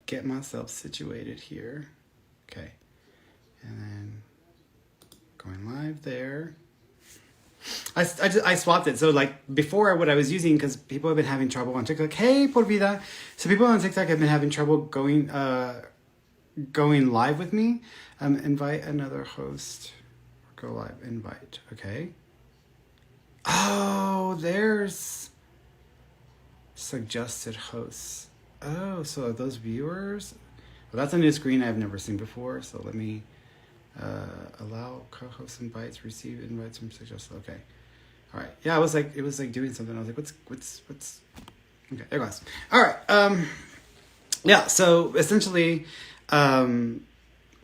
get myself situated here. Okay. And then going live there. I swapped it. So like before what I was using, because people have been having trouble on TikTok. Hey, por vida. So people on TikTok have been having trouble going live with me. Invite another host. Go live. Invite. Okay. Oh, there's suggested hosts. Oh, so are those viewers? Well, that's a new screen I've never seen before. So let me allow co-host invites, receive invites from suggested. Okay. All right. Yeah, it was like doing something. I was like, what's okay, there it goes. All right. Yeah, so essentially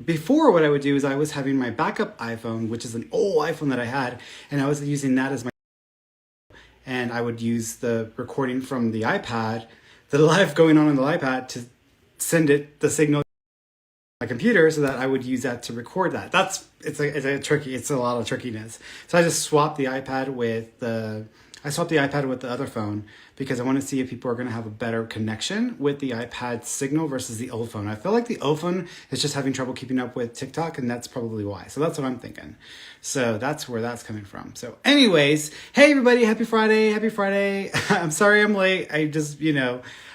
before what I would do is I was having my backup iPhone, which is an old iPhone that I had, and I was using that as my, and I would use the recording from the iPad, the live going on the iPad, to send it the signal to my computer so that I would use that to record that. It's a lot of trickiness. So I just swapped the iPad with the other phone because I want to see if people are going to have a better connection with the iPad signal versus the old phone. I feel like the old phone is just having trouble keeping up with TikTok, and that's probably why. So that's what I'm thinking. So that's where that's coming from. So anyways, hey everybody, happy Friday. Happy Friday. I'm sorry I'm late. I just,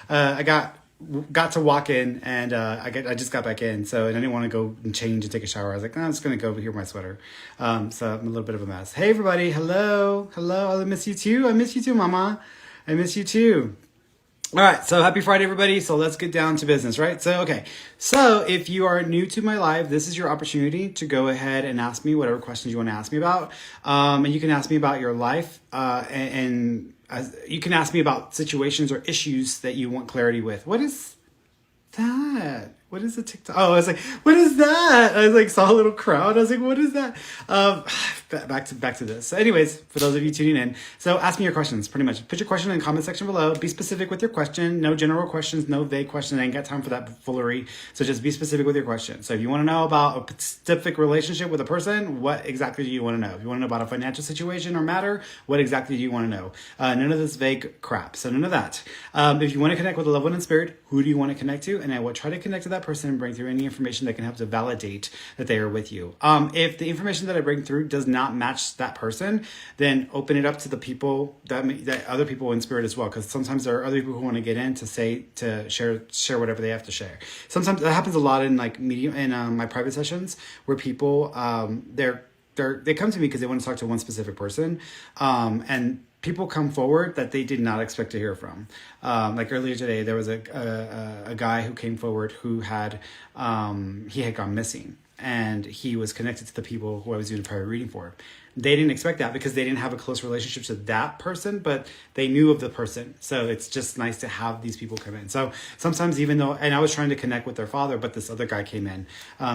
I got to walk in and I just got back in, so and I didn't want to go and change and take a shower. I was like, no, I'm just gonna go over here with my sweater. So I'm a little bit of a mess. Hey everybody, hello. I miss you too, mama. I miss you too. All right, so happy Friday, everybody. So let's get down to business, right? So, okay. So if you are new to my live, this is your opportunity to go ahead and ask me whatever questions you want to ask me about. And you can ask me about your life and you can ask me about situations or issues that you want clarity with. What is that? What is a TikTok? Oh, I was like, what is that? I was like, saw a little crowd. I was like, what is that? Back to this. So anyways, for those of you tuning in, so ask me your questions, pretty much. Put your question in the comment section below. Be specific with your question. No general questions, no vague questions. I ain't got time for that foolery. So just be specific with your question. So if you want to know about a specific relationship with a person, what exactly do you want to know? If you want to know about a financial situation or matter, what exactly do you want to know? None of this vague crap. So none of that. If you want to connect with a loved one in spirit, who do you want to connect to? And I will try to connect to that person and bring through any information that can help to validate that they are with you. If the information that I bring through does not match that person, then open it up to the people that other people in spirit as well, because sometimes there are other people who want to get in to share whatever they have to share. Sometimes that happens a lot in like medium in my private sessions where people they come to me because they want to talk to one specific person, and people come forward that they did not expect to hear from. Like earlier today, there was a guy who came forward who had he had gone missing, and he was connected to the people who I was doing a private reading for. They didn't expect that because they didn't have a close relationship to that person, but they knew of the person. So it's just nice to have these people come in. So sometimes even though, and I was trying to connect with their father, but this other guy came in.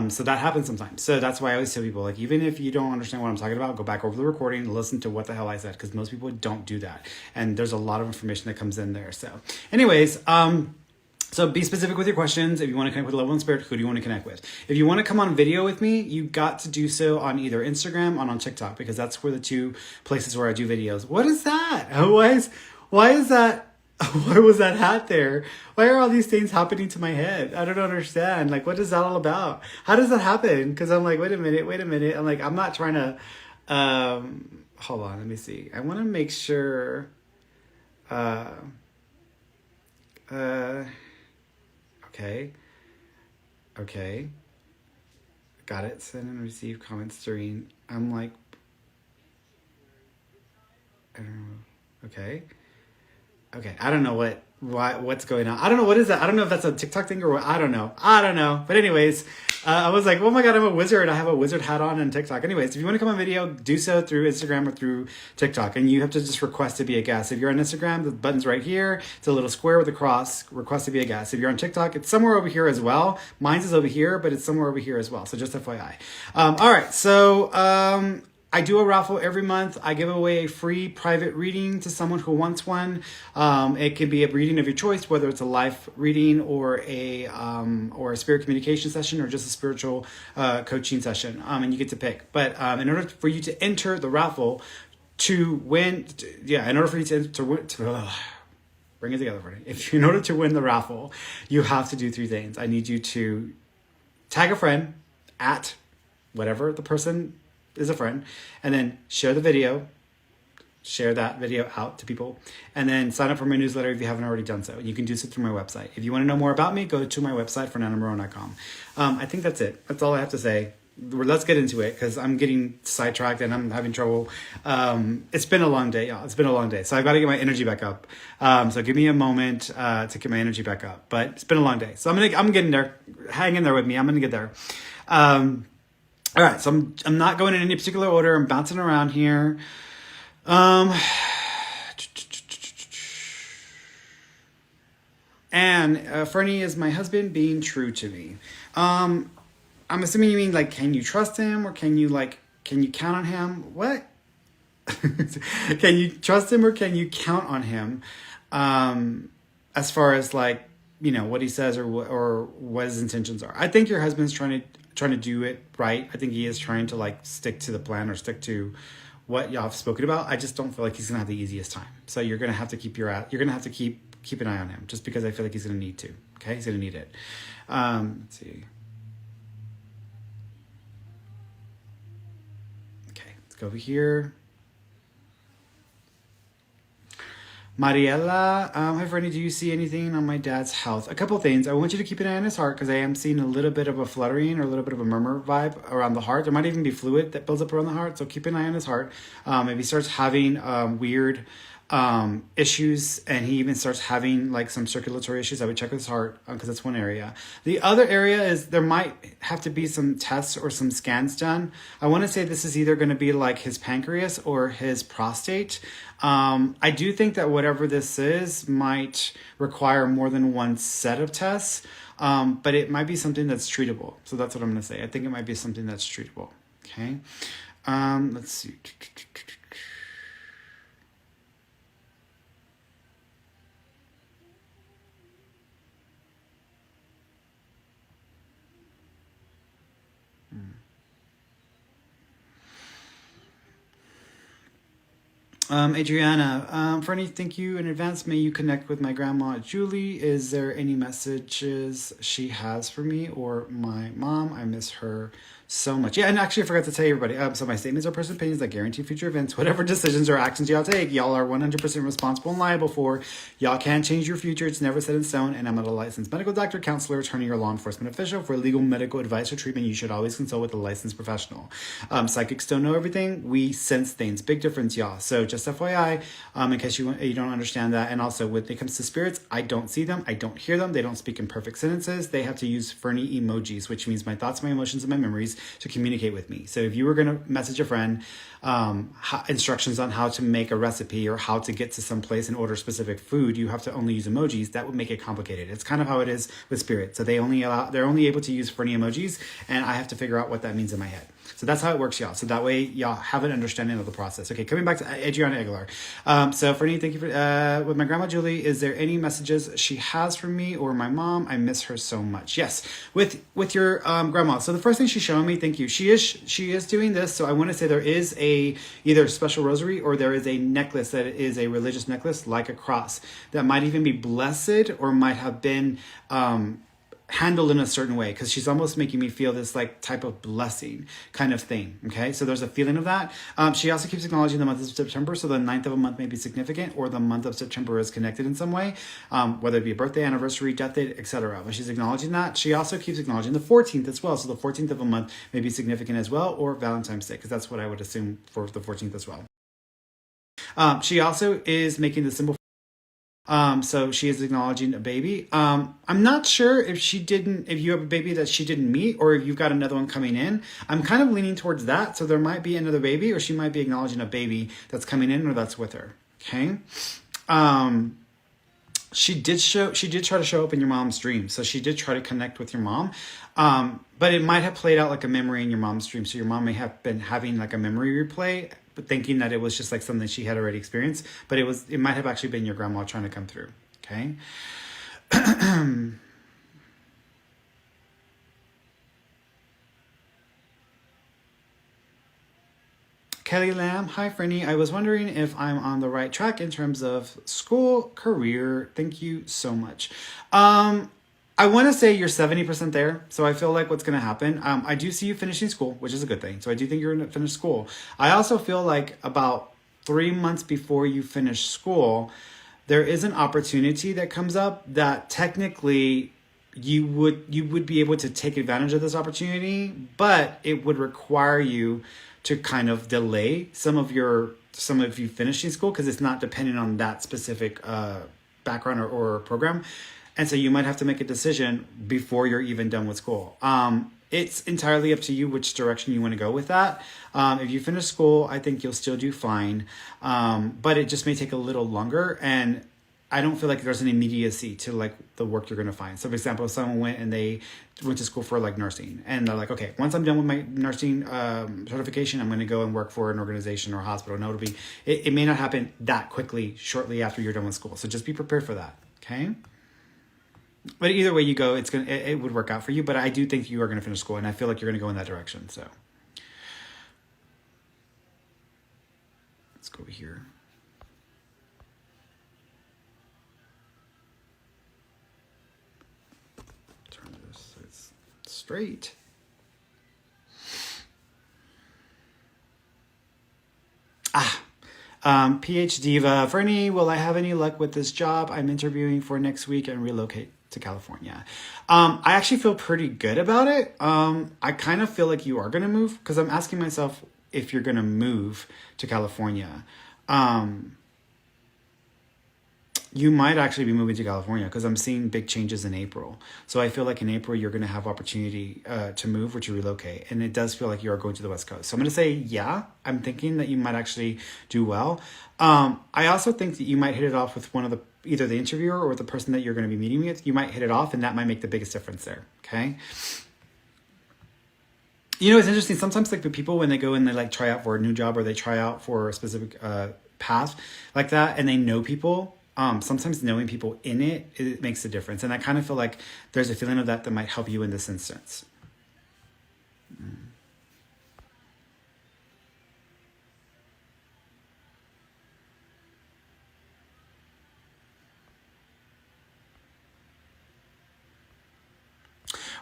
So that happens sometimes. So that's why I always tell people, like, even if you don't understand what I'm talking about, go back over the recording and listen to what the hell I said, because most people don't do that. And there's a lot of information that comes in there. So anyways, so be specific with your questions. If you want to connect with a loved one spirit, who do you want to connect with? If you want to come on video with me, you got to do so on either Instagram or on TikTok, because that's where the two places where I do videos. What is that? Why is that? Why was that hat there? Why are all these things happening to my head? I don't understand. Like, what is that all about? How does that happen? Because I'm like, wait a minute. I'm like, I'm not trying to, hold on, let me see. I want to make sure, Okay. Got it. Send and receive comments during. I'm like, I don't know. Okay. I don't know what's going on. I don't know what is that. I don't know if that's a TikTok thing or what. I don't know. But anyways, I was like, oh my God, I'm a wizard. I have a wizard hat on TikTok. Anyways, if you want to come on video, do so through Instagram or through TikTok. And you have to just request to be a guest. If you're on Instagram, the button's right here. It's a little square with a cross. Request to be a guest. If you're on TikTok, it's somewhere over here as well. Mine's is over here, but it's somewhere over here as well. So just FYI. All right. So, I do a raffle every month. I give away a free private reading to someone who wants one. It could be a reading of your choice, whether it's a life reading or a spirit communication session or just a spiritual coaching session. And you get to pick. But in order for you to enter the raffle to win, in order for you to Bring it together, Ferny. If in order to win the raffle, you have to do 3 things. I need you to tag a friend at whatever the person is a friend, and then share the video. Share that video out to people, and then sign up for my newsletter if you haven't already done so. You can do so through my website. If you want to know more about me, go to my website, fernandomarone.com. I think that's it. That's all I have to say. Let's get into it, because I'm getting sidetracked and I'm having trouble. It's been a long day, y'all. It's been a long day. So I've got to get my energy back up. So give me a moment to get my energy back up. But it's been a long day. So I'm getting there. Hang in there with me. I'm going to get there. All right. So I'm not going in any particular order. I'm bouncing around here. And Ferny is my husband being true to me. I'm assuming you mean like, can you trust him, or can you count on him? What? Can you trust him, or can you count on him? As far as like, what he says or what his intentions are. I think your husband's trying to do it right. I think he is trying to like stick to the plan, or stick to what y'all have spoken about. I just don't feel like he's gonna have the easiest time. So you're gonna have to keep keep an eye on him, just because I feel like he's gonna need to. Okay, he's gonna need it. Let's see. Okay, let's go over here. Mariela, hi Ferny, do you see anything on my dad's health? A couple things. I want you to keep an eye on his heart, because I am seeing a little bit of a fluttering or a little bit of a murmur vibe around the heart. There might even be fluid that builds up around the heart, so keep an eye on his heart. If he starts having weird issues, and he even starts having like some circulatory issues, I would check his heart, because that's one area. The other area is there might have to be some tests or some scans done. I want to say this is either going to be like his pancreas or his prostate. I do think that whatever this is might require more than one set of tests, but it might be something that's treatable. So that's what I'm going to say. I think it might be something that's treatable. Okay. Let's see. Adriana, Ferny, thank you in advance. May you connect with my grandma, Julie. Is there any messages she has for me or my mom? I miss her so much. Yeah, and actually I forgot to tell you, everybody. So my statements are personal opinions that guarantee future events. Whatever decisions or actions y'all take, y'all are 100% responsible and liable for. Y'all can change your future. It's never set in stone. And I'm not a licensed medical doctor, counselor, attorney, or law enforcement official. For legal medical advice or treatment, you should always consult with a licensed professional. Psychics don't know everything. We sense things. Big difference, y'all. So just FYI, in case you don't understand that. And also, when it comes to spirits, I don't see them. I don't hear them. They don't speak in perfect sentences. They have to use Ferny emojis, which means my thoughts, my emotions, and my memories to communicate with me. So if you were going to message a friend instructions on how to make a recipe or how to get to some place and order specific food, you have to only use emojis. That would make it complicated. It's kind of how it is with spirit. So they're only able to use Ferny emojis, and I have to figure out what that means in my head. So that's how it works, y'all. So that way y'all have an understanding of the process. Okay, coming back to Adriana Aguilar. So Ferny, thank you for, with my grandma Julie, is there any messages she has for me or my mom? I miss her so much. Yes, with your grandma. So the first thing she's showing me, thank you. She is doing this. So I want to say there is either a special rosary or there is a necklace that is a religious necklace like a cross that might even be blessed or might have been handled in a certain way, because she's almost making me feel this like type of blessing kind of thing. Okay, so there's a feeling of that. She also keeps acknowledging the month of September, so the 9th of a month may be significant, or the month of September is connected in some way, whether it be a birthday, anniversary, death date, etc. But she's acknowledging that. She also keeps acknowledging the 14th as well, so the 14th of a month may be significant as well, or Valentine's Day, because that's what I would assume for the 14th as well. She also is making the symbol. So she is acknowledging a baby. I'm not sure if you have a baby that she didn't meet, or if you've got another one coming in. I'm kind of leaning towards that. So there might be another baby, or she might be acknowledging a baby that's coming in or that's with her. Okay. She did try to show up in your mom's dream. So she did try to connect with your mom. But it might have played out like a memory in your mom's dream. So your mom may have been having like a memory replay, but thinking that it was just like something she had already experienced, but it might have actually been your grandma trying to come through. Okay. Kelly Lamb. Hi, Ferny. I was wondering if I'm on the right track in terms of school, career. Thank you so much. I want to say you're 70% there. So I feel like what's going to happen. I do see you finishing school, which is a good thing. So I do think you're going to finish school. I also feel like about 3 months before you finish school, there is an opportunity that comes up that technically you would be able to take advantage of this opportunity, but it would require you to kind of delay some of you finishing school because it's not dependent on that specific background or program. And so you might have to make a decision before you're even done with school. It's entirely up to you which direction you want to go with that. If you finish school, I think you'll still do fine. But it just may take a little longer. And I don't feel like there's an immediacy to like the work you're going to find. So for example, if someone went to school for like nursing and they're like, okay, once I'm done with my nursing certification, I'm going to go and work for an organization or a hospital. No, it may not happen that quickly shortly after you're done with school. So just be prepared for that. Okay. But either way you go, it would work out for you. But I do think you are going to finish school, and I feel like you're going to go in that direction. So let's go over here. Turn this so it's straight. PH Diva, Ferny, will I have any luck with this job I'm interviewing for next week and relocate to California? I actually feel pretty good about it. I kind of feel like you are going to move because I'm asking myself if you're going to move to California. You might actually be moving to California because I'm seeing big changes in April. So I feel like in April, you're going to have opportunity to move or to relocate. And it does feel like you are going to the West Coast. So I'm going to say, yeah, I'm thinking that you might actually do well. I also think that you might hit it off with either the interviewer or the person that you're going to be meeting with. You might hit it off and that might make the biggest difference there. Okay. You know, it's interesting. Sometimes like the people, when they go and they like try out for a new job or they try out for a specific path like that and they know people, sometimes knowing people in it makes a difference. And I kind of feel like there's a feeling of that might help you in this instance.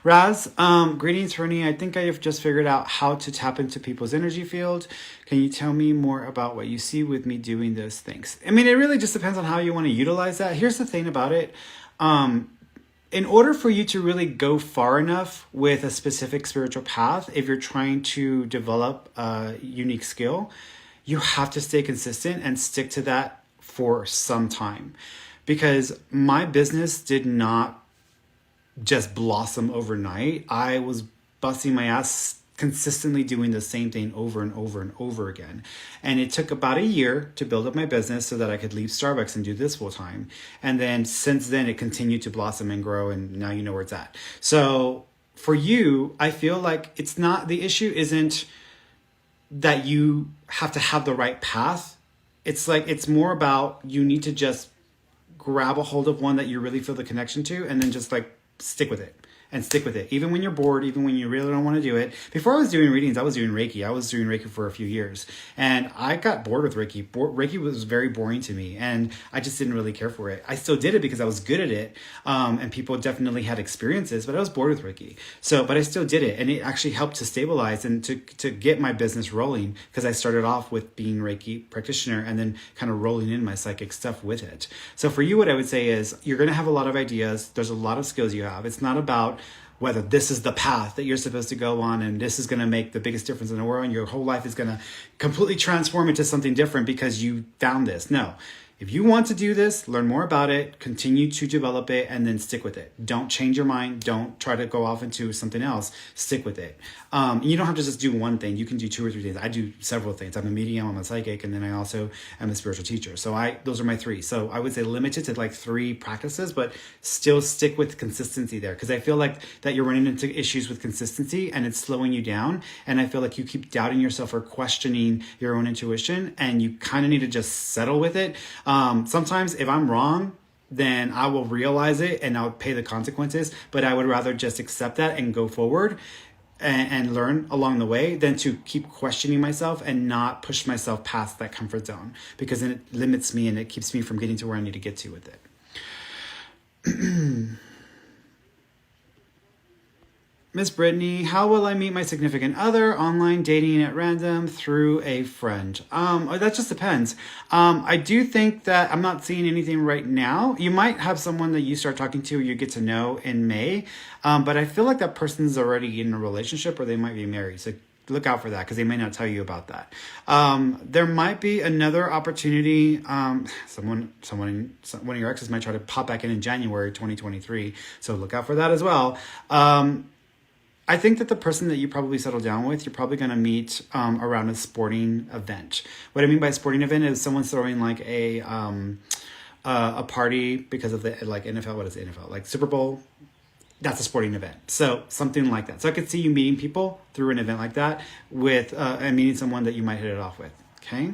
Raz, greetings, Ferny. I think I have just figured out how to tap into people's energy field. Can you tell me more about what you see with me doing those things? I mean, it really just depends on how you want to utilize that. Here's the thing about it. In order for you to really go far enough with a specific spiritual path, if you're trying to develop a unique skill, you have to stay consistent and stick to that for some time. Because my business did not just blossom overnight. I was busting my ass consistently doing the same thing over and over and over again. And it took about a year to build up my business so that I could leave Starbucks and do this full time. And then since then it continued to blossom and grow, and now you know where it's at. So for you, I feel like the issue isn't that you have to have the right path. It's more about you need to just grab a hold of one that you really feel the connection to and then just like stick with it. And stick with it. Even when you're bored, even when you really don't want to do it. Before I was doing readings, I was doing Reiki. I was doing Reiki for a few years. And I got bored with Reiki. Reiki was very boring to me. And I just didn't really care for it. I still did it because I was good at it. And people definitely had experiences. But I was bored with Reiki. But I still did it. And it actually helped to stabilize and to get my business rolling. Because I started off with being Reiki practitioner and then kind of rolling in my psychic stuff with it. So for you, what I would say is you're going to have a lot of ideas. There's a lot of skills you have. It's not about whether this is the path that you're supposed to go on and this is going to make the biggest difference in the world and your whole life is going to completely transform into something different because you found this. No. If you want to do this, learn more about it, continue to develop it, and then stick with it. Don't change your mind. Don't try to go off into something else. Stick with it. You don't have to just do one thing. You can do 2 or 3 things. I do several things. I'm a medium, I'm a psychic, and then I also am a spiritual teacher. So those are my 3. So I would say limited to like 3 practices, but still stick with consistency there. Because I feel like that you're running into issues with consistency and it's slowing you down. And I feel like you keep doubting yourself or questioning your own intuition, and you kind of need to just settle with it. Sometimes if I'm wrong, then I will realize it and I'll pay the consequences, but I would rather just accept that and go forward and learn along the way than to keep questioning myself and not push myself past that comfort zone, because then it limits me and it keeps me from getting to where I need to get to with it. Miss Brittany, how will I meet my significant other? Online dating at random through a friend. That just depends. I do think that I'm not seeing anything right now. You might have someone that you start talking to or you get to know in May, but I feel like that person's already in a relationship or they might be married. So look out for that, because they may not tell you about that. There might be another opportunity. One of your exes might try to pop back in January 2023. So look out for that as well. I think that the person that you probably settle down with, you're probably going to meet around a sporting event. What I mean by a sporting event is someone's throwing like a party because of the like NFL. What is the NFL? Like Super Bowl. That's a sporting event. So something like that. So I could see you meeting people through an event like that with and meeting someone that you might hit it off with. Okay.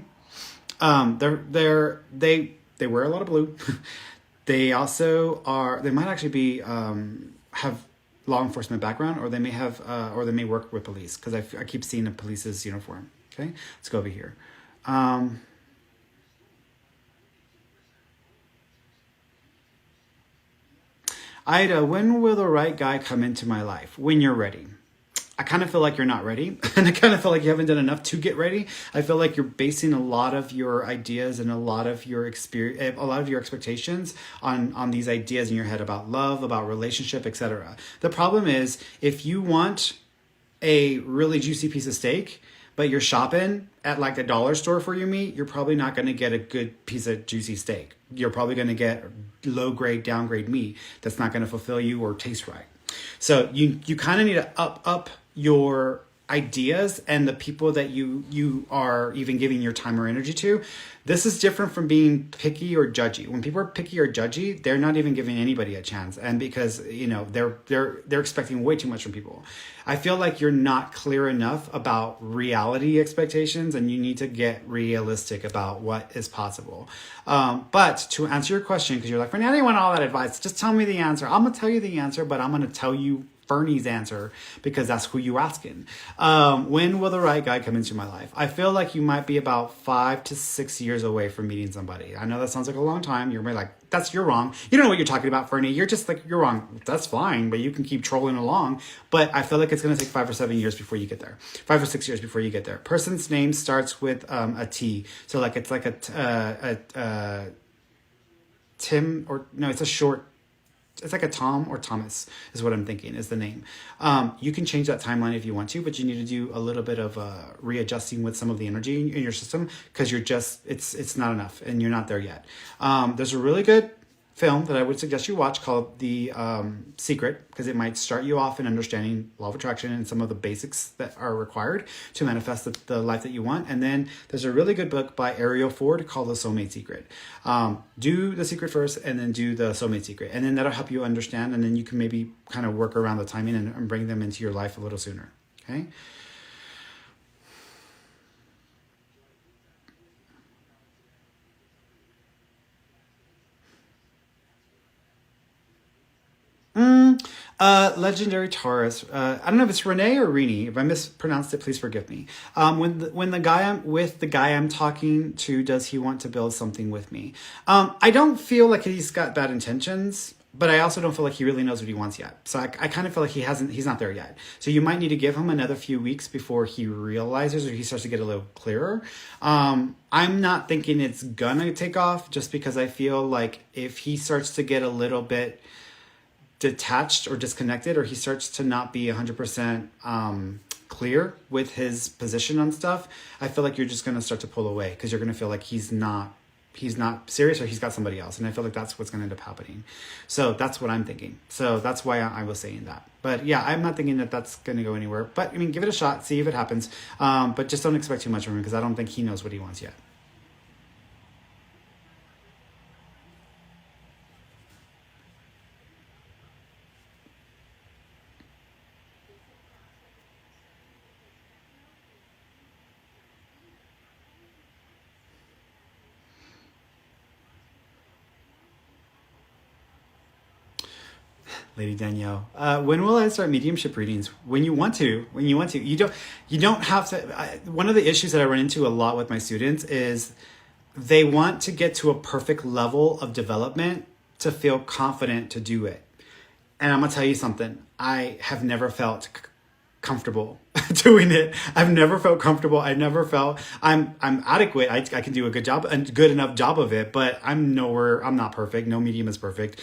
They wear a lot of blue. They also are. They might actually be have law enforcement background, or they may have, or they may work with police, because I keep seeing the police's uniform. Okay, let's go over here. Ida, when will the right guy come into my life? When you're ready. I kind of feel like you're not ready, and I kind of feel like you haven't done enough to get ready. I feel like you're basing a lot of your ideas and a lot of your experience, a lot of your expectations on these ideas in your head about love, about relationship, etc. The problem is, if you want a really juicy piece of steak, but you're shopping at like a dollar store for your meat, you're probably not going to get a good piece of juicy steak. You're probably going to get low grade, downgrade meat that's not going to fulfill you or taste right. So you kind of need to up your ideas and the people that you are even giving your time or energy to. This is different from being picky or judgy. When people are picky or judgy, they're not even giving anybody a chance, and because they're expecting way too much from people. I feel like you're not clear enough about reality expectations, and you need to get realistic about what is possible. But to answer your question, because you're like, Ferny, I didn't want all that advice. Just tell me the answer. I'm gonna tell you the answer, but I'm gonna tell you Ferny's answer, because that's who you're asking. When will the right guy come into my life? I feel like you might be about 5 to 6 years away from meeting somebody. I know that sounds like a long time. You're like, you're wrong. You don't know what you're talking about, Ferny. You're just like, you're wrong. That's fine, but you can keep trolling along. But I feel like it's going to take 5 or 7 years before you get there. 5 or 6 years before you get there. Person's name starts with a T. So like it's like a Tim, or no, it's a short. It's like a Tom or Thomas is what I'm thinking is the name. You can change that timeline if you want to, but you need to do a little bit of readjusting with some of the energy in your system, because it's not enough and you're not there yet. There's a really good film that I would suggest you watch called The Secret, because it might start you off in understanding law of attraction and some of the basics that are required to manifest the life that you want. And then there's a really good book by Ariel Ford called The Soulmate Secret. Do The Secret first, and then do The Soulmate Secret, and then that'll help you understand, and then you can maybe kind of work around the timing and bring them into your life a little sooner. Okay. Legendary Taurus. I don't know if it's Renee or Rini. If I mispronounced it, please forgive me. When the guy I'm talking to, does he want to build something with me? I don't feel like he's got bad intentions, but I also don't feel like he really knows what he wants yet. So I kind of feel like he's not there yet. So you might need to give him another few weeks before he realizes, or he starts to get a little clearer. I'm not thinking it's gonna take off, just because I feel like if he starts to get a little bit detached or disconnected, or he starts to not be 100% clear with his position on stuff, I feel like you're just going to start to pull away, because you're going to feel like he's not serious, or he's got somebody else. And I feel like that's what's going to end up happening. So that's what I'm thinking. So that's why I was saying that. But yeah, I'm not thinking that that's going to go anywhere. But I mean, give it a shot, see if it happens. But just don't expect too much from him, because I don't think he knows what he wants yet. Lady Danielle. When will I start mediumship readings? When you want to. When you want to. You don't have to. One of the issues that I run into a lot with my students is they want to get to a perfect level of development to feel confident to do it. And I'm gonna tell you something. I have never felt comfortable doing it. I've never felt comfortable. I never felt I'm adequate. I can do a good job, a good enough job of it, but I'm not perfect. No medium is perfect.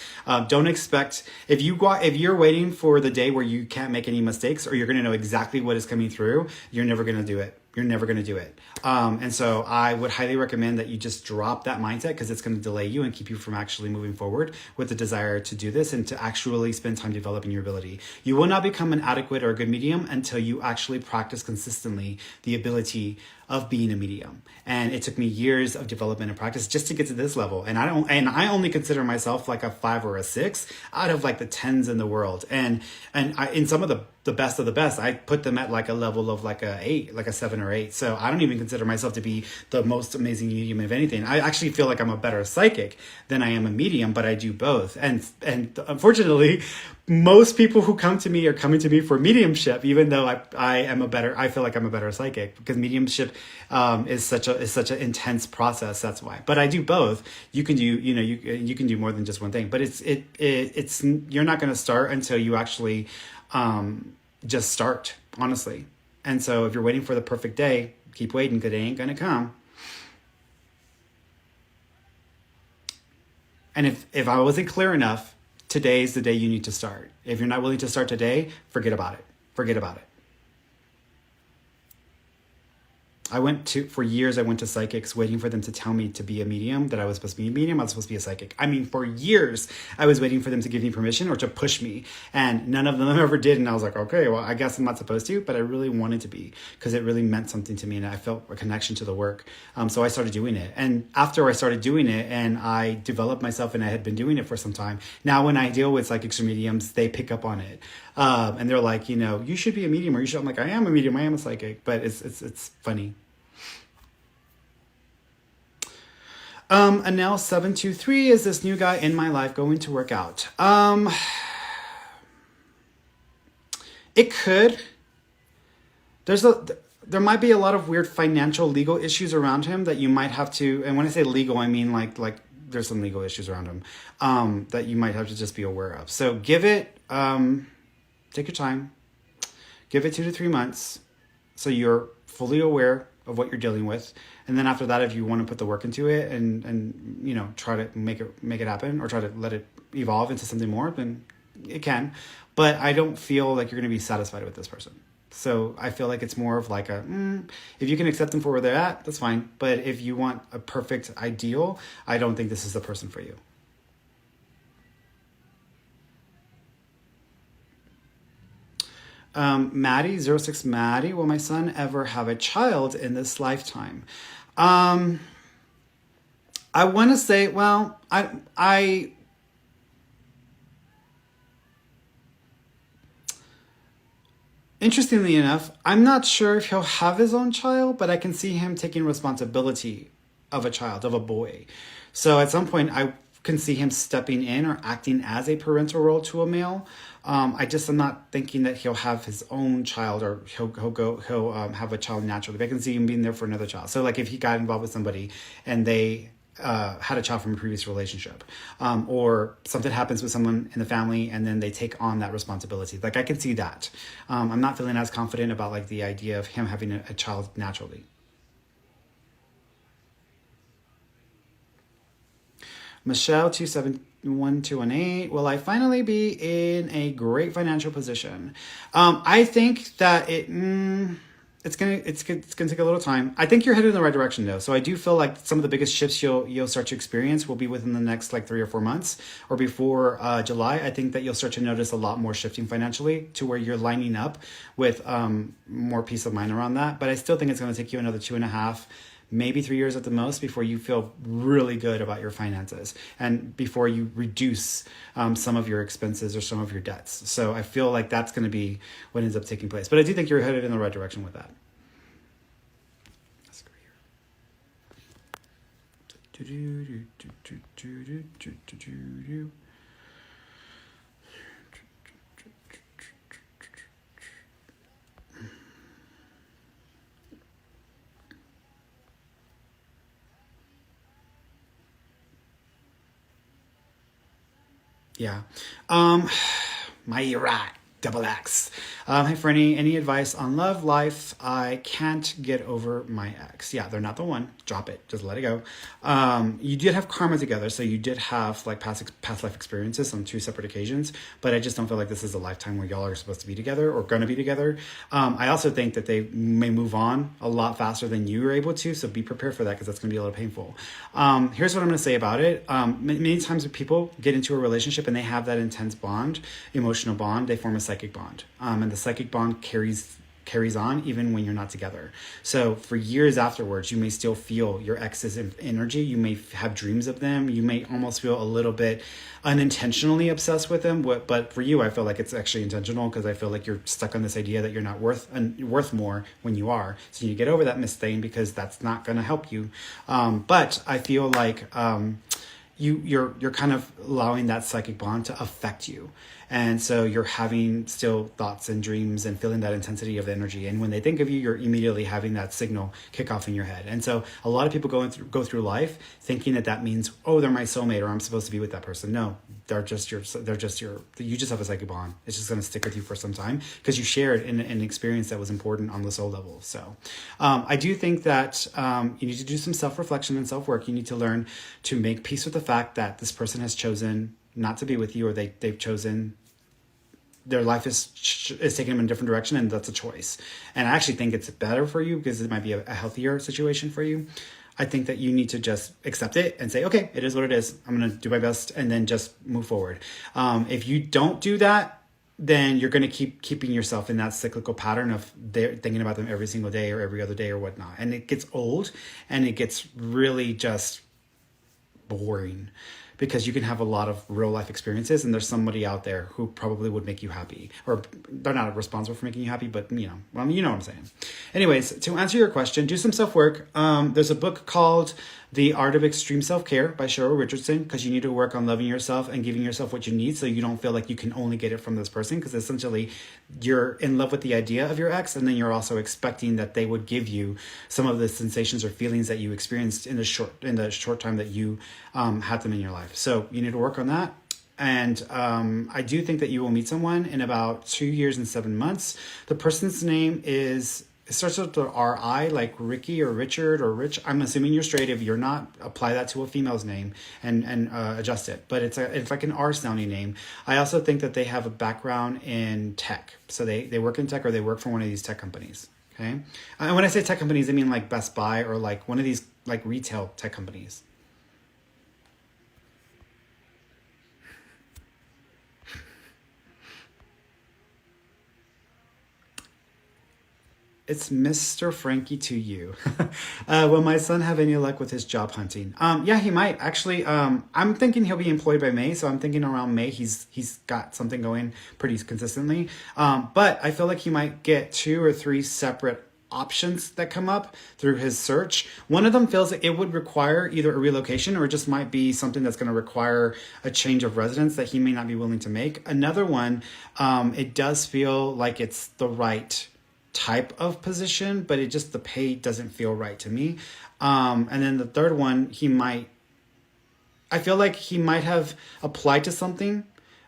Don't expect, if you're waiting for the day where you can't make any mistakes or you're going to know exactly what is coming through, you're never going to do it. You're never going to do it. And so I would highly recommend that you just drop that mindset, because it's going to delay you and keep you from actually moving forward with the desire to do this and to actually spend time developing your ability. You will not become an adequate or a good medium until you actually practice consistently the ability of being a medium. And it took me years of development and practice just to get to this level. And I only consider myself like a 5 or a 6 out of like the 10s in the world. And in some of the best of the best, I put them at like a level of like a 8, like a 7 or 8. So I don't even consider myself to be the most amazing medium of anything. I actually feel like I'm a better psychic than I am a medium, but I do both. And unfortunately, most people who come to me are coming to me for mediumship, even though I feel like I'm a better psychic, because mediumship is such an intense process. That's why. But I do both. You can do, you can do more than just one thing, but it's you're not going to start until you actually just start, honestly. And so if you're waiting for the perfect day, keep waiting, because it ain't going to come. And if I wasn't clear enough, today is the day you need to start. If you're not willing to start today, forget about it. Forget about it. For years, I went to psychics waiting for them to tell me to be a medium, that I was supposed to be a medium, I was supposed to be a psychic. I mean, for years, I was waiting for them to give me permission or to push me, and none of them ever did. And I was like, okay, well, I guess I'm not supposed to, but I really wanted to be, because it really meant something to me, and I felt a connection to the work. So I started doing it. And after I started doing it, and I developed myself, and I had been doing it for some time, now when I deal with psychics or mediums, they pick up on it. And they're like, you should be a medium, or you should. I'm like, I am a medium, I am a psychic, but it's funny. Anel 723, is this new guy in my life going to work out? It could. There might be a lot of weird financial legal issues around him that you might have to, and when I say legal, I mean like there's some legal issues around him that you might have to just be aware of. So give it, take your time, give it 2 to 3 months so you're fully aware of what you're dealing with. And then after that, if you want to put the work into it and try to make it happen, or try to let it evolve into something more, then it can. But I don't feel like you're going to be satisfied with this person. So I feel like it's more of like if you can accept them for where they're at, that's fine. But if you want a perfect ideal, I don't think this is the person for you. Maddie, 06 Maddie, will my son ever have a child in this lifetime? I want to say, well, I interestingly enough, I'm not sure if he'll have his own child, but I can see him taking responsibility of a child, of a boy. So at some point, I can see him stepping in or acting as a parental role to a male. I'm not thinking that he'll have his own child, or he'll have a child naturally. But I can see him being there for another child. So like if he got involved with somebody and they had a child from a previous relationship, or something happens with someone in the family and then they take on that responsibility. Like I can see that. I'm not feeling as confident about like the idea of him having a child naturally. Michelle 271218, will I finally be in a great financial position? I think that it's gonna take a little time. I think you're headed in the right direction though. So I do feel like some of the biggest shifts you'll start to experience will be within the next like 3 or 4 months, or before July. I think that you'll start to notice a lot more shifting financially to where you're lining up with more peace of mind around that. But I still think it's going to take you another 2.5, maybe 3 years at the most before you feel really good about your finances, and before you reduce some of your expenses or some of your debts. So I feel like that's going to be what ends up taking place. But I do think you're headed in the right direction with that. Let's go here. Yeah. My right. Double X. Hey, Ferny, any advice on love life? I can't get over my ex. Yeah, they're not the one. Drop it. Just let it go. You did have karma together, so you did have like past life experiences on two separate occasions. But I just don't feel like this is a lifetime where y'all are supposed to be together or going to be together. I also think that they may move on a lot faster than you were able to. So be prepared for that because that's going to be a little painful. Here's what I'm going to say about it. Many times when people get into a relationship and they have that intense bond, emotional bond, they form a psychic bond, and the psychic bond carries on even when you're not together. So for years afterwards, you may still feel your ex's energy. You may have dreams of them. You may almost feel a little bit unintentionally obsessed with them. But for you, I feel like it's actually intentional because I feel like you're stuck on this idea that you're not worth more when you are. So you get over that misthing because that's not going to help you. But I feel like you're kind of allowing that psychic bond to affect you. And so you're having still thoughts and dreams and feeling that intensity of the energy. And when they think of you, you're immediately having that signal kick off in your head. And so a lot of people go through life thinking that means, oh, they're my soulmate or I'm supposed to be with that person. No, you just have a psychic bond. It's just going to stick with you for some time because you shared an experience that was important on the soul level. So I do think that you need to do some self-reflection and self-work. You need to learn to make peace with the fact that this person has chosen not to be with you, or they've chosen their life is taking them in a different direction, and that's a choice. And I actually think it's better for you because it might be a healthier situation for you. I think that you need to just accept it and say, okay, it is what it is. I'm going to do my best and then just move forward. If you don't do that, then you're going to keep keeping yourself in that cyclical pattern of thinking about them every single day or every other day or whatnot. And it gets old and it gets really just boring because you can have a lot of real life experiences and there's somebody out there who probably would make you happy, or they're not responsible for making you happy, but you know what I'm saying. Anyways, to answer your question, do some self-work. There's a book called The Art of Extreme Self-Care by Cheryl Richardson, because you need to work on loving yourself and giving yourself what you need so you don't feel like you can only get it from this person, because essentially you're in love with the idea of your ex and then you're also expecting that they would give you some of the sensations or feelings that you experienced in the short time that you had them in your life. So you need to work on that. And I do think that you will meet someone in about 2 years and 7 months. The person's name it starts with the R-I, like Ricky or Richard or Rich. I'm assuming you're straight. If you're not, apply that to a female's name and adjust it. But it's like an R-sounding name. I also think that they have a background in tech. So they work in tech, or they work for one of these tech companies. Okay? And when I say tech companies, I mean like Best Buy or like one of these like retail tech companies. It's Mr. Frankie to you. Will my son have any luck with his job hunting? Yeah, he might. Actually, I'm thinking he'll be employed by May. So I'm thinking around May, he's got something going pretty consistently. But I feel like he might get 2 or 3 separate options that come up through his search. One of them feels like it would require either a relocation or it just might be something that's going to require a change of residence that he may not be willing to make. Another one, it does feel like it's the right type of position, but the pay doesn't feel right to me. And then the third one, I feel like he might have applied to something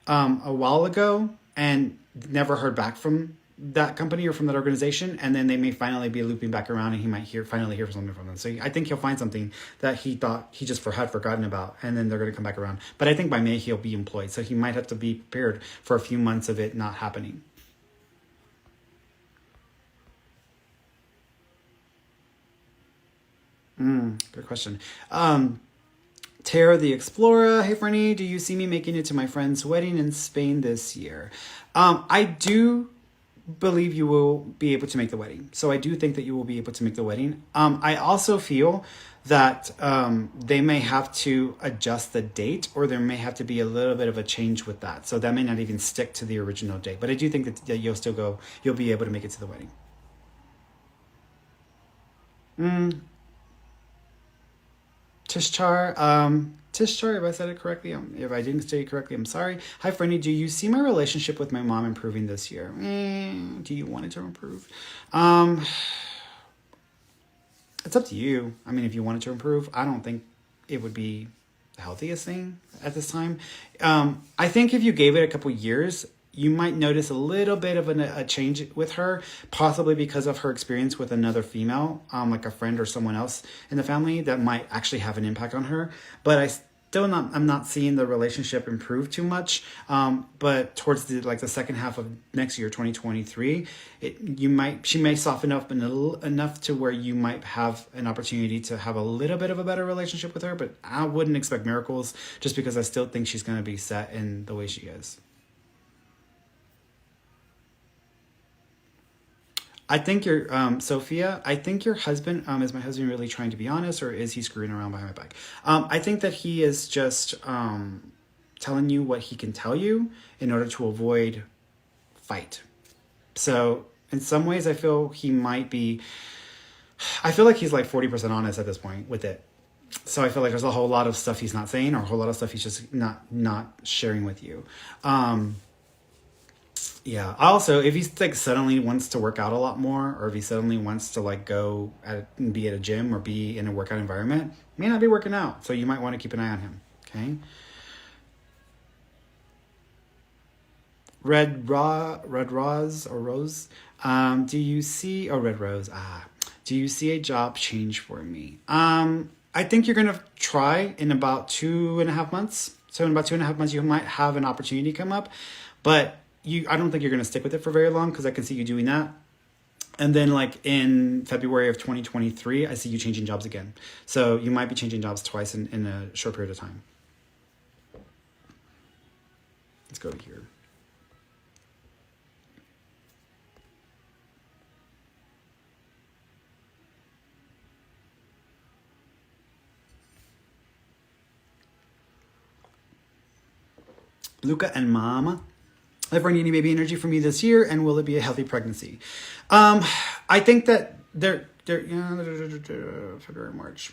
a while ago and never heard back from that company or from that organization, and then they may finally be looping back around and he might finally hear something from them. So I think he'll find something that he thought he just had forgotten about, and then they're going to come back around. But I think by May he'll be employed, so he might have to be prepared for a few months of it not happening. Good question. Tara the Explorer. Hey, Ferny, do you see me making it to my friend's wedding in Spain this year? I do believe you will be able to make the wedding. So I do think that you will be able to make the wedding. I also feel that they may have to adjust the date, or there may have to be a little bit of a change with that. So that may not even stick to the original date. But I do think that you'll be able to make it to the wedding. Tishchar, if I said it correctly, if I didn't say it correctly, I'm sorry. Hi, Fernie, do you see my relationship with my mom improving this year? Do you want it to improve? It's up to you. I mean, if you want it to improve, I don't think it would be the healthiest thing at this time. I think if you gave it a couple years, you might notice a little bit of a change with her, possibly because of her experience with another female, like a friend or someone else in the family that might actually have an impact on her. But I'm not seeing the relationship improve too much. But towards the second half of next year, 2023, she may soften up enough to where you might have an opportunity to have a little bit of a better relationship with her. But I wouldn't expect miracles, just because I still think she's going to be set in the way she is. I think Sophia, I think your husband, is my husband really trying to be honest, or is he screwing around behind my back? I think that he is just telling you what he can tell you in order to avoid fight. So in some ways, I feel like he's like 40% honest at this point with it. So I feel like there's a whole lot of stuff he's not saying, or a whole lot of stuff he's just not sharing with you. Yeah. Also, if he's like suddenly wants to work out a lot more, or if he suddenly wants to like be at a gym or be in a workout environment, he may not be working out. So you might want to keep an eye on him. Okay. Red Rose. Do you see Red Rose? Do you see a job change for me? I think you're gonna try in about 2.5 months. So in about 2.5 months, you might have an opportunity come up, but I don't think you're going to stick with it for very long, because I can see you doing that. And then like in February of 2023, I see you changing jobs again. So you might be changing jobs twice in a short period of time. Let's go to here. Luca and Mama. Ever need any baby energy from me this year, and will it be a healthy pregnancy? I think that February, March.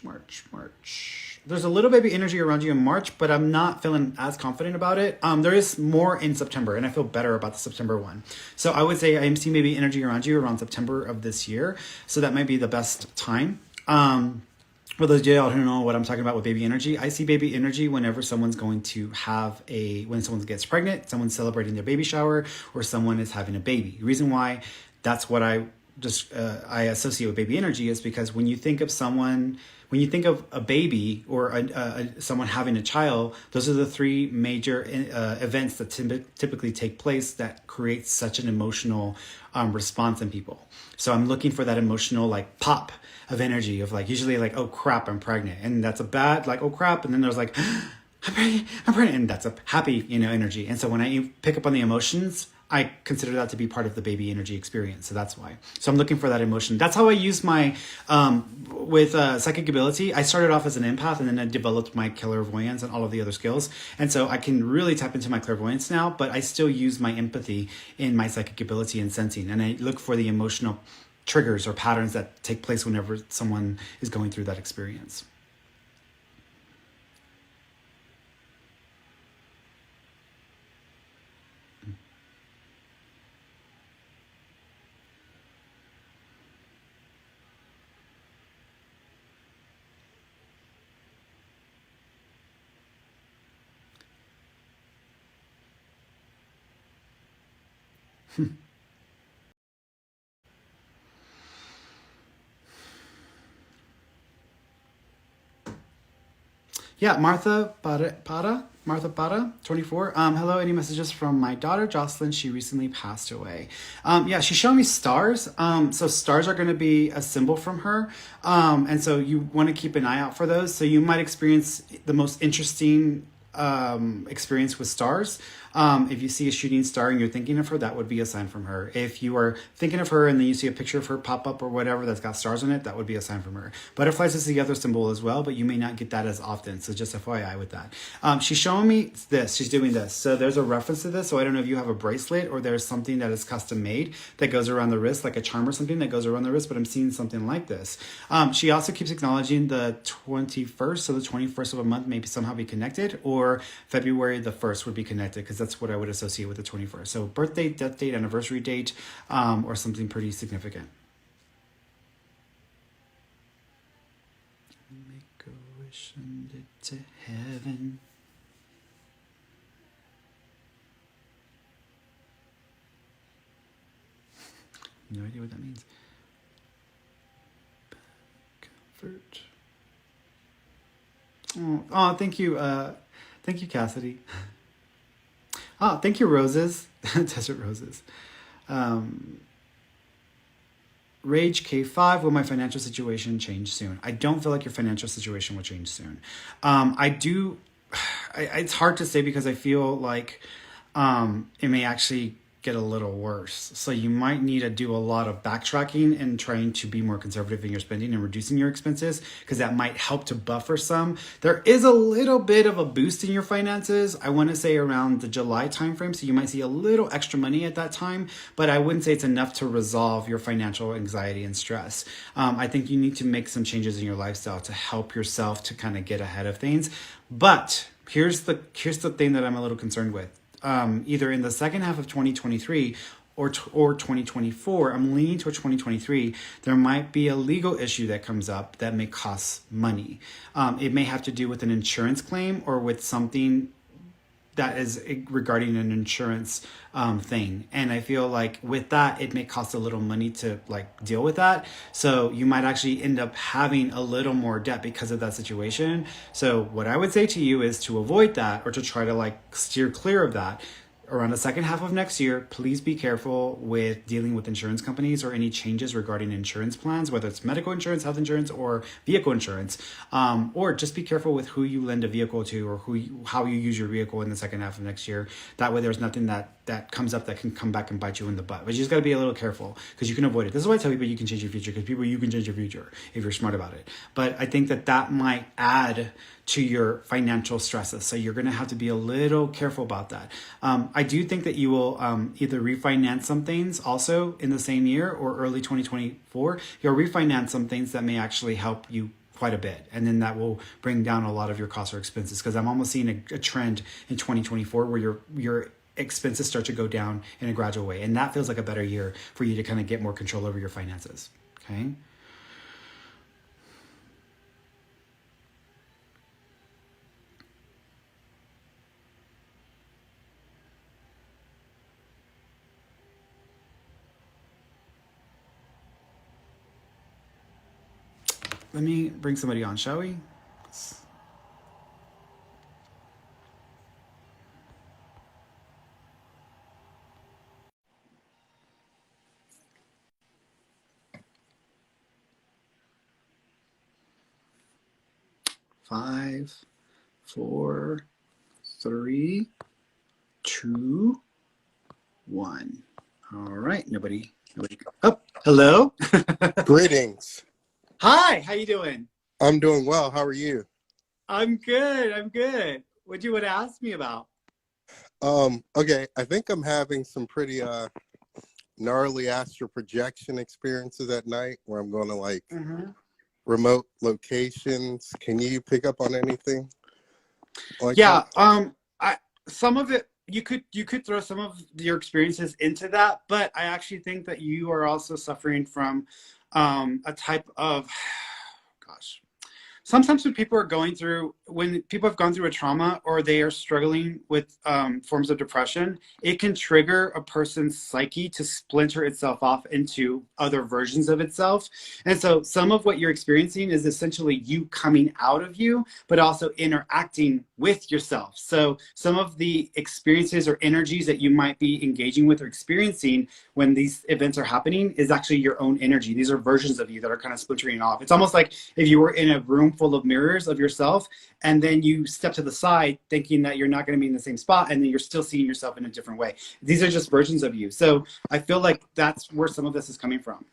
There's a little baby energy around you in March, but I'm not feeling as confident about it. There is more in September, and I feel better about the September one. So I would say I am seeing baby energy around you around September of this year. So that might be the best time. For those of you who don't know what I'm talking about with baby energy, I see baby energy whenever someone's going to when someone gets pregnant, someone's celebrating their baby shower, or someone is having a baby. The reason why that's what I associate with baby energy is because when you think of a baby or someone having a child, those are the three major events that typically take place that create such an emotional response in people. So I'm looking for that emotional like pop of energy of like, usually like, oh crap, I'm pregnant. And that's a bad, like, oh crap. And then there's like, I'm pregnant. And that's a happy, energy. And so when I pick up on the emotions, I consider that to be part of the baby energy experience. So that's why. So I'm looking for that emotion. That's how I use my, with psychic ability. I started off as an empath, and then I developed my clairvoyance and all of the other skills. And so I can really tap into my clairvoyance now, but I still use my empathy in my psychic ability and sensing. And I look for the emotional triggers or patterns that take place whenever someone is going through that experience. Yeah, Martha Para, 24. Hello, any messages from my daughter, Jocelyn? She recently passed away. Yeah, she's showing me stars. So stars are going to be a symbol from her. And so you want to keep an eye out for those. So you might experience the most interesting experience with stars. If you see a shooting star and you're thinking of her, that would be a sign from her. If you are thinking of her and then you see a picture of her pop up or whatever that's got stars on it, that would be a sign from her. Butterflies is the other symbol as well, but you may not get that as often. So just FYI with that. She's showing me this. She's doing this. So there's a reference to this. So I don't know if you have a bracelet or there's something that is custom made that goes around the wrist, like a charm or something that goes around the wrist, but I'm seeing something like this. She also keeps acknowledging the 21st. So the 21st of a month maybe somehow be connected, or February the 1st would be connected, because that's what I would associate with the 21st. So birthday, death date, anniversary date, or something pretty significant. Make a wish Send it to heaven. No idea what that means. Comfort. Oh, thank you. Thank you, Cassidy. Oh, thank you, Roses. Desert Roses. Rage K5, will my financial situation change soon? I don't feel like your financial situation will change soon. It's hard to say because I feel like it may actually get a little worse. So you might need to do a lot of backtracking and trying to be more conservative in your spending and reducing your expenses, because that might help to buffer some. There is a little bit of a boost in your finances, I want to say around the July timeframe. So you might see a little extra money at that time, but I wouldn't say it's enough to resolve your financial anxiety and stress. I think you need to make some changes in your lifestyle to help yourself to kind of get ahead of things. But here's the thing that I'm a little concerned with. Either in the second half of 2023 or 2024, I'm leaning toward 2023, there might be a legal issue that comes up that may cost money. It may have to do with an insurance claim or with something that is regarding an insurance thing. And I feel like with that, it may cost a little money to like deal with that. So you might actually end up having a little more debt because of that situation. So what I would say to you is to avoid that, or to try to like steer clear of that. Around the second half of next year, please be careful with dealing with insurance companies or any changes regarding insurance plans, whether it's medical insurance, health insurance, or vehicle insurance. Or just be careful with who you lend a vehicle to, or how you use your vehicle in the second half of next year. That way there's nothing that comes up that can come back and bite you in the butt. But you just got to be a little careful, because you can avoid it. This is why I tell people you can change your future, because you can change your future if you're smart about it. But I think that might add to your financial stresses. So you're going to have to be a little careful about that. I do think that you will either refinance some things also in the same year, or early 2024. You'll refinance some things that may actually help you quite a bit. And then that will bring down a lot of your costs or expenses, because I'm almost seeing a trend in 2024 where your expenses start to go down in a gradual way. And that feels like a better year for you to kind of get more control over your finances. Okay. Let me bring somebody on, shall we? 5, 4, 3, 2, 1. All right, nobody. Oh, hello. Greetings. Hi, how you doing? I'm doing well. How are you? I'm good. What do you want to ask me about? Okay, I think I'm having some pretty gnarly astral projection experiences at night, where I'm going to like remote locations. Can you pick up on anything like Yeah, that? some of it you could throw some of your experiences into that, but I actually think that you are also suffering from a type of gosh. Sometimes when people have gone through a trauma, or they are struggling with forms of depression, it can trigger a person's psyche to splinter itself off into other versions of itself. And so some of what you're experiencing is essentially you coming out of you, but also interacting with yourself. So some of the experiences or energies that you might be engaging with or experiencing when these events are happening is actually your own energy. These are versions of you that are kind of splintering off. It's almost like if you were in a room full of mirrors of yourself, and then you step to the side thinking that you're not going to be in the same spot, and then you're still seeing yourself in a different way. These are just versions of you. So I feel like that's where some of this is coming from.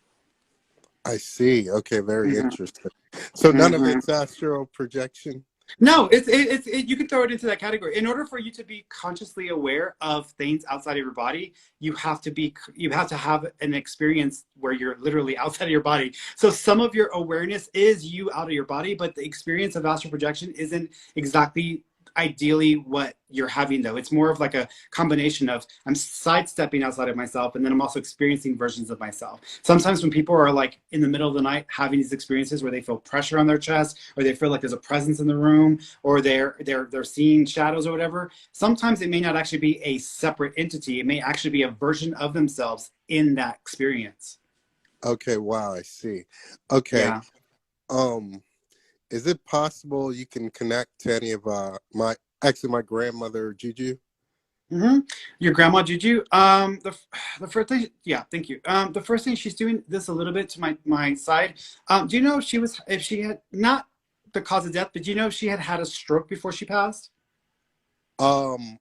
I see. Okay, very interesting. So none of it's astral projection? No, you can throw it into that category. In order for you to be consciously aware of things outside of your body, you have to have an experience where you're literally outside of your body. So some of your awareness is you out of your body, but the experience of astral projection isn't exactly ideally what you're having though. It's more of like a combination of I'm sidestepping outside of myself, and then I'm also experiencing versions of myself. Sometimes when people are like in the middle of the night having these experiences where they feel pressure on their chest, or they feel like there's a presence in the room, or they're seeing shadows or whatever, sometimes it may not actually be a separate entity. It may actually be a version of themselves in that experience. Okay, wow, I see. Okay. Yeah. Um, is it possible you can connect to any of my grandmother Juju? Mm-hmm. Your grandma Juju. The first thing, yeah, thank you. The first thing she's doing this a little bit to my side. Do you know if she had not the cause of death, but do you know if she had had a stroke before she passed? I'm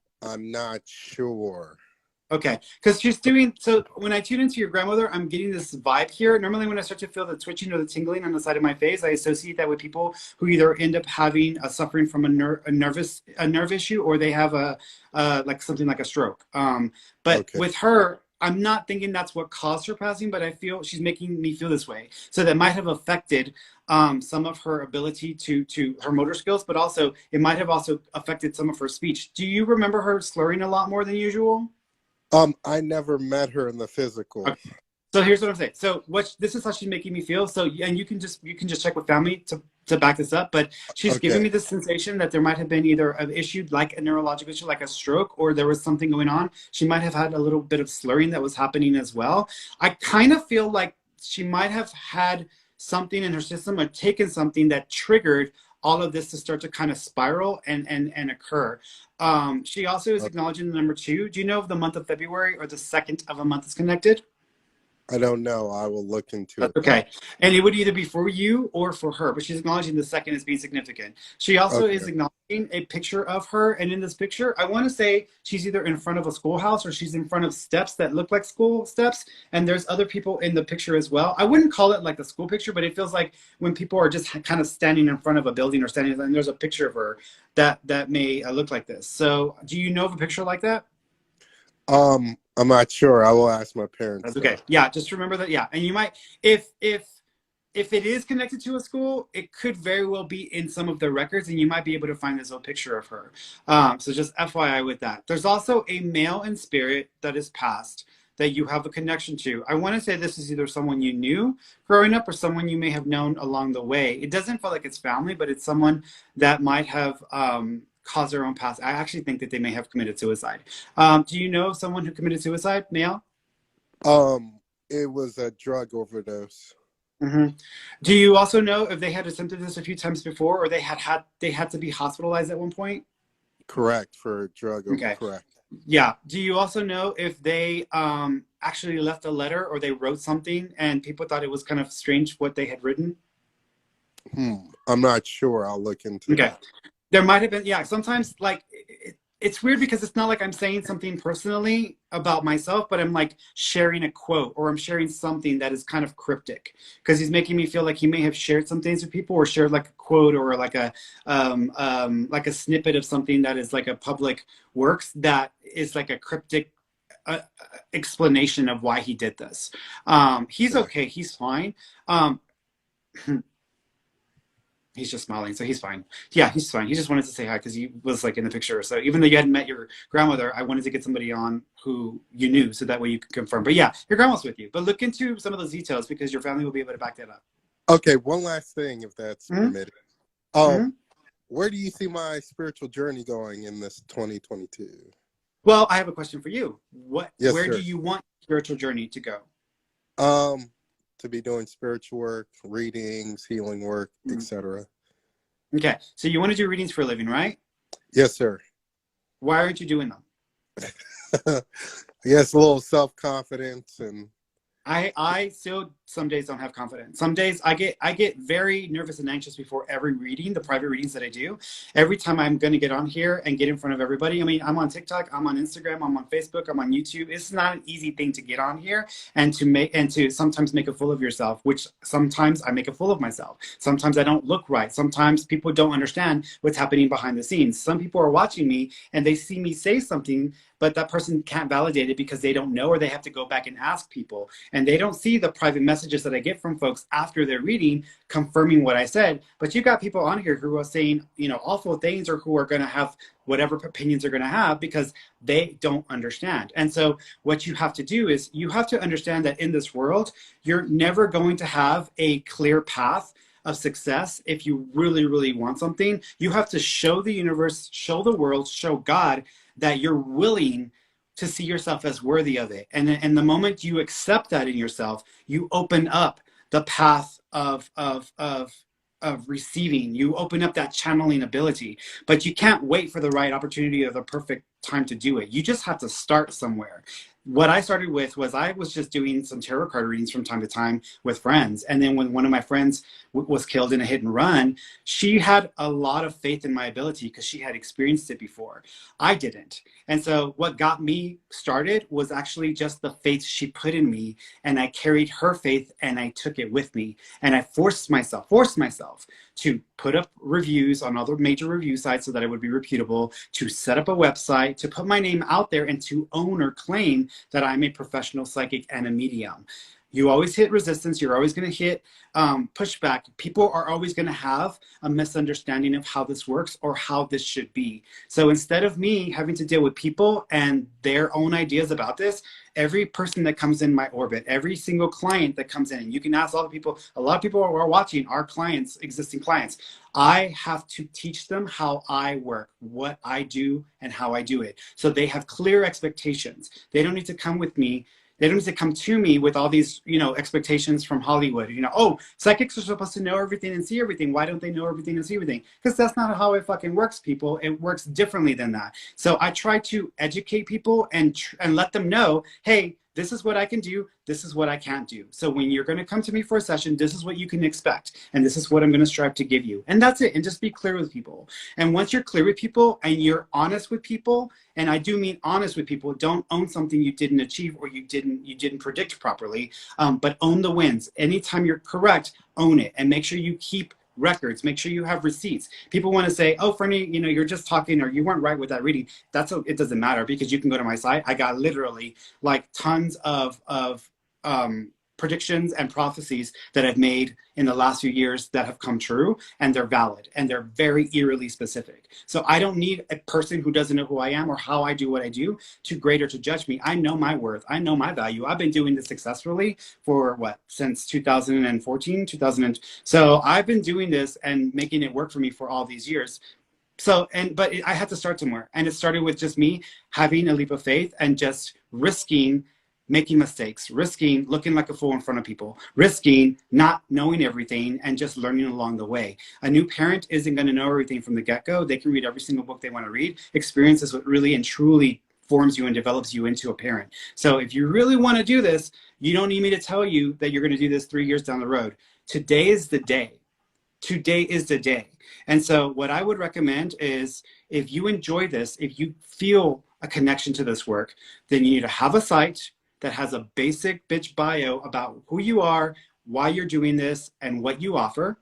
not sure. Okay, because she's doing so. When I tune into your grandmother, I'm getting this vibe here. Normally, when I start to feel the twitching or the tingling on the side of my face, I associate that with people who either end up having a suffering from a nerve issue, or they have a like something like a stroke. But Okay. with her, I'm not thinking that's what caused her passing, but I feel she's making me feel this way. So that might have affected some of her ability to her motor skills, but also it might have also affected some of her speech. Do you remember her slurring a lot more than usual? I never met her in the physical. Okay. So here's what I'm saying. So this is how she's making me feel. So and you can just check with family to back this up. But she's giving Okay. me the sensation that there might have been either an issue like a neurological issue, like a stroke, or there was something going on. She might have had a little bit of slurring that was happening as well. I kind of feel like she might have had something in her system or taken something that triggered all of this to start to kind of spiral and occur. She also is Uh, acknowledging the number two. Do you know if the month of February or the second of a month is connected? I don't know. I will look into That's it though. okay. And it would either be for you or for her, but she's acknowledging the second as being significant. She also is Okay. acknowledging a picture of her. And in this picture, I want to say she's either in front of a schoolhouse or she's in front of steps that look like school steps. And there's other people in the picture as well. I wouldn't call it like the school picture, but it feels like when people are just kind of standing in front of a building or standing, and there's a picture of her that may look like this. So do you know of a picture like that? I'm not sure. I will ask my parents That's though. okay. Yeah, just remember that. Yeah, and you might, if it is connected to a school, it could very well be in some of the records, and you might be able to find this old picture of her. So just FYI with that. There's also a male in spirit that is passed that you have a connection to. I want to say this is either someone you knew growing up or someone you may have known along the way. It doesn't feel like it's family, but it's someone that might have caused their own past. I actually think that they may have committed suicide. Do you know someone who committed suicide, male? It was a drug overdose. Hmm. Do you also know if they had attempted this a few times before, or they had to be hospitalized at one point? Correct for drug. Okay, Correct. yeah. Do you also know if they actually left a letter or they wrote something and people thought it was kind of strange what they had written? I'm not sure. I'll look into Okay. that. There might have been, yeah, sometimes like it's weird because it's not like I'm saying something personally about myself, but I'm like sharing a quote or I'm sharing something that is kind of cryptic because he's making me feel like he may have shared some things with people or shared like a quote or like a snippet of something that is like a public works that is like a cryptic explanation of why he did this. He's Okay. okay. He's fine. Um, He's just smiling, so he's fine. Yeah, he's fine. He just wanted to say hi because he was like in the picture. So even though you hadn't met your grandmother, I wanted to get somebody on who you knew, so that way you could confirm. But yeah, your grandma's with you. But look into some of those details because your family will be able to back that up. Okay. One last thing, if that's Mm-hmm. permitted. Mm-hmm. Where do you see my spiritual journey going in this 2022? Well, I have a question for you. Yes, Where do sir. you want your spiritual journey to go? Um, to be doing spiritual work, readings, healing work, Mhm. etc. Okay, so you want to do readings for a living, right? Yes, sir. Why aren't you doing them? Yes, a little self-confidence and I still some days don't have confidence. Some days I get very nervous and anxious before every reading, the private readings that I do. Every time I'm going to get on here and get in front of everybody. I mean, I'm on TikTok, I'm on Instagram, I'm on Facebook, I'm on YouTube. It's not an easy thing to get on here and to sometimes make a fool of yourself, which sometimes I make a fool of myself. Sometimes I don't look right. Sometimes people don't understand what's happening behind the scenes. Some people are watching me and they see me say something, but that person can't validate it because they don't know or they have to go back and ask people and they don't see the private messages messages that I get from folks after they're reading confirming what I said. But you got people on here who are saying, you know, awful things, or who are going to have whatever opinions they're going to have because they don't understand. And so what you have to do is you have to understand that in this world, you're never going to have a clear path of success. If you really, really want something, you have to show the universe, show the world, show God that you're willing to see yourself as worthy of it. And the moment you accept that in yourself, you open up the path of receiving. You open up that channeling ability, but you can't wait for the right opportunity or the perfect time to do it. You just have to start somewhere. What I started with was I was just doing some tarot card readings from time to time with friends. And then when one of my friends was killed in a hit and run, she had a lot of faith in my ability because she had experienced it before. I didn't. And so what got me started was actually just the faith she put in me. And I carried her faith and I took it with me. And I forced myself to put up reviews on all the major review sites so that it would be reputable, to set up a website, to put my name out there, and to own or claim that I'm a professional psychic and a medium. You always hit resistance. You're always going to hit pushback. People are always going to have a misunderstanding of how this works or how this should be. So instead of me having to deal with people and their own ideas about this, every person that comes in my orbit, every single client that comes in, you can ask all the people, a lot of people who are watching are clients, existing clients. I have to teach them how I work, what I do, and how I do it. So they have clear expectations. They don't need to come with me. They don't need to come to me with all these, you know, expectations from Hollywood. You know, oh, psychics are supposed to know everything and see everything. Why don't they know everything and see everything? Because that's not how it fucking works, people. It works differently than that. So I try to educate people and let them know, hey, this is what I can do. This is what I can't do. So when you're going to come to me for a session, this is what you can expect. And this is what I'm going to strive to give you. And that's it. And just be clear with people. And once you're clear with people and you're honest with people, and I do mean honest with people, don't own something you didn't achieve or you didn't predict properly, but own the wins. Anytime you're correct, own it and make sure you keep records. Make sure you have receipts. People want to say, oh, Ferny, you know, you're just talking or you weren't right with that reading. It doesn't matter because you can go to my site. I got literally like tons of predictions and prophecies that I've made in the last few years that have come true, and they're valid and they're very eerily specific. So I don't need a person who doesn't know who I am or how I do what I do to grade or to judge me. I know my worth. I know my value. I've been doing this successfully for since 2014, 2000. So I've been doing this and making it work for me for all these years. So, but I had to start somewhere, and it started with just me having a leap of faith and just risking making mistakes, risking looking like a fool in front of people, risking not knowing everything and just learning along the way. A new parent isn't going to know everything from the get-go. They can read every single book they want to read. Experience is what really and truly forms you and develops you into a parent. So if you really want to do this, you don't need me to tell you that you're going to do this 3 years down the road. Today is the day. Today is the day. And so what I would recommend is if you enjoy this, if you feel a connection to this work, then you need to have a site that has a basic bitch bio about who you are, why you're doing this, and what you offer,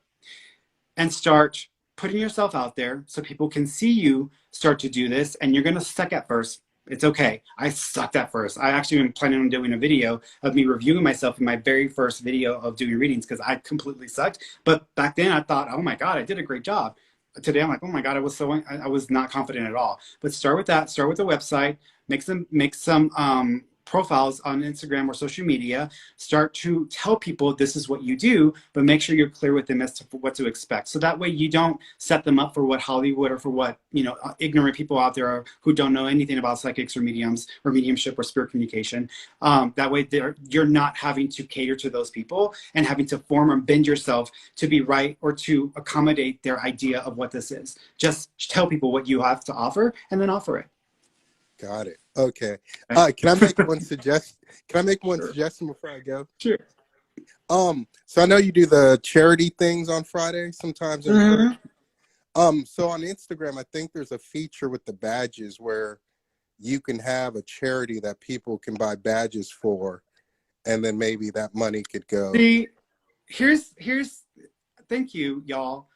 and start putting yourself out there so people can see you start to do this. And you're going to suck at first. It's okay. I sucked at first. I actually am planning on doing a video of me reviewing myself in my very first video of doing readings because I completely sucked. But back then I thought, oh my God, I did a great job. Today I'm like, oh my God, I was not confident at all. But start with that. Start with the website. Make some profiles on Instagram or social media. Start to tell people this is what you do, but make sure you're clear with them as to what to expect. So that way you don't set them up for what Hollywood or for what, you know, ignorant people out there are who don't know anything about psychics or mediums or mediumship or spirit communication. That way you're not having to cater to those people and having to form or bend yourself to be right or to accommodate their idea of what this is. Just tell people what you have to offer and then offer it. Got it. Okay. Can I make one suggestion? Can I make one suggestion before I go? Sure. So I know you do the charity things on Friday sometimes. So on Instagram, I think there's a feature with the badges where you can have a charity that people can buy badges for, and then maybe that money could go. See, here's thank you, y'all.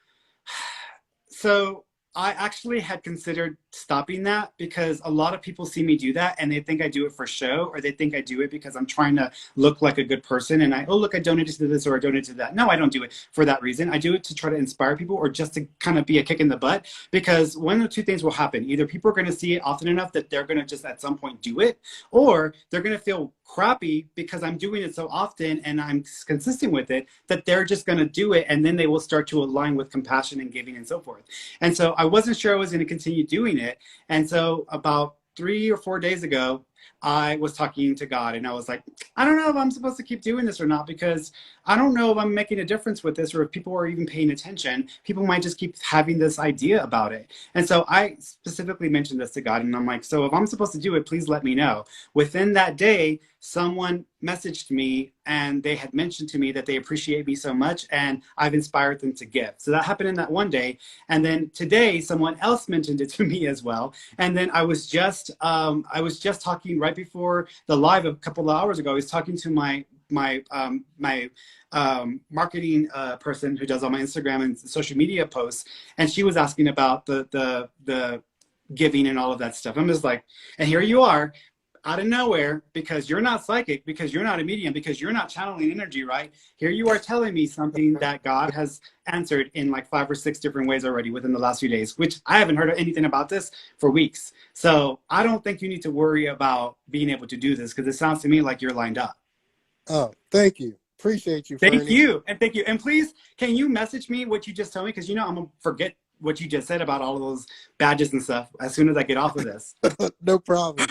So I actually had considered stopping that because a lot of people see me do that and they think I do it for show, or they think I do it because I'm trying to look like a good person and oh, look, I donated to this or I donated to that. No, I don't do it for that reason. I do it to try to inspire people or just to kind of be a kick in the butt, because one of the two things will happen. Either people are going to see it often enough that they're going to just at some point do it, or they're going to feel crappy because I'm doing it so often and I'm consistent with it that they're just going to do it, and then they will start to align with compassion and giving and so forth. And so I wasn't sure I was going to continue doing it. And so about 3 or 4 days ago, I was talking to God and I was like, I don't know if I'm supposed to keep doing this or not, because I don't know if I'm making a difference with this or if people are even paying attention. People might just keep having this idea about it. And so I specifically mentioned this to God and I'm like, so if I'm supposed to do it, please let me know. Within that day, someone messaged me and they had mentioned to me that they appreciate me so much and I've inspired them to give. So that happened in that one day. And then today someone else mentioned it to me as well. And then I was just talking right before the live a couple of hours ago. I was talking to my marketing person who does all my Instagram and social media posts, and she was asking about the giving and all of that stuff. I'm just like, and here you are out of nowhere, because you're not psychic, because you're not a medium, because you're not channeling energy, right? Here you are telling me something that God has answered in like 5 or 6 different ways already within the last few days, which I haven't heard anything about this for weeks. So I don't think you need to worry about being able to do this, because it sounds to me like you're lined up. Oh, thank you. Appreciate you, Thank Ferny. you. And thank you. And please, can you message me what you just told me? Because I'm going to forget what you just said about all of those badges and stuff as soon as I get off of this. No problem.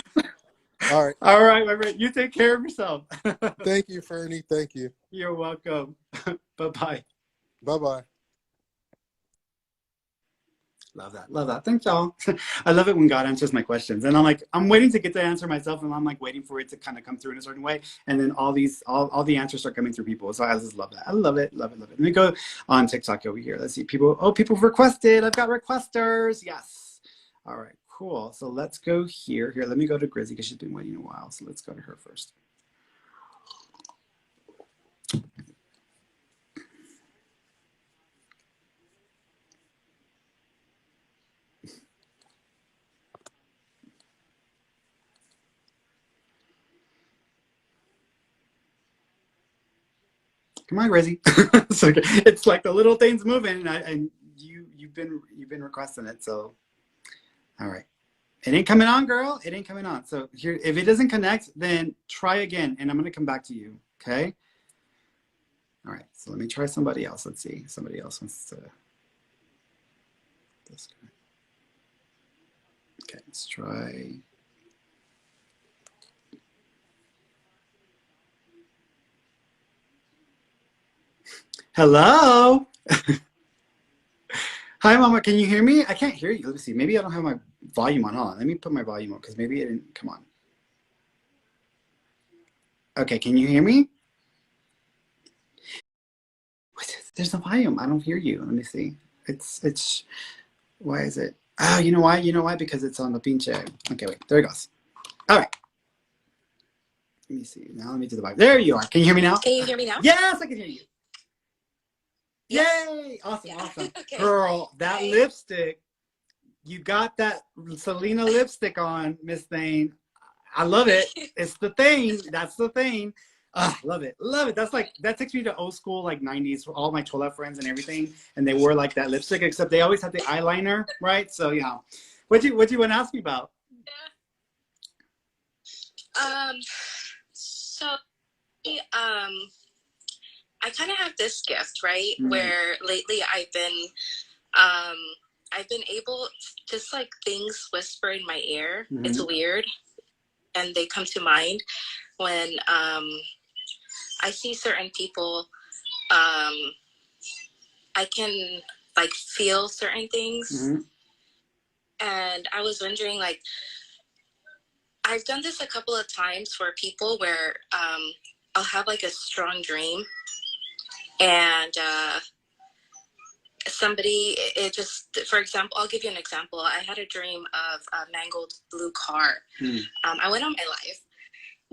All right. All right, my friend. You take care of yourself. Thank you, Ferny. Thank you. You're welcome. Bye-bye. Bye-bye. Love that. Love that. Thanks, y'all. I love it when God answers my questions. And I'm like, I'm waiting to get the answer myself. And I'm like waiting for it to kind of come through in a certain way. And then all the answers start coming through people. So I just love that. I love it. Love it. Love it. Let me go on TikTok over here. Let's see. People requested. I've got requesters. Yes. All right, cool. So let's go here. Here, let me go to Grizzy because she's been waiting a while. So let's go to her first. Come on, Grizzy. It's like the little thing's moving, and you've been requesting it. So, all right, it ain't coming on, girl. It ain't coming on. So here, if it doesn't connect, then try again, and I'm gonna come back to you. Okay. All right. So let me try somebody else. Let's see. Somebody else wants to. This guy. Okay. Let's try. Hello. Hi, Mama. Can you hear me? I can't hear you. Let me see. Maybe I don't have my volume on. Hold on. Let me put my volume on because maybe it didn't come on. Okay. Can you hear me? There's no volume. I don't hear you. Let me see. It's. Why is it? Oh, you know why? You know why? Because it's on the pinche. Okay, wait. There it goes. All right. Let me see. Now let me do the vibe. There you are. Can you hear me now? Can you hear me now? Yes, I can hear you. Yes. Yay! Awesome, Yeah. awesome. Okay. Girl, that Hi. lipstick. You got that Selena lipstick on, Miss Thane. I love it. It's the thing. That's the thing. Love it. Love it. That's like, that takes me to old school, like 90s, all my Chola friends and everything. And they wore like that lipstick, except they always had the eyeliner, right? So, yeah. What you want to ask me about? So, I kind of have this gift, right? Mm. Where lately I've been able, just like things whisper in my ear. Mm-hmm. It's weird. And they come to mind when I see certain people. I can like feel certain things. Mm-hmm. And I was wondering, like, I've done this a couple of times for people where I'll have like a strong dream and somebody, it just, for example, I'll give you an example. I had a dream of a mangled blue car. I went on my life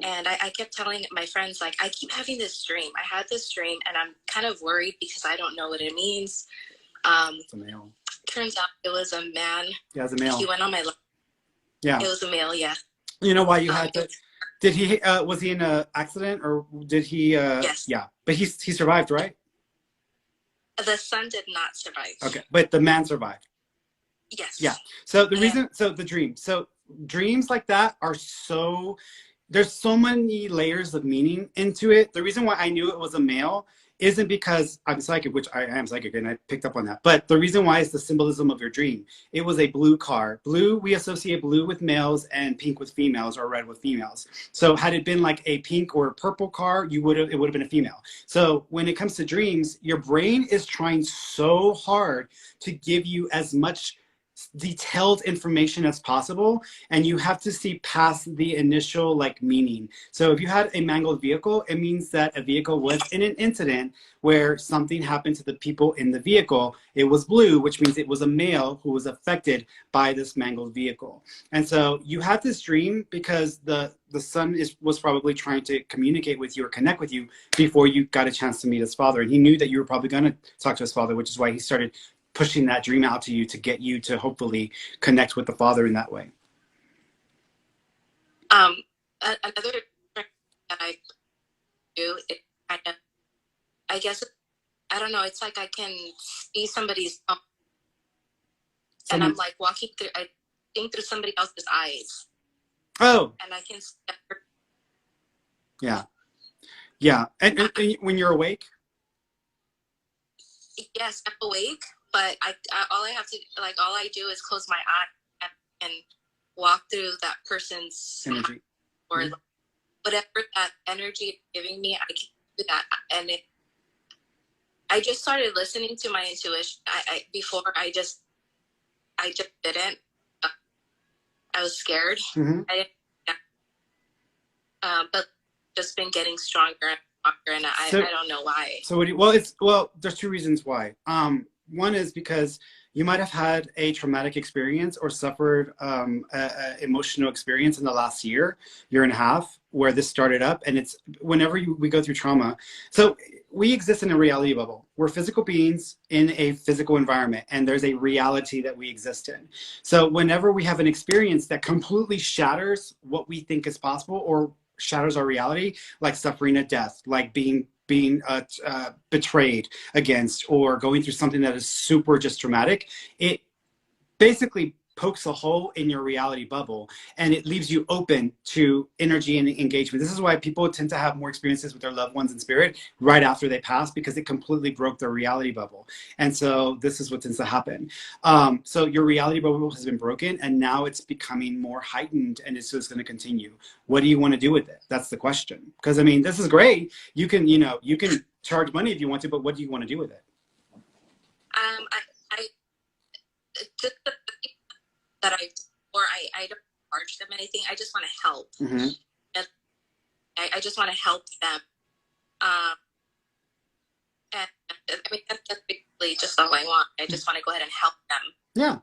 and I kept telling my friends, like, I keep having this dream. I had this dream and I'm kind of worried because I don't know what it means. It's a male. Turns out it was a man. Yeah, it's a male. He went on my lap. Yeah. It was a male, yeah. You know why you had to? Did he? Was he in an accident or did he? Yes. Yeah, but he survived, right? The son did not survive. Okay, but the man survived. Yes. Yeah. So the reason, so the dream, so dreams like that are so. There's so many layers of meaning into it. The reason why I knew it was a male isn't because I'm psychic, which I am psychic, and I picked up on that. But the reason why is the symbolism of your dream. It was a blue car. Blue, we associate blue with males and pink with females, or red with females. So had it been like a pink or a purple car, it would have been a female. So when it comes to dreams, your brain is trying so hard to give you as much detailed information as possible, and you have to see past the initial like meaning. So if you had a mangled vehicle, it means that a vehicle was in an incident where something happened to the people in the vehicle. It was blue, which means it was a male who was affected by this mangled vehicle. And so you had this dream because the son was probably trying to communicate with you or connect with you before you got a chance to meet his father, and he knew that you were probably going to talk to his father, which is why he started pushing that dream out to you to get you to hopefully connect with the father in that way. Another trick that I do, it kind of, I guess, I don't know, it's like I can see somebody's, and I'm like walking through, I think through somebody else's eyes. Oh. And I can see. Yeah. Yeah. And when you're awake? Yes, I'm awake. But all I have to, like, all I do is close my eye and walk through that person's energy, or whatever that energy is giving me. I can do that, and I just started listening to my intuition. Before I just didn't. I was scared. Mm-hmm. But just been getting stronger and stronger, and I don't know why. So there's two reasons why. One is because you might have had a traumatic experience or suffered an emotional experience in the last year and a half, where this started up. And it's whenever we go through trauma. So we exist in a reality bubble. We're physical beings in a physical environment, and there's a reality that we exist in. So whenever we have an experience that completely shatters what we think is possible or shatters our reality, like suffering a death, like being betrayed against, or going through something that is super just traumatic, it basically pokes a hole in your reality bubble, and it leaves you open to energy and engagement. This is why people tend to have more experiences with their loved ones in spirit right after they pass, because it completely broke their reality bubble. And so this is what tends to happen. So your reality bubble has been broken, and now it's becoming more heightened, and it's just going to continue. What do you want to do with it? That's the question. Because I mean, this is great. You can charge money if you want to, but what do you want to do with it? I just that I don't charge them anything. I just want to help. Mm-hmm. And I just want to help them. And I mean, that's basically just all I want. I just want to go ahead and help them. Yeah.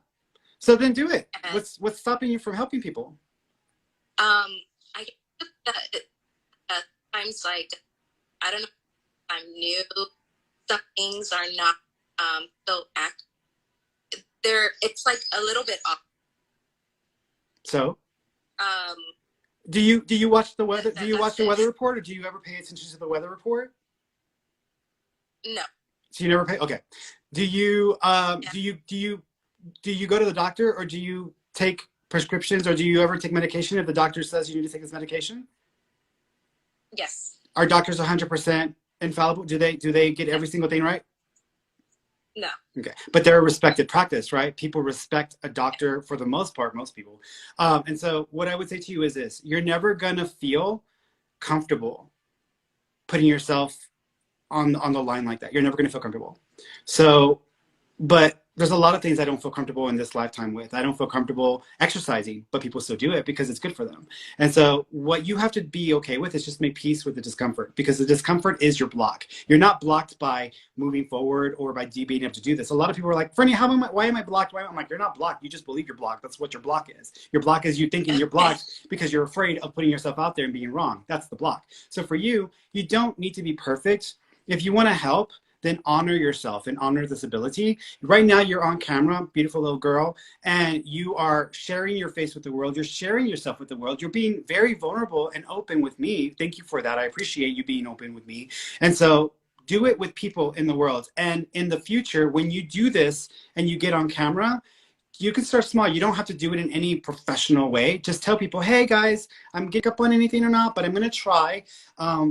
So then do it. And, what's stopping you from helping people? I guess times, like, I don't know if I'm new. Some things are not so active. It's like a little bit off. So, do you watch the weather? Do you watch the weather report, or do you ever pay attention to the weather report? No. So you never pay. Okay. Do you go to the doctor, or do you take prescriptions, or do you ever take medication if the doctor says you need to take this medication? Yes. Are doctors 100% infallible? Do they get every single thing right? No. Okay, but they're a respected practice, right? People respect a doctor for the most part, most people. And so what I would say to you is this: you're never gonna feel comfortable putting yourself on the line like that. You're never gonna feel comfortable. So, but there's a lot of things I don't feel comfortable in this lifetime with. I don't feel comfortable exercising, but people still do it because it's good for them. And so what you have to be okay with is just make peace with the discomfort, because the discomfort is your block. You're not blocked by moving forward or by being able to do this. A lot of people are like, Ferny, why am I blocked? I'm like, you're not blocked. You just believe you're blocked. That's what your block is. Your block is you thinking you're blocked because you're afraid of putting yourself out there and being wrong. That's the block. So for you, you don't need to be perfect. If you want to help, then honor yourself and honor this ability. Right now, you're on camera, beautiful little girl, and you are sharing your face with the world. You're sharing yourself with the world. You're being very vulnerable and open with me. Thank you for that. I appreciate you being open with me. And so do it with people in the world. And in the future, when you do this and you get on camera, you can start small. You don't have to do it in any professional way. Just tell people, hey guys, I'm getting up on anything or not, but I'm going to try.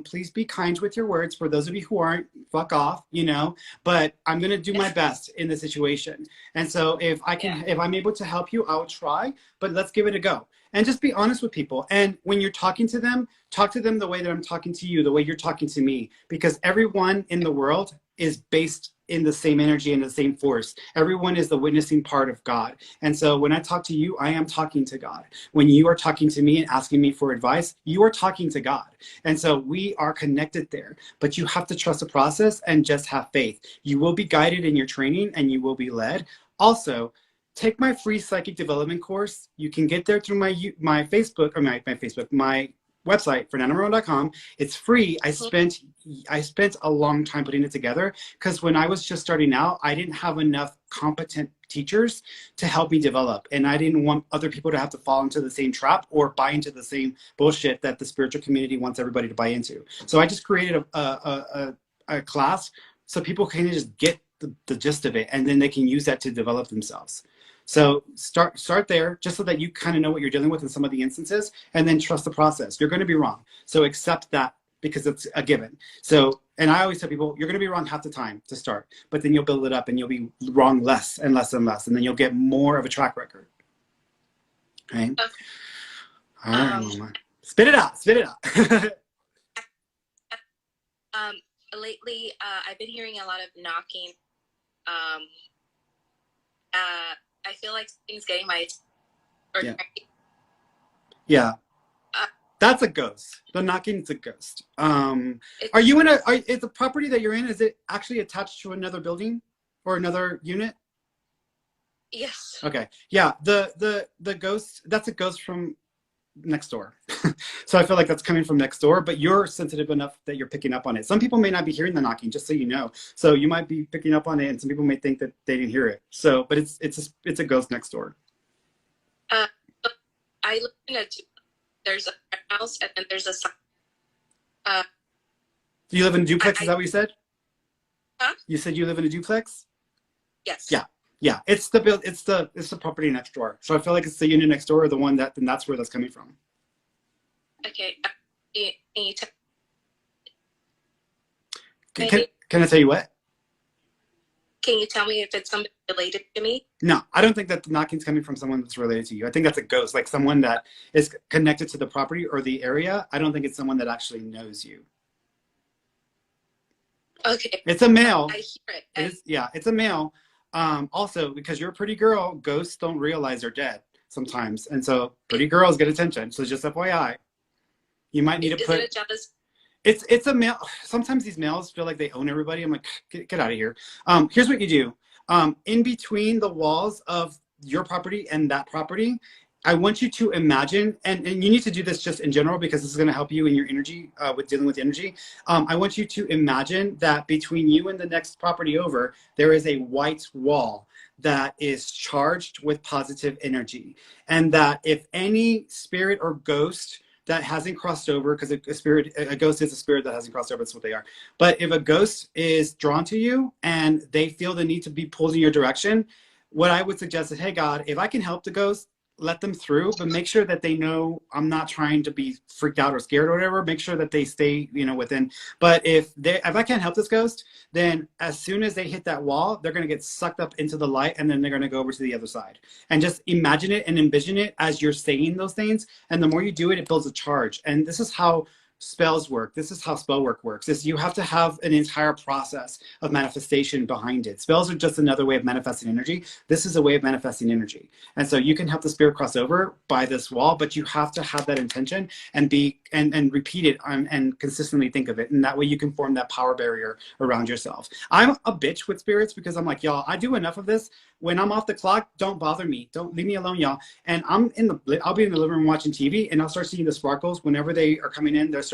Please be kind with your words. For those of you who aren't, fuck off, you know, but I'm going to do my best in the situation. And so if I'm able to help you, I'll try, but let's give it a go. And just be honest with people. And when you're talking to them, talk to them the way that I'm talking to you, the way you're talking to me, because everyone in the world is based in the same energy and the same force. Everyone is the witnessing part of God. And so when I talk to you, I am talking to God. When you are talking to me and asking me for advice, you are talking to God. And so we are connected there, but you have to trust the process and just have faith. You will be guided in your training and you will be led. Also, take my free psychic development course. You can get there through my Facebook, or my website, fernandomaron.com. It's free. I spent a long time putting it together because when I was just starting out, I didn't have enough competent teachers to help me develop. And I didn't want other people to have to fall into the same trap or buy into the same bullshit that the spiritual community wants everybody to buy into. So I just created a class so people can just get the gist of it, and then they can use that to develop themselves. So start there, just so that you kind of know what you're dealing with in some of the instances, and then trust the process. You're going to be wrong, so accept that because it's a given. So, and I always tell people, you're going to be wrong half the time to start, but then you'll build it up, and you'll be wrong less and less and less, and then you'll get more of a track record. Okay. All right, Mama. Spit it out. Spit it out. Lately, I've been hearing a lot of knocking. I feel like something's getting my. Yeah. That's a ghost. The knocking's a ghost. Are you in is the property that you're in, is it actually attached to another building or another unit? Yes. Okay. Yeah. The ghost, that's a ghost from next door. So I feel like that's coming from next door, but you're sensitive enough that you're picking up on it. Some people may not be hearing the knocking, just so you know. So you might be picking up on it, and some people may think that they didn't hear it. So, but it's a ghost next door. I live in there's a house, and then there's a. Do you live in a duplex? Is that what you said? Huh? You said you live in a duplex? Yes. Yeah. Yeah, it's the property next door. So I feel like it's the unit next door, or the one then that's where that's coming from. Okay. Can you tell? Can I tell you what? Can you tell me if it's somebody related to me? No, I don't think that the knocking's coming from someone that's related to you. I think that's a ghost, like someone that is connected to the property or the area. I don't think it's someone that actually knows you. Okay. It's a male. I hear it. It's a male. Also, because you're a pretty girl, ghosts don't realize they're dead sometimes. And so pretty girls get attention. So just FYI, you might need to put... Is it a jealous? It's a male. Sometimes these males feel like they own everybody. I'm like, get out of here. Here's what you do. In between the walls of your property and that property, I want you to imagine, and you need to do this just in general because this is going to help you in your energy, with dealing with energy. I want you to imagine that between you and the next property over, there is a white wall that is charged with positive energy. And that if any spirit or ghost that hasn't crossed over, because a ghost is a spirit that hasn't crossed over, that's what they are. But if a ghost is drawn to you and they feel the need to be pulled in your direction, what I would suggest is, hey God, if I can help the ghost, let them through, but make sure that they know I'm not trying to be freaked out or scared or whatever. Make sure that they stay, within. But if I can't help this ghost, then as soon as they hit that wall, they're going to get sucked up into the light, and then they're going to go over to the other side. And just imagine it and envision it as you're saying those things. And the more you do it, it builds a charge. And this is how spells work. This is how spell work works, is you have to have an entire process of manifestation behind it. Spells are just another way of manifesting energy. This is a way of manifesting energy. And so you can help the spirit cross over by this wall, but you have to have that intention and and repeat it and consistently think of it. And that way you can form that power barrier around yourself. I'm a bitch with spirits because I'm like, y'all, I do enough of this. When I'm off the clock, don't bother me. Don't leave me alone, y'all. And I'll be in the living room watching TV, and I'll start seeing the sparkles whenever they are coming in. The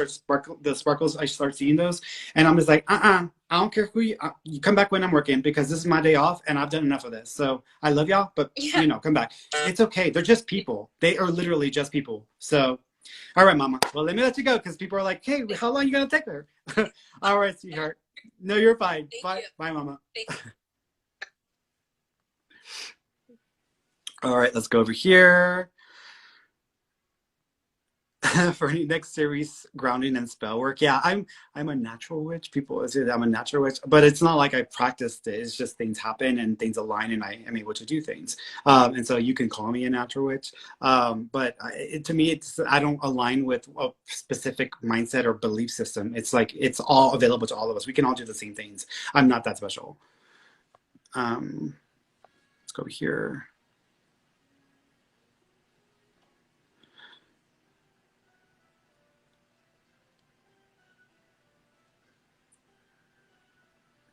sparkles, I start seeing those, and I'm just like, I I don't care who you come back when I'm working because this is my day off and I've done enough of this. So I love y'all, but Yeah. come back. It's okay. They're just people. They are literally just people. So, all right, mama. Well, let me let you go because people are like, hey, how long are you going to take her? All right, sweetheart. No, you're fine. Thank Bye. you. Bye, mama. Thank you. All right, let's go over here. For any next series, grounding and spell work. Yeah, I'm a natural witch. People say that I'm a natural witch, but it's not like I practiced it. It's just things happen and things align, and I am able to do things. And so you can call me a natural witch. But to me, it's I don't align with a specific mindset or belief system. It's like it's all available to all of us. We can all do the same things. I'm not that special. Let's go over here.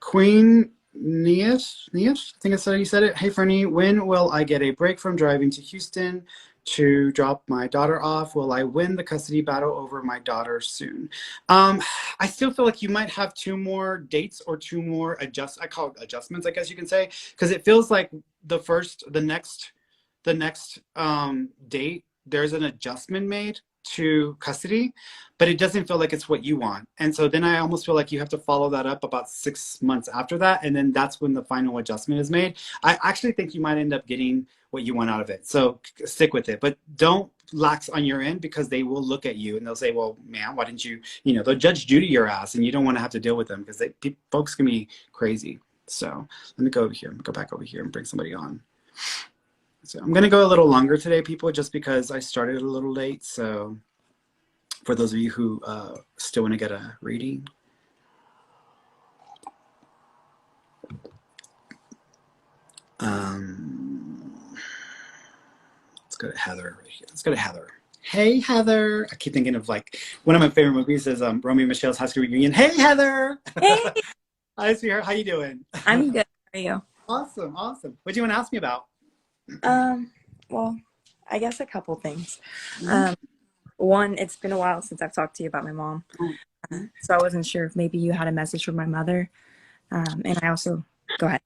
Queen Neas, I think that's how you said it. Hey, Ferny, when will I get a break from driving to Houston to drop my daughter off? Will I win the custody battle over my daughter soon? I still feel like you might have two more dates or two more I call it adjustments, I guess you can say, because it feels like the next date, there's an adjustment made to custody, but it doesn't feel like it's what you want. And so then I almost feel like you have to follow that up about 6 months after that. And then that's when the final adjustment is made. I actually think you might end up getting what you want out of it. So stick with it, but don't lax on your end because they will look at you and they'll say, well, man, why didn't you, they'll judge Judy your ass and you don't want to have to deal with them because folks can be crazy. So let me go over here, go back over here and bring somebody on. So I'm going to go a little longer today, people, just because I started a little late. So for those of you who still want to get a reading. Let's go to Heather right here. Let's go to Heather. Hey, Heather. I keep thinking of like one of my favorite movies is Romeo and Michelle's High School Reunion. Hey, Heather. Hey, Hi, sweetheart. How you doing? I'm good. How are you? Awesome. Awesome. What do you want to ask me about? Well, I guess a couple things. Mhm. One, it's been a while since I've talked to you about my mom, so I wasn't sure if maybe you had a message from my mother. And I also, go ahead.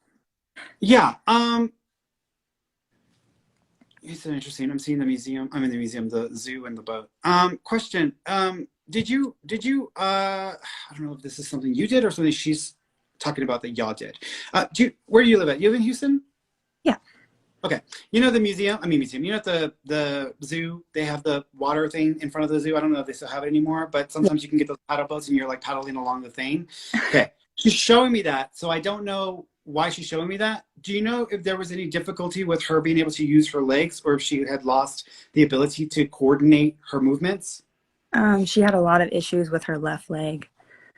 Yeah. It's interesting. I'm seeing the museum. I'm in the museum, the zoo, and the boat. Question. Did you? I don't know if this is something you did or something she's talking about that y'all did. Where do you live at? You live in Houston? Yeah. Okay. You know the museum? I mean museum. You know at the zoo, they have the water thing in front of the zoo. I don't know if they still have it anymore, but Yeah. sometimes you can get those paddle boats and you're like paddling along the thing. Okay. She's showing me that, so I don't know why she's showing me that. Do you know if there was any difficulty with her being able to use her legs or if she had lost the ability to coordinate her movements? She had a lot of issues with her left leg.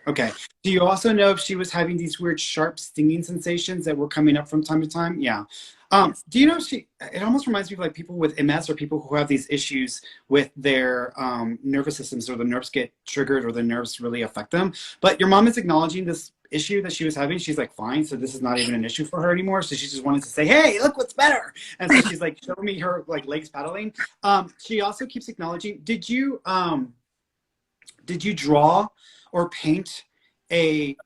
Okay. Do you also know if she was having these weird sharp stinging sensations that were coming up from time to time? Yeah. Yes. Do you know it almost reminds me of like people with MS or people who have these issues with their nervous systems or the nerves get triggered or the nerves really affect them. But your mom is acknowledging this issue that she was having. She's like, fine. So this is not even an issue for her anymore. So she just wanted to say, hey, look what's better. And so she's like showing me her like legs paddling. She also keeps acknowledging, did you draw or paint I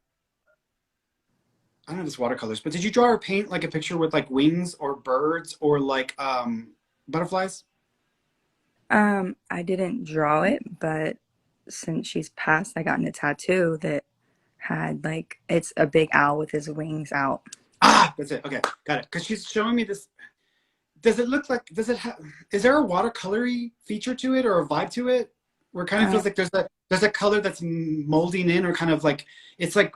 don't know if it's watercolors, but did you draw or paint like a picture with like wings or birds or like butterflies? I didn't draw it, but since she's passed, I got a tattoo that had like, it's a big owl with his wings out. Ah, that's it. Okay, got it. Because she's showing me this. Does it look like? Is there a watercolory feature to it or a vibe to it? Where it kind of Uh, feels like there's a color that's molding in, or kind of like it's like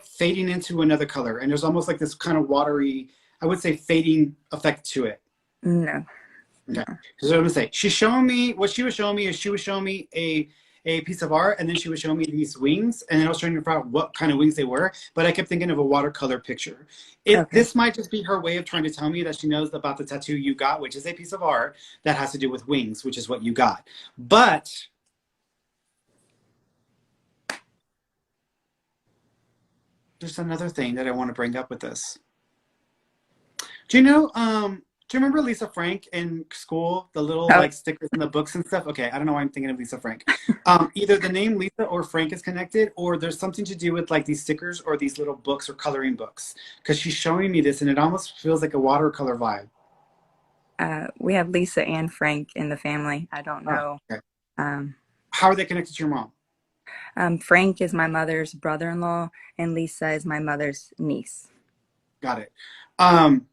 fading into another color, and there's almost like this kind of watery, I would say, fading effect to it. no, Okay. no. So I'm gonna say she's showing me what she was showing me is she was showing me a piece of art and then she was showing me these wings and then I was trying to figure out what kind of wings they were, but I kept thinking of a watercolor picture. Okay. This might just be her way of trying to tell me that she knows about the tattoo you got, which is a piece of art that has to do with wings, which is what you got. But there's another thing that I want to bring up with this. Do you know Do you remember Lisa Frank in school? The little Oh, like stickers in the books and stuff? Okay, I don't know why I'm thinking of Lisa Frank. Either the name Lisa or Frank is connected, or there's something to do with like these stickers or these little books or coloring books. Because she's showing me this and it almost feels like a watercolor vibe. we have Lisa and Frank in the family. I don't Oh, know. okay. Um, How are they connected to your mom? Frank is my mother's brother-in-law, and Lisa is my mother's niece. Got it. Um,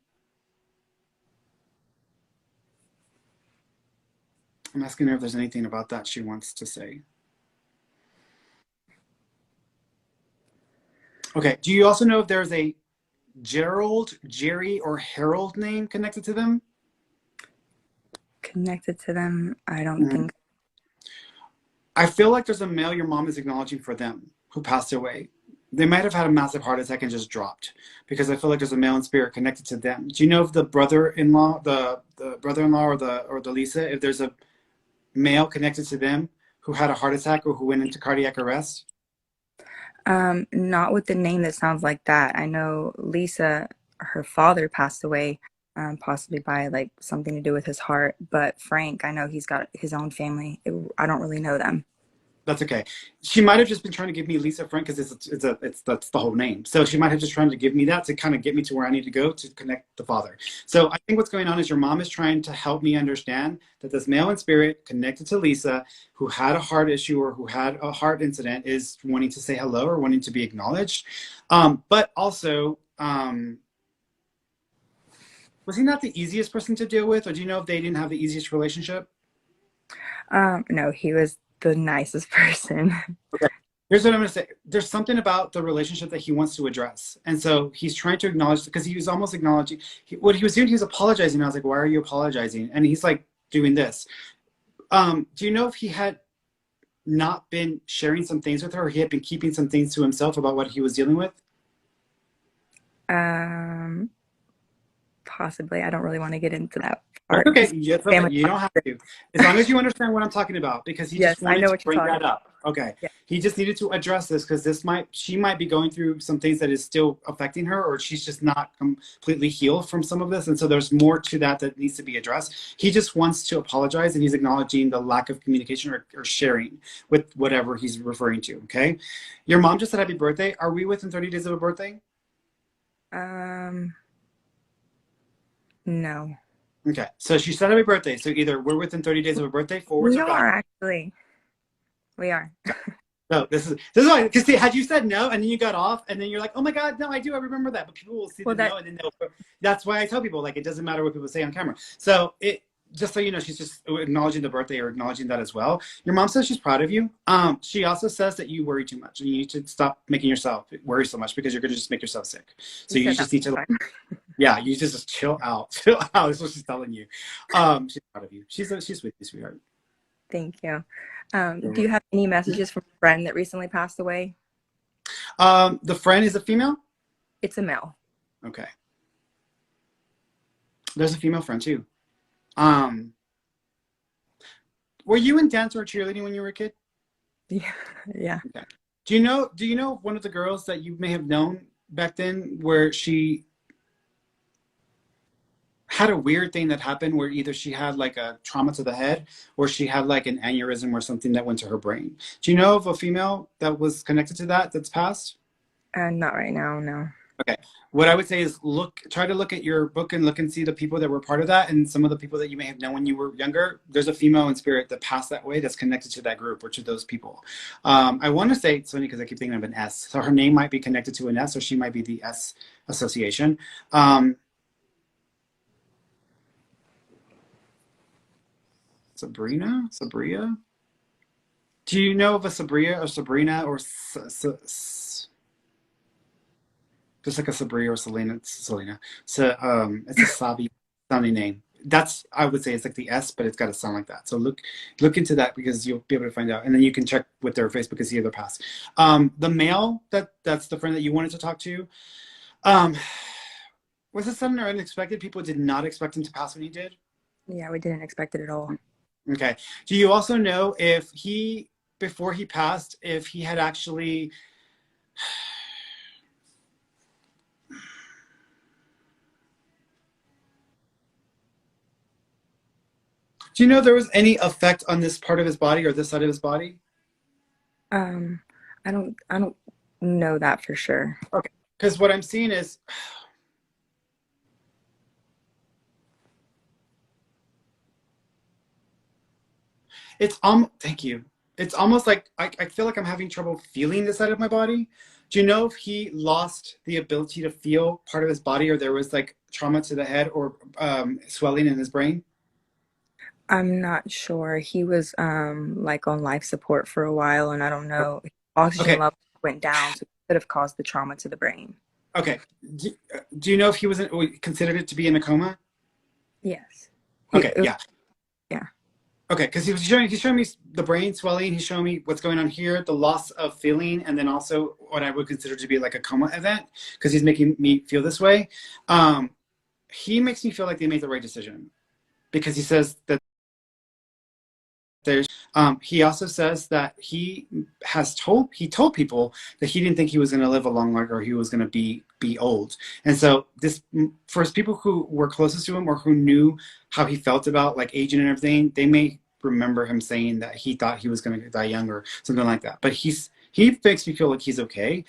I'm asking her if there's anything about that she wants to say. Okay. Do you also know if there's a Gerald, Jerry, or Harold name connected to them? Connected to them, I don't Mhm. think. I feel like there's a male your mom is acknowledging for them who passed away. They might have had a massive heart attack and just dropped because I feel like there's a male in spirit connected to them. Do you know if the brother-in-law, the brother-in-law or the Lisa, if there's a male connected to them who had a heart attack or who went into cardiac arrest? Not with the name that sounds like that. I know Lisa, her father passed away, possibly by like something to do with his heart. But Frank, I know he's got his own family. I don't really know them. That's okay. She might have just been trying to give me Lisa Frank because it's that's the whole name. So she might have just trying to give me that to kind of get me to where I need to go to connect the father. So I think what's going on is your mom is trying to help me understand that this male in spirit connected to Lisa, who had a heart issue or who had a heart incident, is wanting to say hello or wanting to be acknowledged. But also, was he not the easiest person to deal with, or do you know if they didn't have the easiest relationship? No, he was the nicest person. Okay. Here's what I'm going to say. There's something about the relationship that he wants to address. And so he's trying to acknowledge, because he was almost acknowledging what he was doing. He was apologizing. I was like, why are you apologizing? And he's like doing this. Do you know if he had not been sharing some things with her, or he had been keeping some things to himself about what he was dealing with? Um, Possibly. I don't really want to get into that That's part. okay. Just Yes, okay. family. You don't have to. As long as you understand what I'm talking about, because he just Yes, I wanted know to what you're bring talking that about. up. Okay. Yeah. He just needed to address this because she might be going through some things that is still affecting her, or she's just not completely healed from some of this. And so there's more to that that needs to be addressed. He just wants to apologize and he's acknowledging the lack of communication or sharing with whatever he's referring to. Okay. Your mom just said happy birthday. Are we within 30 days of a birthday? Um, no. Okay. So she said happy birthday. So either we're within 30 days of a birthday, forwards We or back. are actually. We are. No, this is why. Because had you said no and then you got off and then you're like, oh my god, no, I do, I remember that. But people will see the Well, that no and then they'll. That's why I tell people like it doesn't matter what people say on camera. So it just so you know, she's just acknowledging the birthday or acknowledging that as well. Your mom says she's proud of you. She also says that you worry too much and you need to stop making yourself worry so much because you're gonna just make yourself sick. you So you said that just need to last time. yeah, you just chill out, chill out. Is what she's telling you. She's proud of you. She's with you, sweetheart. Thank you. Do you have any messages from a friend that recently passed away? The friend is a female. It's a male. Okay. There's a female friend too. Um, were you in dance or cheerleading when you were a kid? Yeah. Yeah. Okay. Do you know one of the girls that you may have known back then where she had a weird thing that happened where either she had like a trauma to the head or she had like an aneurysm or something that went to her brain? Do you know of a female that was connected to that's passed? Not right now, no. Okay. What I would say is try to look at your book and look and see the people that were part of that and some of the people that you may have known when you were younger. There's a female in spirit that passed that way that's connected to that group or to those people. I want to say, it's funny because I keep thinking of an S. So her name might be connected to an S or she might be the S association. Sabria? Do you know of a Sabria or Sabrina or just like a Sabria or Selena? So it's a Sabi sounding name. That's I would say it's like the S, but it's got to sound like that. So look into that because you'll be able to find out, and then you can check with their Facebook and see if they're passed. The male that's the friend that you wanted to talk to. Um, was it sudden or unexpected? People did not expect him to pass when he did. Yeah, we didn't expect it at all. Okay. Do you also know if before he passed, if he had actually Do you know if there was any effect on this part of his body or this side of his body? Um, I don't know that for sure. Okay. Because what I'm seeing is thank you. It's almost like I feel like I'm having trouble feeling this side of my body. Do you know if he lost the ability to feel part of his body, or there was like trauma to the head or swelling in his brain? I'm not sure. He was like on life support for a while, and I don't know. Oxygen Okay, level went down, so it could have caused the trauma to the brain. okay. Do you know if he was considered it to be in a coma? Yes. Okay, It was, yeah. yeah. Okay, because he's showing me the brain swelling. He's showing me what's going on here, the loss of feeling, and then also what I would consider to be like a coma event because he's making me feel this way. Um, he makes me feel like they made the right decision because he says that there's he also says that he told people that he didn't think he was going to live a long life or he was going to be old. And so this, for people who were closest to him or who knew how he felt about like aging and everything, they may remember him saying that he thought he was going to die young or something like that. But he makes me feel like he's okay.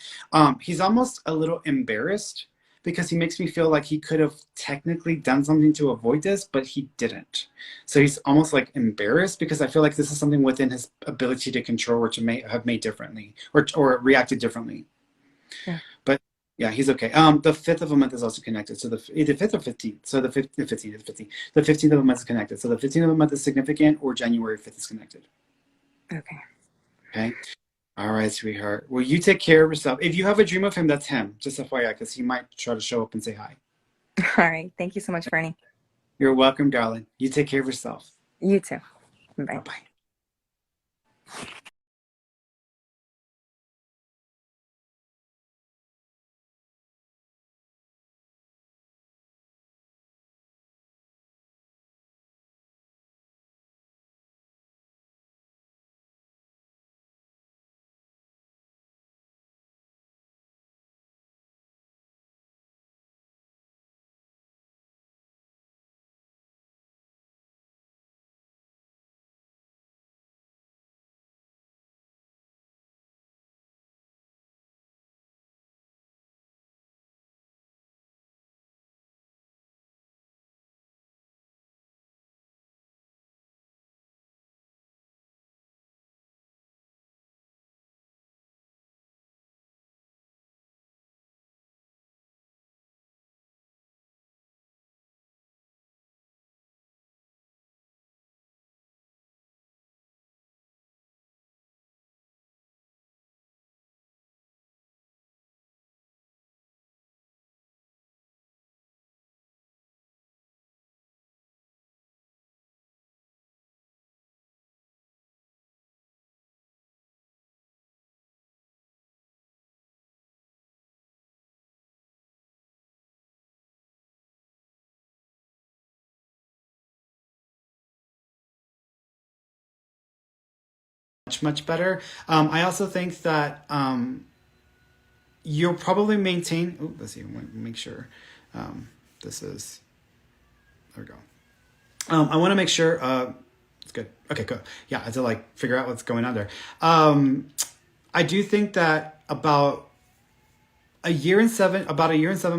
He's almost a little embarrassed because he makes me feel like he could have technically done something to avoid this, but he didn't. So he's almost like embarrassed because I feel like this is something within his ability to control or to have made differently or reacted differently. Yeah. But yeah, he's okay. The 5th of a month is also connected. So the 5th or 15th. So the 15th of a month is connected. So the 15th of a month is significant, or January 5th is connected. Okay. Okay. All right, sweetheart. Well, you take care of yourself. If you have a dream of him, that's him. Just FYI, because he might try to show up and say hi. All right. Thank you so much, Fernie. You're welcome, darling. You take care of yourself. You too. Bye. Bye-bye. Much better. I also think that you'll probably maintain. Oh, let's see. I want to make sure this is. There we go. I want to make sure. It's good. Okay, good. Yeah, I have to like figure out what's going on there. I do think that about a year and 7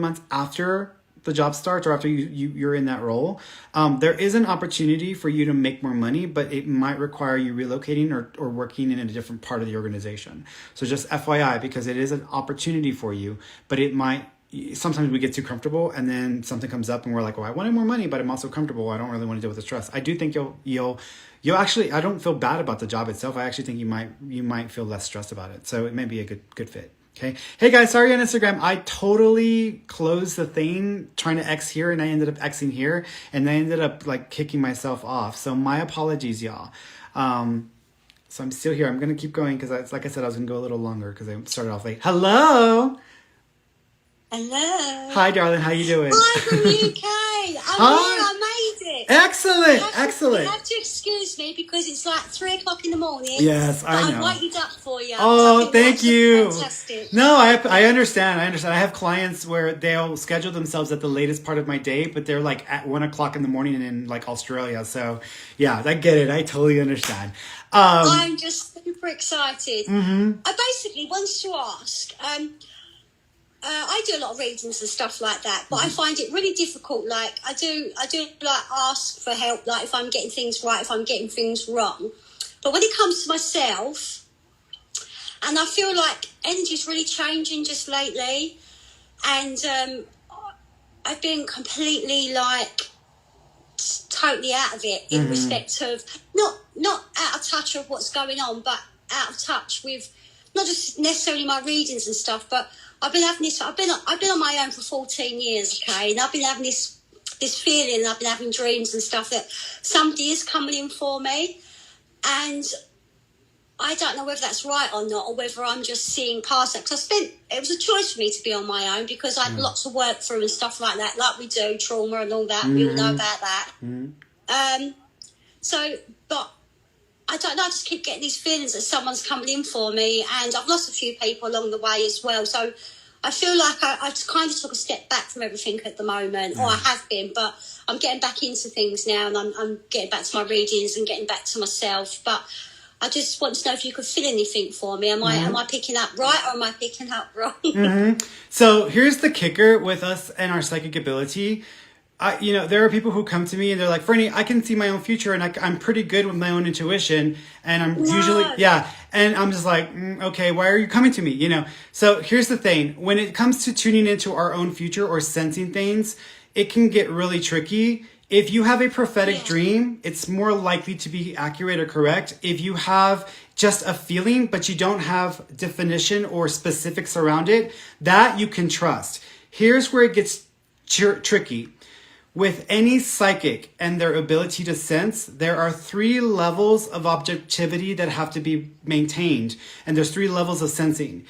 months after the job starts or after you're in that role, there is an opportunity for you to make more money, but it might require you relocating or working in a different part of the organization. So just FYI, because it is an opportunity for you, but it might, sometimes we get too comfortable and then something comes up and we're like, well, I wanted more money, but I'm also comfortable. I don't really want to deal with the stress. I do think you'll actually, I don't feel bad about the job itself. I actually think you might feel less stressed about it. So it may be a good fit. Okay. Hey guys, sorry on Instagram. I totally closed the thing trying to X here and I ended up Xing here and I ended up like kicking myself off. So my apologies, y'all. So I'm still here. I'm going to keep going because like I said, I was going to go a little longer because I started off late. Hello. Hello. Hi, darling. How you doing? Hi from UK. Hi. Oh, yeah, I made it. Excellent, You excellent. have to excuse me because it's like 3 o'clock in the morning. Yes, But I know. I waited up for you. Oh, I think thank that's you. fantastic. No, I understand. I understand. I have clients where they'll schedule themselves at the latest part of my day, but they're like at 1 o'clock in the morning in like Australia. So yeah, I get it. I totally understand. I'm just super excited. Mm-hmm. I basically wanted to ask. I do a lot of readings and stuff like that, but I find it really difficult. Like I do like ask for help, like if I'm getting things right, if I'm getting things wrong. But when it comes to myself, and I feel like energy's really changing just lately, and I've been completely like totally out of it in respect of not out of touch of what's going on, but out of touch with not just necessarily my readings and stuff, but I've been having this. I've been on my own for 14 years, okay, and I've been having this feeling. And I've been having dreams and stuff that somebody is coming in for me, and I don't know whether that's right or not, or whether I'm just seeing past that. Because it was a choice for me to be on my own because I had lots of work through and stuff like that, like we do, trauma and all that. We all know about that. But I don't know, I just keep getting these feelings that someone's coming in for me, and I've lost a few people along the way as well. So I feel like I kind of took a step back from everything at the moment, or I have been, but I'm getting back into things now, and I'm getting back to my readings and getting back to myself. But I just want to know if you could fill anything for me. Am I picking up right, or am I picking up wrong? So here's the kicker with us and our psychic ability. There are people who come to me and they're like, Ferny, I can see my own future and I'm pretty good with my own intuition. And I'm usually, and I'm just like, okay, why are you coming to me? So here's the thing. When it comes to tuning into our own future or sensing things, it can get really tricky. If you have a prophetic dream, it's more likely to be accurate or correct. If you have just a feeling, but you don't have definition or specifics around it, that you can trust. Here's where it gets tricky. With any psychic and their ability to sense, there are 3 levels of objectivity that have to be maintained. And there's 3 levels of sensing.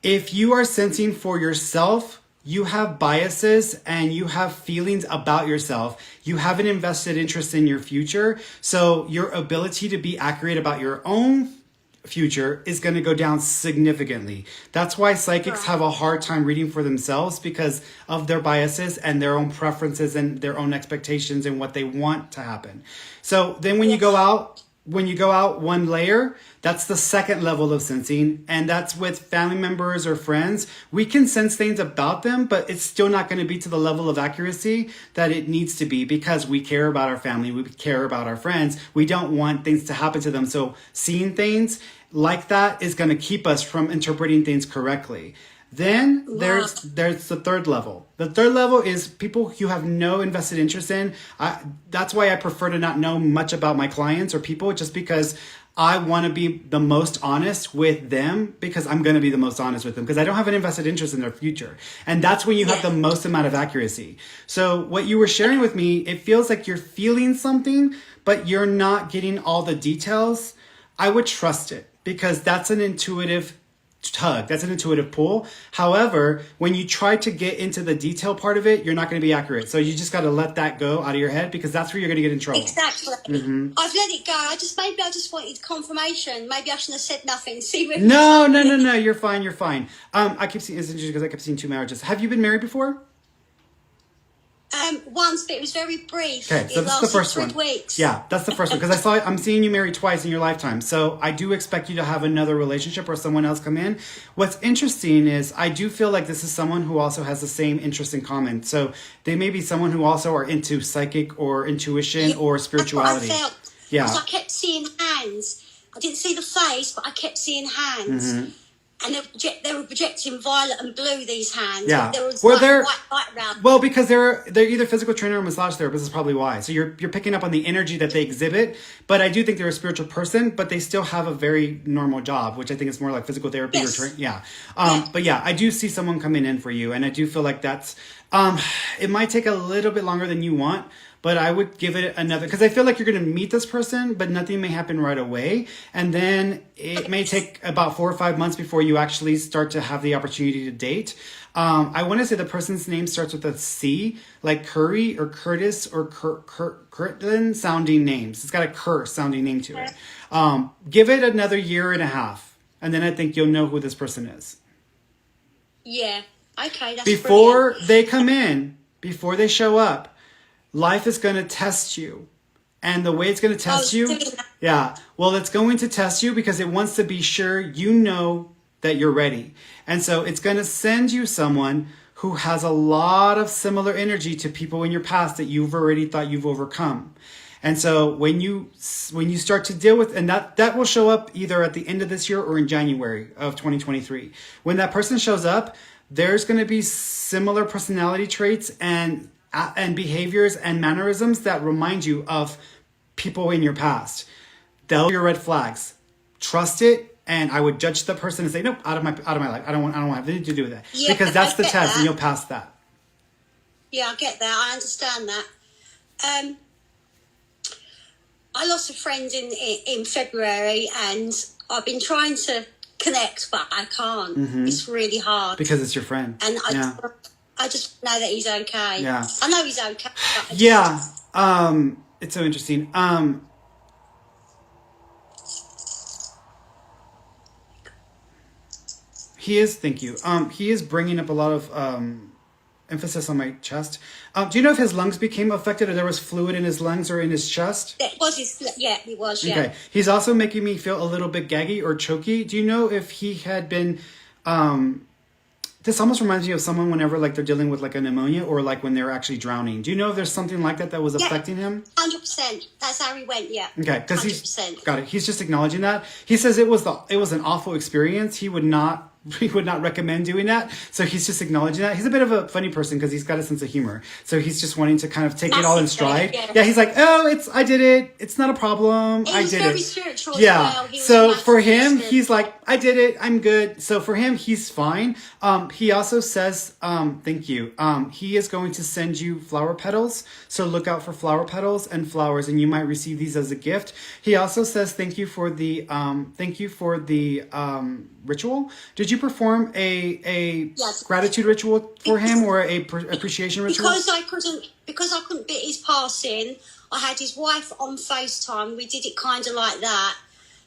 If you are sensing for yourself, you have biases and you have feelings about yourself. You have an invested interest in your future. So your ability to be accurate about your own future is going to go down significantly. That's why psychics have a hard time reading for themselves, because of their biases and their own preferences and their own expectations and what they want to happen. So then when you go out one layer, that's the second level of sensing, and that's with family members or friends. We can sense things about them, but it's still not going to be to the level of accuracy that it needs to be, because we care about our family, we care about our friends. We don't want things to happen to them. So seeing things like that is going to keep us from interpreting things correctly. Then there's the third level. The third level is people you have no invested interest in. That's why I prefer to not know much about my clients or people, just because I want to be the most honest with them, because I'm going to be the most honest with them, because I don't have an invested interest in their future. And that's when you have the most amount of accuracy. So what you were sharing with me, it feels like you're feeling something, but you're not getting all the details. I would trust it, because that's an intuitive tug. That's an intuitive pull. However, when you try to get into the detail part of it, you're not going to be accurate. So you just got to let that go out of your head, because that's where you're going to get in trouble. Exactly. I've let it go. I just wanted confirmation. Maybe I shouldn't have said nothing. See where No. You're fine. You're fine. I keep seeing, it's interesting because I kept seeing 2 marriages. Have you been married before? Once, but it was very brief. Okay, so this is the first 3 one. weeks. Yeah, that's the first one, because I'm seeing you married twice in your lifetime. So I do expect you to have another relationship or someone else come in. What's interesting is I do feel like this is someone who also has the same interest in common. So they may be someone who also are into psychic or intuition or spirituality. That's what I felt. Yeah. Because I kept seeing hands. I didn't see the face, but I kept seeing hands. And they were projecting violet and blue, these hands. Yeah. There was Well, white around. Well, because they're either physical trainer or massage therapist is probably why. So you're picking up on the energy that they exhibit. But I do think they're a spiritual person, but they still have a very normal job, which I think is more like physical therapy or But yeah, I do see someone coming in for you, and I do feel like that's it might take a little bit longer than you want, but I would give it another, because I feel like you're going to meet this person, but nothing may happen right away. And then it may take about 4 or 5 months before you actually start to have the opportunity to date. I want to say the person's name starts with a C, like Curry or Curtis or Kirtland sounding names. It's got a Cur sounding name to it. Give it another year and a half, and then I think you'll know who this person is. Yeah. Okay, that's Before brilliant. they come in, before they show up, life is going to test you. And the way it's going to test you, it's going to test you because it wants to be sure you know that you're ready. And so it's going to send you someone who has a lot of similar energy to people in your past that you've already thought you've overcome. And so when you start to deal with, and that will show up either at the end of this year or in January of 2023. When that person shows up, there's going to be similar personality traits and behaviors and mannerisms that remind you of people in your past. They'll be your red flags. Trust it, and I would judge the person and say, nope, out of my life. I don't want to have anything to do with that. Yeah, because that's the I get test, and that. you'll pass that. Yeah, I get that. I understand that. I lost a friend in February, and I've been trying to connect, but I can't. It's really hard. Because it's your friend. And I just know that he's okay. Yeah. I know he's okay. But I just, It's so interesting. He is, thank you. He is bringing up a lot of emphasis on my chest. Do you know if his lungs became affected or there was fluid in his lungs or in his chest? it was it was, yeah. Okay. He's also making me feel a little bit gaggy or choky. Do you know if he had been... this almost reminds me of someone whenever like they're dealing with like a pneumonia or like when they're actually drowning. Do you know if there's something like that was affecting him? 100%. That's how he went, yeah. Okay, because 100%. got it. He's just acknowledging that. He says it was an awful experience. He would not recommend doing that. So he's just acknowledging that. He's a bit of a funny person because he's got a sense of humor. So he's just wanting to kind of take it all in stride. Yeah, he's like, I did it. It's not a problem. I did it. He was very spiritual as Yeah. well. He was So for him, massive. he's like, I did it. I'm good. So for him, he's fine. He also says, thank you. He is going to send you flower petals. So look out for flower petals and flowers, and you might receive these as a gift. He also says, thank you for the ritual. Did you perform a Yes. gratitude ritual for him or a appreciation ritual? Because I couldn't be at his passing, I had his wife on FaceTime. We did it kind of like that,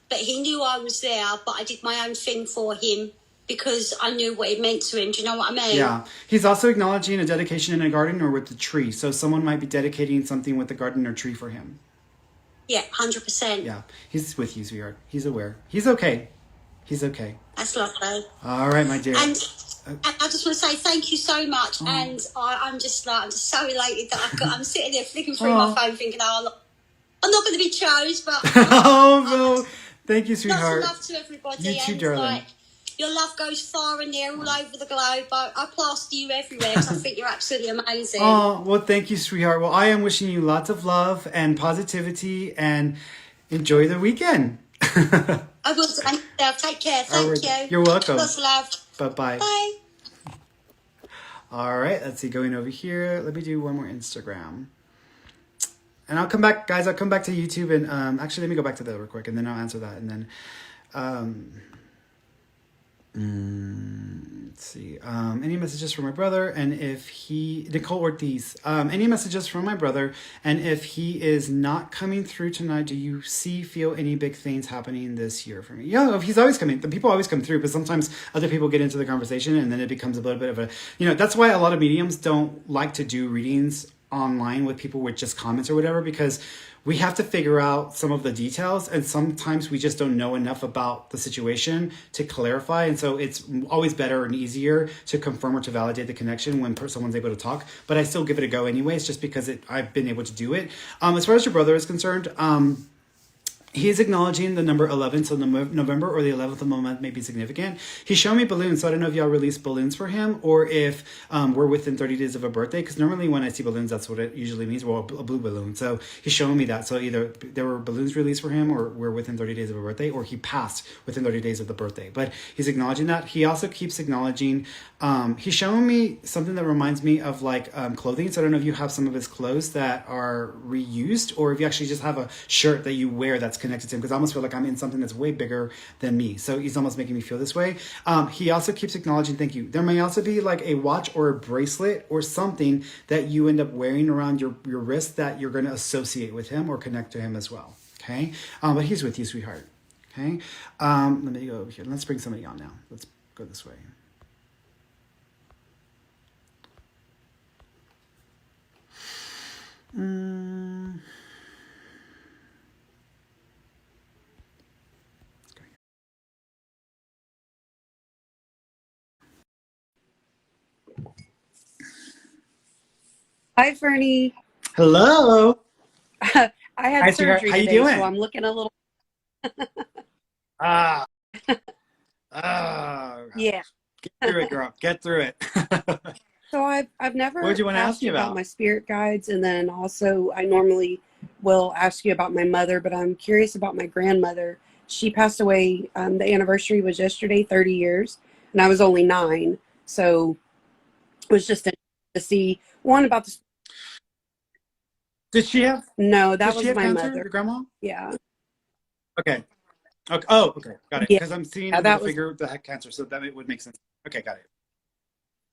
but he knew I was there. But I did my own thing for him because I knew what it meant to him. Do you know what I mean? Yeah. He's also acknowledging a dedication in a garden or with the tree. So someone might be dedicating something with the garden or tree for him. Yeah, 100%. Yeah. He's with you, sweetheart. He's aware. He's okay. He's okay. That's lovely. All right, my dear. And I just want to say thank you so much. And I'm just so elated that I'm sitting there flicking through my phone thinking, I'm not going to be chose, but Oh, no. Thank you, lots sweetheart. of love to everybody. You too, and darling. your love goes far and near all over the globe. I plaster you everywhere because I think you're absolutely amazing. Oh, well, thank you, sweetheart. Well, I am wishing you lots of love and positivity and enjoy the weekend. I will do myself. Take care. Thank you. You're welcome. Lots of love. Bye-bye. Bye. All right, let's see. Going over here. Let me do one more Instagram. And I'll come back, guys. I'll come back to YouTube. And actually, let me go back to that real quick. And then I'll answer that. And then... let's see. Any messages from my brother, and if he Nicole Ortiz. Any messages from my brother, and if he is not coming through tonight, do you feel any big things happening this year for me? Yeah, he's always coming. The people always come through, but sometimes other people get into the conversation, and then it becomes a little bit of a, that's why a lot of mediums don't like to do readings online with people with just comments or whatever, because we have to figure out some of the details, and sometimes we just don't know enough about the situation to clarify. And so it's always better and easier to confirm or to validate the connection when someone's able to talk. But I still give it a go anyways, just because I've been able to do it. As far as your brother is concerned, He is acknowledging the number 11, so November or the 11th of the month may be significant. He's showing me balloons, so I don't know if y'all release balloons for him or if we're within 30 days of a birthday, because normally when I see balloons, that's what it usually means, well, a blue balloon. So he's showing me that. So either there were balloons released for him or we're within 30 days of a birthday, or he passed within 30 days of the birthday. But he's acknowledging that. He also keeps acknowledging, he's showing me something that reminds me of like clothing. So I don't know if you have some of his clothes that are reused or if you actually just have a shirt that you wear that's connected to him, because I almost feel like I'm in something that's way bigger than me. So he's almost making me feel this way. He also keeps acknowledging, thank you. There may also be like a watch or a bracelet or something that you end up wearing around your wrist that you're going to associate with him or connect to him as well. Okay. But he's with you, sweetheart. Okay. Let me go over here. Let's bring somebody on now. Let's go this way. Hi, Ferny. Hello. I had Hi, sweetheart. surgery How you today, doing? so I'm looking a little. Ah, Yeah. get through it, girl. Get through it. So I've What never did you want to ask asked me you about about? my spirit guides, and then also I normally will ask you about my mother, but I'm curious about my grandmother. She passed away. The anniversary was yesterday, 30 years, and I was only 9. So it was just interesting to see one about the. Did she have No, that did she was have my cancer, mother. your grandma? Yeah. Okay. Okay. Oh, okay. Got it. Yeah. Because I'm seeing Yeah, with the that was. figure that had cancer, so that it would make sense. Okay, got it.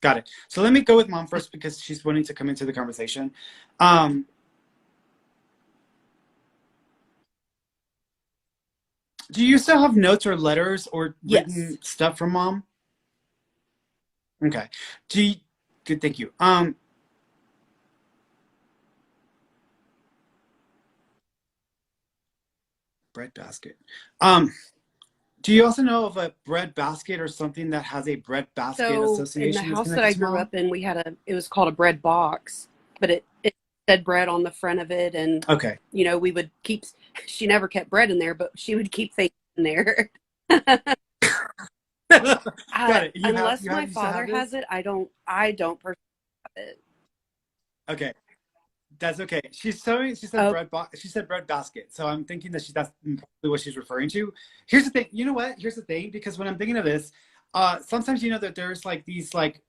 Got it. So let me go with mom first because she's wanting to come into the conversation. Um, do you still have notes or letters or Yes. written stuff from mom? Okay. Do you, good, thank you. Bread basket. Um, do you also know of a bread basket or something that has a bread basket So in the association that's house that connected I to your grew mom? up in, we had it was called a bread box, but it said bread on the front of it. And, Okay. we would she never kept bread in there, but she would keep things in there. Got it. Unless my You still father have this? has it, I don't personally have it. Okay. That's okay. She said Oh, she said bread basket. So I'm thinking that that's probably what she's referring to. Here's the thing. You know what? Here's the thing, because when I'm thinking of this, sometimes you know that there's like these like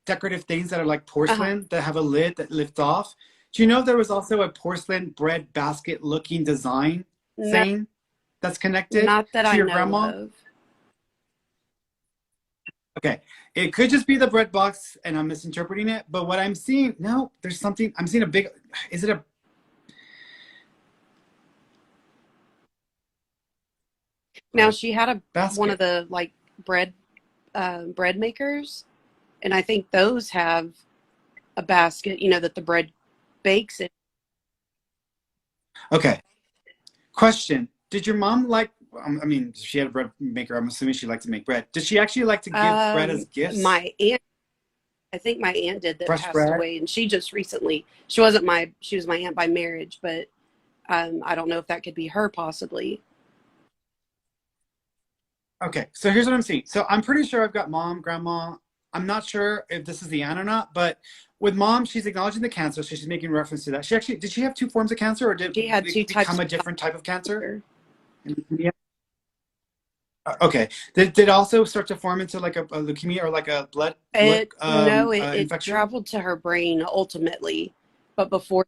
decorative things that are like uh-huh. porcelain that have a lid that lifts off. Do you know there was also a porcelain bread basket looking design No, thing that's connected not that to I your know grandma? of. Okay. It could just be the bread box and I'm misinterpreting it, but what I'm seeing, no, there's something I'm seeing a big, is it a Now bread she had one of basket? the like bread bread makers, and I think those have a basket, that the bread bakes in. Okay. Question. Did your mom like, I mean, she had a bread maker. I'm assuming she liked to make bread. Did she actually like to give bread as gifts? My aunt, I think my aunt did, that Fresh passed bread? away, and she just recently. She was my aunt by marriage, but I don't know if that could be her possibly. Okay. So here's what I'm seeing. So I'm pretty sure I've got mom, grandma. I'm not sure if this is the aunt or not, but with mom, she's acknowledging the cancer. So she's making reference to that. Did she have 2 forms of cancer or did She had 2 it types become a of different type of cancer? cancer. Yeah. Okay. Did it also start to form into like a leukemia or like a blood It infection? traveled to her brain ultimately, but before,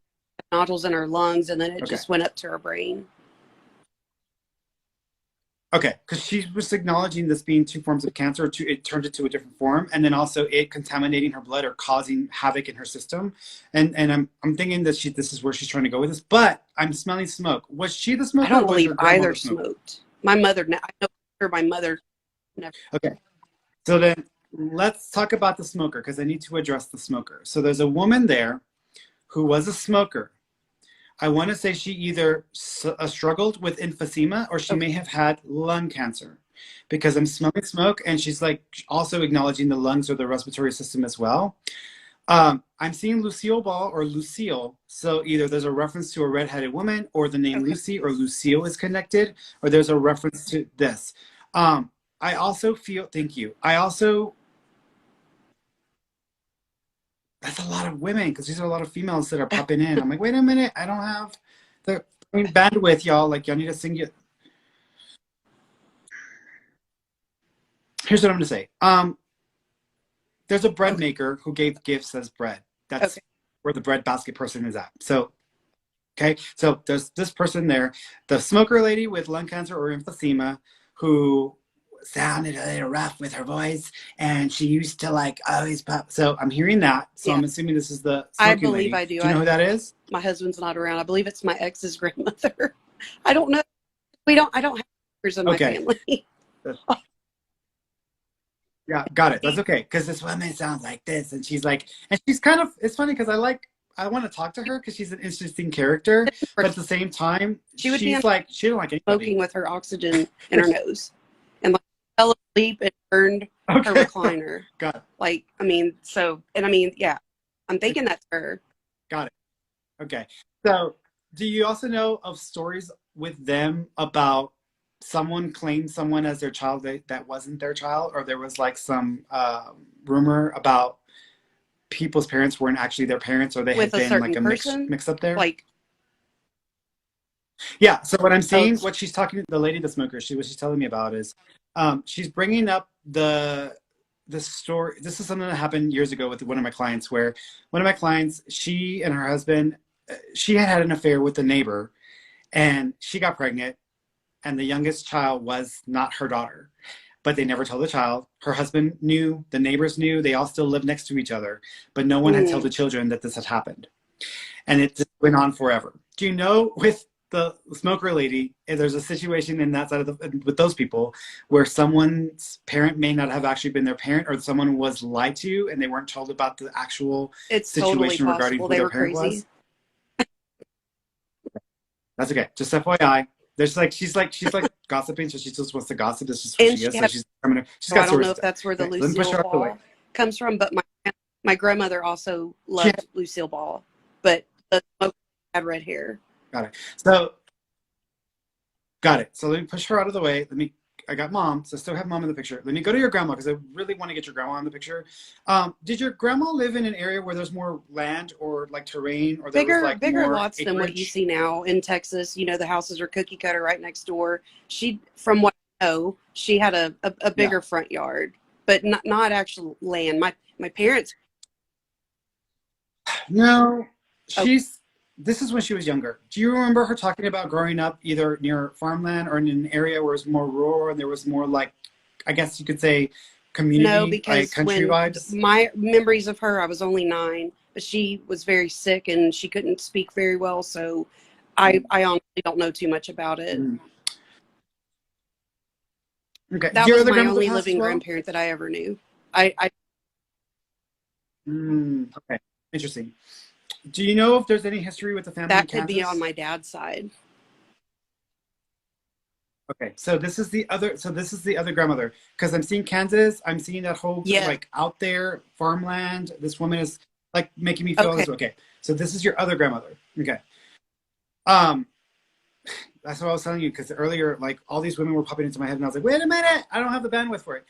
nodules in her lungs, and then it Okay. just went up to her brain. Okay, because she was acknowledging this being 2 forms of cancer, it turned it to a different form, and then also it contaminating her blood or causing havoc in her system. And I'm thinking that this is where she's trying to go with this, but I'm smelling smoke. Was she the I smoker or don't was believe your grandma either the smoker? smoked. My mother, I know my mother never. Okay, so then let's talk about the smoker because I need to address the smoker. So there's a woman there who was a smoker. I want to say she either struggled with emphysema or she Okay. may have had lung cancer because I'm smelling smoke and she's like also acknowledging the lungs or the respiratory system as well. I'm seeing Lucille Ball or Lucille. So either there's a reference to a redheaded woman, or the name Okay. Lucy or Lucille is connected, or there's a reference to this. Um, I also feel, thank you. I also, that's a lot of women because these are a lot of females that are popping in. I'm like, wait a minute, I don't have the bandwidth, y'all. Like, y'all need to sing it. Here's what I'm gonna say. There's a bread Okay. maker who gave gifts as bread. That's Okay. where the bread basket person is at. So, okay, so there's this person there, the smoker lady with lung cancer or emphysema, who sounded a little rough with her voice, and she used to like always pop. So I'm hearing that. So Yeah. I'm assuming this is the I smoking believe lady. I do. Do you know who that is? My husband's not around. I believe it's my ex's grandmother. I don't know. I don't have members in my Okay. family. Yeah, got it. That's okay. Because this woman sounds like this, and she's like, and she's kind of. It's funny because I want to talk to her because she's an interesting character, but at the same time, She would be she's like, she don't like smoking anybody. with her oxygen in her nose, and like fell asleep and turned her Okay, recliner. got it. Like, I mean, so, and I mean, yeah, I'm thinking that's her. Got it. Okay. So, do you also know of stories with them about someone claimed someone as their child that wasn't their child, or there was like some rumor about people's parents weren't actually their parents, or they had With a been like certain a person, mix up there? like, Yeah. So what I'm oh, seeing, what she's talking, the lady, the smoker, what she's telling me about is, she's bringing up the story. This is something that happened years ago with one of my clients, where one of my clients, she and her husband, she had an affair with the neighbor, and she got pregnant, and the youngest child was not her daughter. But they never told the child. Her husband knew, the neighbors knew, they all still lived next to each other, but no one had told the children that this had happened. And it just went on forever. Do you know with the smoker lady, there's a situation in that side of with those people where someone's parent may not have actually been their parent, or someone was lied to and they weren't told about the actual it's totally situation regarding possible who they their were parent crazy. was? That's okay. Just FYI. There's like she's like gossiping, so she just wants to gossip. This is who And she she is. So had, she's so I got don't stories know to if tell. that's where the Okay, so let me push Lucille her out of the way. Ball comes from, but my grandmother also She loved Lucille Ball, but the smoker had red hair. got it. So got it. So let me push her out of the way. I got mom, so I still have mom in the picture. Let me go to your grandma because I really want to get your grandma in the picture. Did your grandma live in an area where there's more land or like terrain, or there was like Bigger more lots than what you acreage? see now in Texas. You know, the houses are cookie cutter right next door. From what I know, she had a Yeah. bigger front yard, but not actual land. My parents. No, Oh, this is when she was younger. Do you remember her talking about growing up either near farmland or in an area where it was more rural and there was more like, I guess you could say, no, community, like because country when vibes? my memories of her, I was only 9, but she was very sick and she couldn't speak very well. So I honestly don't know too much about it. Mm. Okay. That Your was other my grandmother only passed as living well? grandparent that I ever knew. I Okay. Interesting. Do you know if there's any history with the family in That could be on Kansas? my dad's side. Okay, so this is the other. So this is the other grandmother because I'm seeing Kansas. I'm seeing that whole Yeah. like out there farmland. This woman is like making me feel Okay. this. Okay, so this is your other grandmother. Okay, um, that's what I was telling you because earlier, like all these women were popping into my head, and I was like, wait a minute, I don't have the bandwidth for it.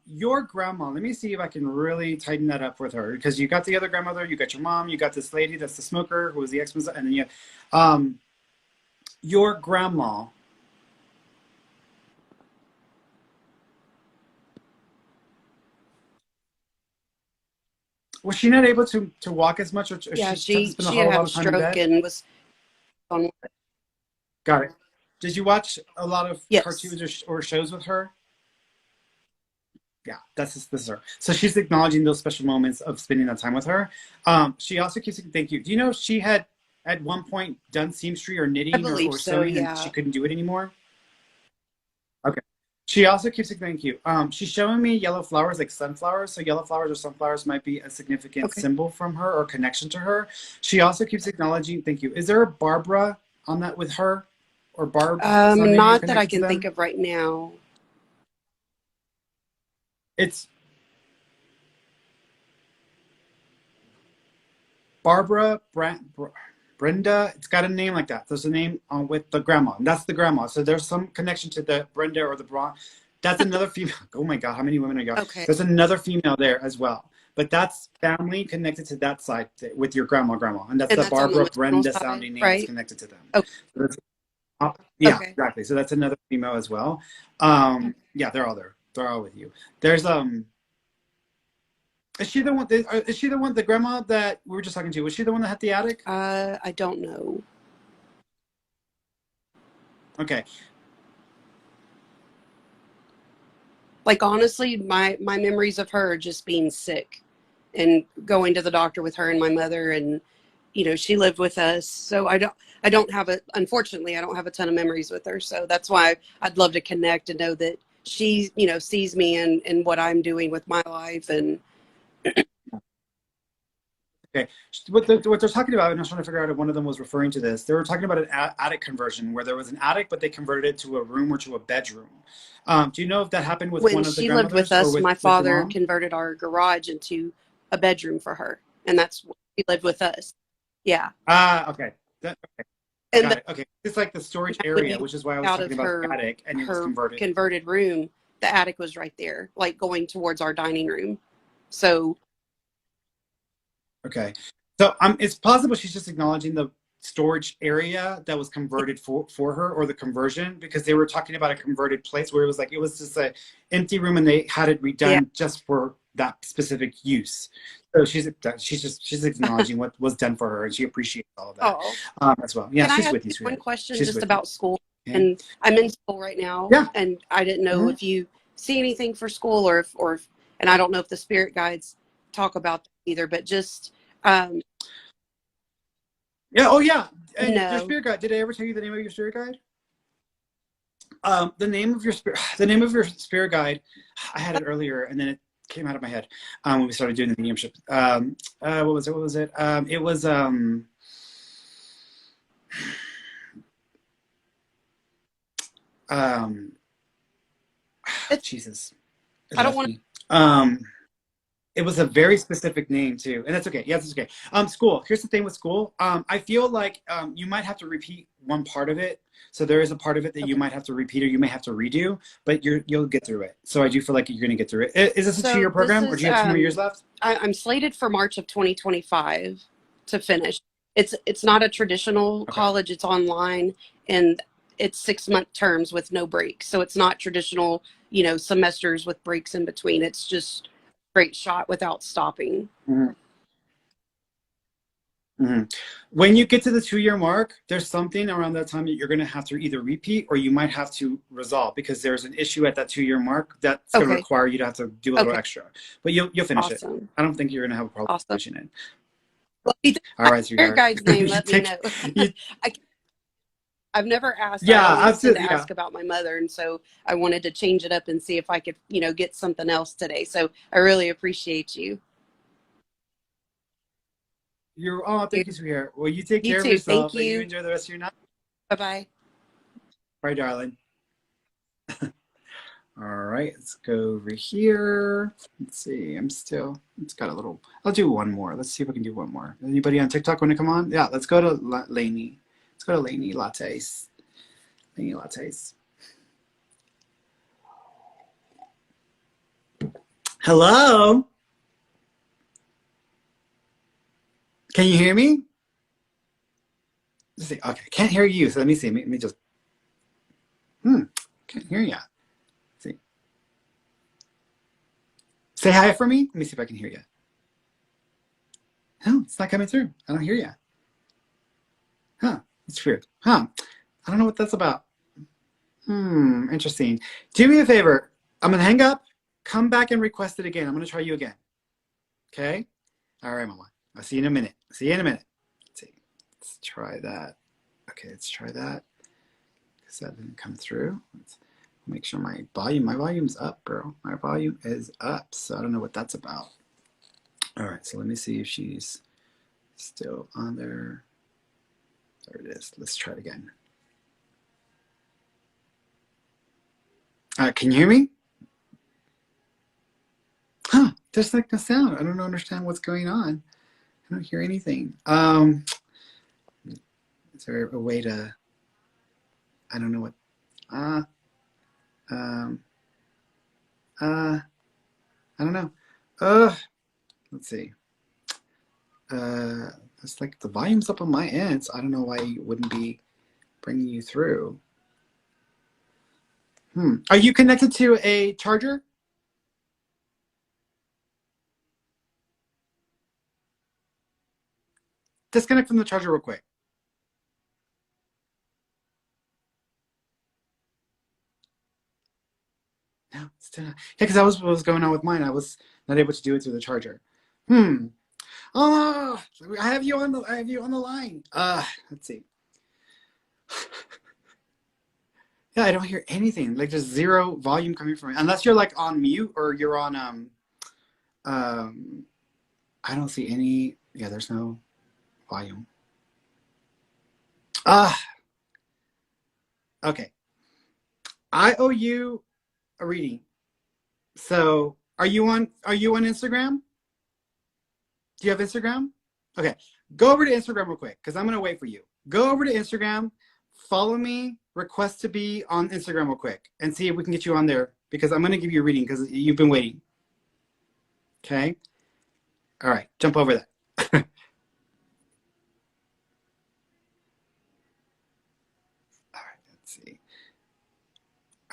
Your grandma. Let me see if I can really tighten that up with her because you got the other grandmother, you got your mom, you got this lady that's the smoker who was the ex, and then your grandma. Was she not able to walk as much, or Yeah, she had to spend a she whole had lot had a of time in stroke bed? and was on. Got it. Did you watch a lot of Yes. cartoons or shows with her? Yeah, this is her. So she's acknowledging those special moments of spending that time with her. She also keeps saying thank you. Do you know she had at one point done seamstry or I knitting believe or so, sewing and she yeah. couldn't do it anymore? Okay. She also keeps saying thank you. She's showing me yellow flowers like sunflowers. So yellow flowers or sunflowers might be a significant Okay. symbol from her or connection to her. She also keeps acknowledging thank you. Is there a Barbara on that with her? Or Barb, some name Not that I connected to can think them? of right now. It's Barbara, Brenda. It's got a name like that. There's a name with the grandma, and that's the grandma. So there's some connection to the Brenda or the Bron. That's another female. Oh my God, how many women are you? Okay. There's another female there as well. But that's family connected to that side with your grandma, and that's And the that's on the Barbara maternal Brenda side, sounding name that's right? connected to them. Okay. So yeah, Okay. exactly. So that's another female as well. Yeah, they're all there. They're all with you. There's is she the one? Is she the one? The grandma that we were just talking to? Was she the one that had the attic? I don't know. Okay. Like honestly, my memories of her just being sick and going to the doctor with her and my mother, and she lived with us. So I don't have unfortunately I don't have a ton of memories with her. So that's why I'd love to connect and know that she, sees me and what I'm doing with my life. And Okay. What they're talking about, and I was trying to figure out if one of them was referring to this. They were talking about an attic conversion where there was an attic, but they converted it to a room or to a bedroom. Do you know if that happened with when one of the she lived with grandmothers or us, my with your father mom? converted our garage into a bedroom for her, and that's why she lived with us. Yeah. Okay. Okay. And Got it. Okay. It's like the storage when area, you which is why I was out talking of about the attic, and it was her converted. converted room, the attic was right there, like going towards our dining room. So Okay. So it's possible she's just acknowledging the storage area that was converted for her, or the conversion, because they were talking about a converted place where it was just an empty room and they had it yeah. redone just for that specific use. So she's acknowledging what was done for her, and she appreciates all of that Oh, as well. Yeah, can I she's ask with you, you one sweetheart. question She's just with you. about school? Okay. And I'm in school right now, Yeah. and I didn't know Mhm. if you see anything for school, and I don't know if the spirit guides talk about that either, but just Yeah. Oh, yeah. And your no. spirit guide. Did I ever tell you the name of your spirit guide? The name of your the name of your spirit guide. I had it earlier, and then it came out of my head when we started doing the mediumship. What was it? What was it? It was Jesus. It I don't left want me. It was a very specific name too, and that's okay. Yeah, that's okay. School. Here's the thing with school. I feel like you might have to repeat one part of it. So there is a part of it that to. you Okay. might have to repeat, or you may have to redo, but you'll get through it. So I do feel like you're going to get through it. Is this a So 2-year this program, or do is you have 2 more years left? I'm slated for March of 2025 to finish. It's not a traditional Okay. college, it's online, and it's 6-month terms with no breaks. So it's not traditional, semesters with breaks in between. It's just straight shot without stopping. Mm-hmm. Mm-hmm. When you get to the 2-year mark, there's something around that time that you're going to have to either repeat, or you might have to resolve, because there's an issue at that 2-year mark that's going to Okay. require you to have to do a little Okay. extra. But you'll finish it. Awesome. I don't think you're going to have a problem Awesome. finishing it. Well, if you think All my right, spirit sweetheart. guide's name, you let me take, know. you, I've never asked. I yeah, always tend to absolutely. Yeah. ask about my mother, and so I wanted to change it up and see if I could, get something else today. So I really appreciate you. Thank you, sweetheart. Well, you take You care of too. Thank yourself, and you you. enjoy the rest of your night. Bye bye. Bye, darling. All right, let's go over here. Let's see. It's got a little, I'll do one more. Let's see if I can do one more. Anybody on TikTok want to come on? Yeah, let's go to Lainey. Let's go to Lainey Lattes. Lainey Lattes. Hello? Can you hear me? Let's see. Okay, can't hear you. So let me see. Let me just, can't hear you. See. Say hi for me. Let me see if I can hear you. No, it's not coming through. I don't hear you. Huh, it's weird. Huh, I don't know what that's about. Interesting. Do me a favor. I'm going to hang up, come back and request it again. I'm going to try you again. Okay? All right, Mama. I'll see you in a minute. See you in a minute. Let's see. Let's try that. Okay, let's try that. Because that didn't come through. Let's make sure my volume's up, bro. My volume is up. So I don't know what that's about. All right, so let me see if she's still on there. There it is. Let's try it again. Can you hear me? Huh, there's like no sound. I don't understand what's going on. I don't hear anything. Is there a way to? I don't know what. Um, I don't know. Let's see. It's like the volume's up on my end, so I don't know why it wouldn't be bringing you through. Are you connected to a charger? Disconnect from the charger real quick. No, still not. Yeah, because that was what was going on with mine. I was not able to do it through the charger. Oh, I have you on the line. Let's see. Yeah, I don't hear anything. Like there's zero volume coming from it. Unless you're like on mute or you're on I don't see any. Yeah, there's no volume. Okay. I owe you a reading. So are you on Instagram? Do you have Instagram? Okay. Go over to Instagram real quick because I'm gonna wait for you. Go over to Instagram, follow me, request to be on Instagram real quick, and see if we can get you on there because I'm gonna give you a reading because you've been waiting. Okay? All right, jump over that.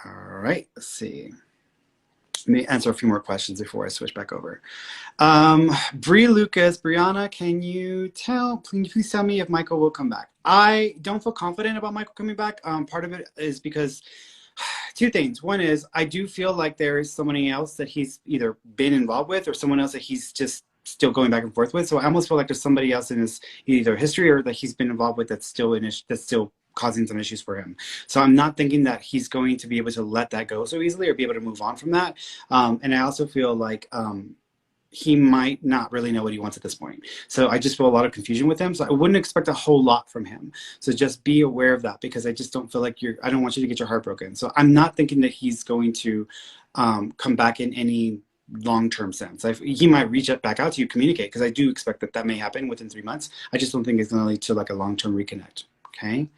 All right, let's see. Let me answer a few more questions before I switch back over. Bree Lucas, Brianna, can you please tell me if Michael will come back? I don't feel confident about Michael coming back. Part of it is because two things. One is I do feel like there is somebody else that he's either been involved with or someone else that he's just still going back and forth with. So I almost feel like there's somebody else in his either history or that he's been involved with that's still causing some issues for him. So I'm not thinking that he's going to be able to let that go so easily or be able to move on from that. And I also feel like he might not really know what he wants at this point. So I just feel a lot of confusion with him. So I wouldn't expect a whole lot from him. So just be aware of that because I just don't feel like I don't want you to get your heart broken. So I'm not thinking that he's going to come back in any long-term sense. He might reach back out to you, communicate, because I do expect that may happen within 3 months. I just don't think it's going to lead to like a long-term reconnect. Okay.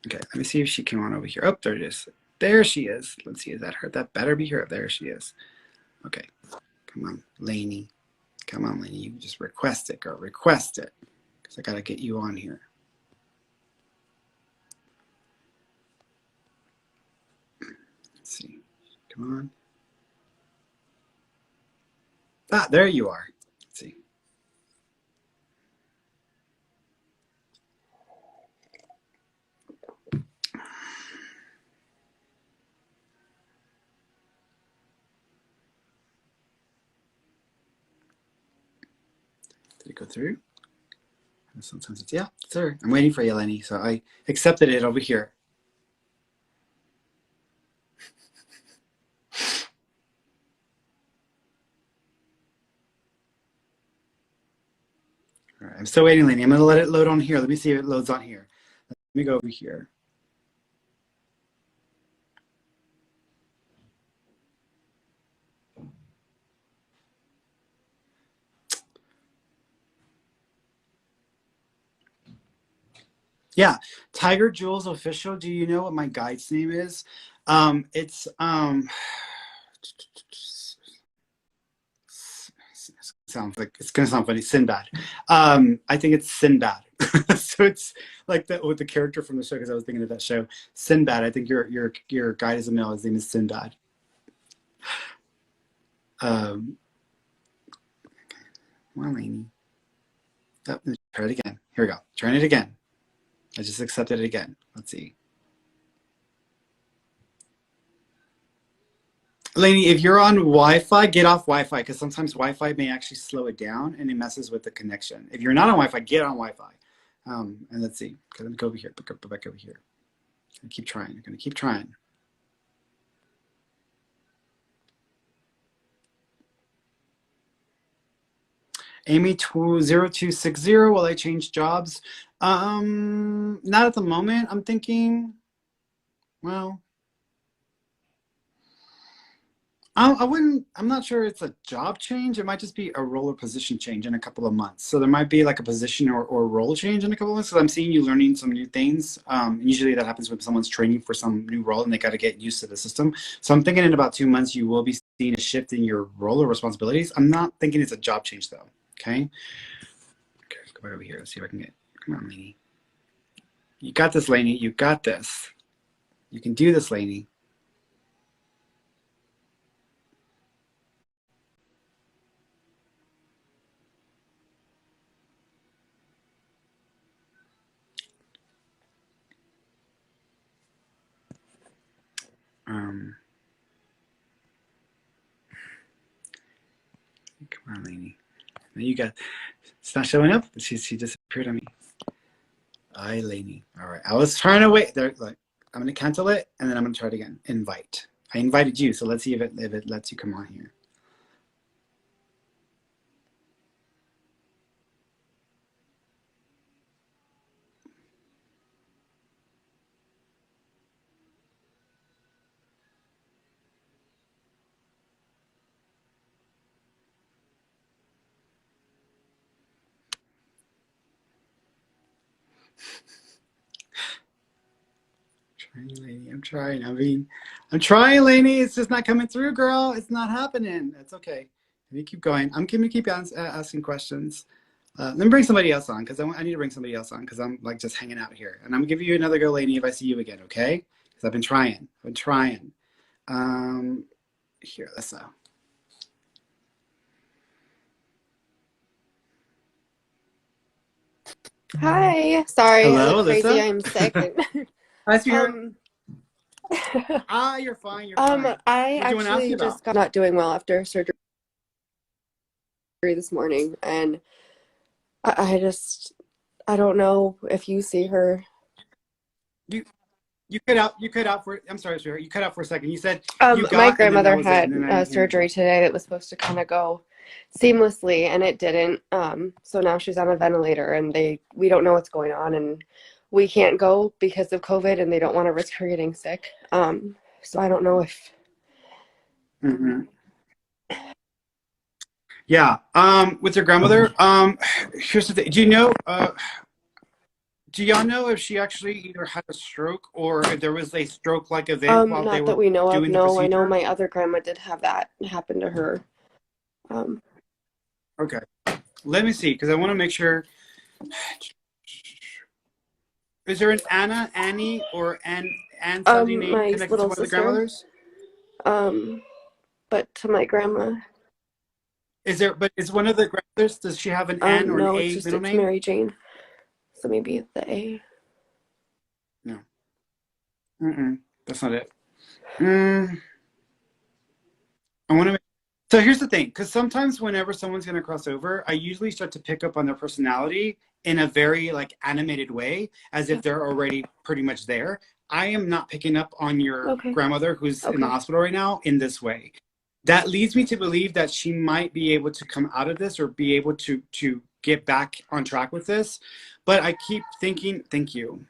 Okay, let me see if she came on over here. Oh, there it is. There she is. Let's see, is that her? That better be her. There she is. Okay, come on, Lainey. Come on, Lainey. You just request it, girl. Request it. Because I got to get you on here. Let's see. Come on. Ah, there you are. Let's see. Did it go through? Sometimes it's, yeah, sir. I'm waiting for you, Lenny. So I accepted it over here. All right, I'm still waiting, Lenny. I'm going to let it load on here. Let me see if it loads on here. Let me go over here. Yeah, Tiger Jules Official. Do you know what my guide's name is? It's sounds like it's gonna sound funny. Sinbad. I think it's Sinbad. So it's like that with the character from the show because I was thinking of that show. Sinbad. I think your guide is a male. His name is Sinbad. Come on, Lainey. Oh, try it again. Here we go. Trying it again. I just accepted it again. Let's see. Lainey, if you're on Wi-Fi, get off Wi-Fi because sometimes Wi-Fi may actually slow it down and it messes with the connection. If you're not on Wi-Fi, get on Wi-Fi. And let's see. Okay, let me go over here. Go back over here. I'm gonna keep trying. I'm gonna keep trying. Amy 0260, will I change jobs? Not at the moment. I'm thinking, well, I'm not sure it's a job change. It might just be a role or position change in a couple of months. So there might be like a position or role change in a couple of months. So I'm seeing you learning some new things. Usually that happens when someone's training for some new role and they got to get used to the system. So I'm thinking in about 2 months, you will be seeing a shift in your role or responsibilities. I'm not thinking it's a job change though. Okay. Okay, let's go back over here. Let's see if I can get, come on, Lainey. You got this, Lainey. You got this. You can do this, Lainey. Um, Come on, Lainey. Now you got, it's not showing up. She disappeared on me. Hi, Lainey. All right. I was trying to wait. There, like, I'm going to cancel it, and then I'm going to try it again. Invite. I invited you, so let's see if it lets you come on here. I'm trying, Lainey. I'm trying. I'm trying, Lainey. It's just not coming through, girl. It's not happening. It's okay. Let me keep going. I'm going to keep asking questions. Let me bring somebody else on because I need to bring somebody else on because I'm like just hanging out here. And I'm going to give you another go, Lainey, if I see you again, okay? Because I've been trying. Here, let's Hi. Sorry, I Hello, look crazy. Alyssa. I'm sick. Hi, sweetheart. Um, You're fine. You're fine. I What do you want to ask me actually about? just got not doing well after surgery this morning, and I just I don't know if you see her. You you cut out for. I'm sorry, sweetheart. You cut out for a second. You said you My got, and then that grandmother was it, had and then I didn't hear surgery anything. today that was supposed to kind of go seamlessly, and it didn't. So now she's on a ventilator, and we don't know what's going on, and we can't go because of COVID, and they don't want to risk her getting sick. So I don't know if. Hmm. Yeah. With your grandmother. Here's the thing. Do y'all know if she actually either had a stroke or if there was a stroke-like event while they Not that were we know of. doing the No, I know procedure? my other grandma did have that happen to her. Um, Okay. Let me see, because I want to make sure. Is there an Anna, Annie, or Ann sounding name my connected to little one of the sister. grandmothers? Um, but to my grandma. Is there? But is one of the grandmothers? Does she have an N or an No, A middle it's name? Mary Jane. So maybe the A. No. That's not it. Mm, I want to. So here's the thing, because sometimes whenever someone's going to cross over, I usually start to pick up on their personality in a very like animated way, as if they're already pretty much there. I am not picking up on your Okay. grandmother who's in the Okay. hospital right now in this way. That leads me to believe that she might be able to come out of this or be able to get back on track with this. But I keep thinking, thank you.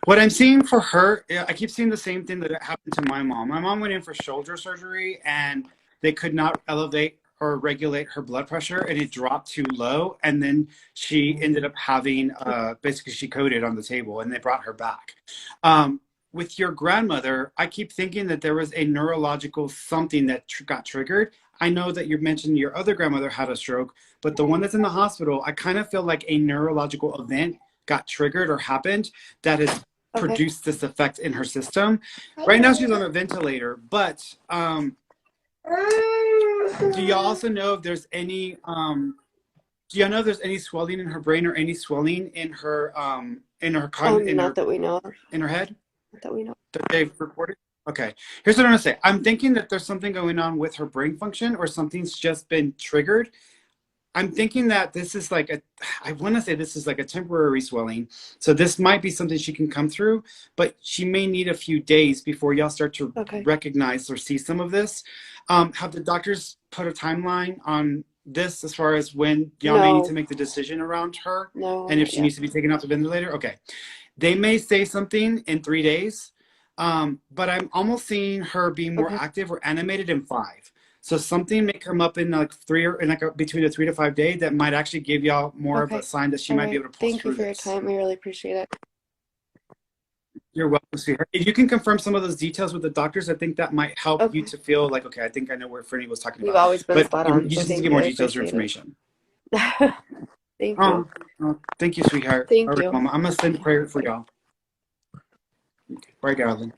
What I'm seeing for her, yeah, I keep seeing the same thing that happened to my mom. My mom went in for shoulder surgery and they could not elevate or regulate her blood pressure and it dropped too low. And then she ended up having, basically she coded on the table and they brought her back. With your grandmother, I keep thinking that there was a neurological something that got triggered. I know that you mentioned your other grandmother had a stroke, but the one that's in the hospital, I kind of feel like a neurological event got triggered or happened that has Okay. produce this effect in her system. Right now she's on a ventilator, but do you also know if there's any do you know if there's any swelling in her brain or any swelling Not that we know of. in her head Not that we know. that they've reported? Okay. Here's what I'm gonna say. I'm thinking that there's something going on with her brain function or something's just been triggered. I'm thinking that this is like I want to say this is like a temporary swelling. So this might be something she can come through, but she may need a few days before y'all start to Okay. recognize or see some of this. Have the doctors put a timeline on this as far as when y'all may need to No. make the decision around her No, and if not she yet. needs to be taken off the ventilator? Okay. They may say something in 3 days. But I'm almost seeing her being more Okay. active or animated in 5. So something may come up in like 3 or in like between a 3 to 5 day that might actually give y'all more of a Okay. sign that she All might be right. able to pull Thank you through for your this. time. We really appreciate it. You're welcome, sweetheart. If you can confirm some of those details with the doctors, I think that might help you Okay. to feel like, okay, I think I know what Fernie was talking You've about. always been But spot you on, so just need to thank get you. more I details or appreciate it. information. Thank you. Oh, thank you, sweetheart. Thank All right, you. Mama. I'm going to send a Okay. prayer for Bye. y'all. Bye, darling.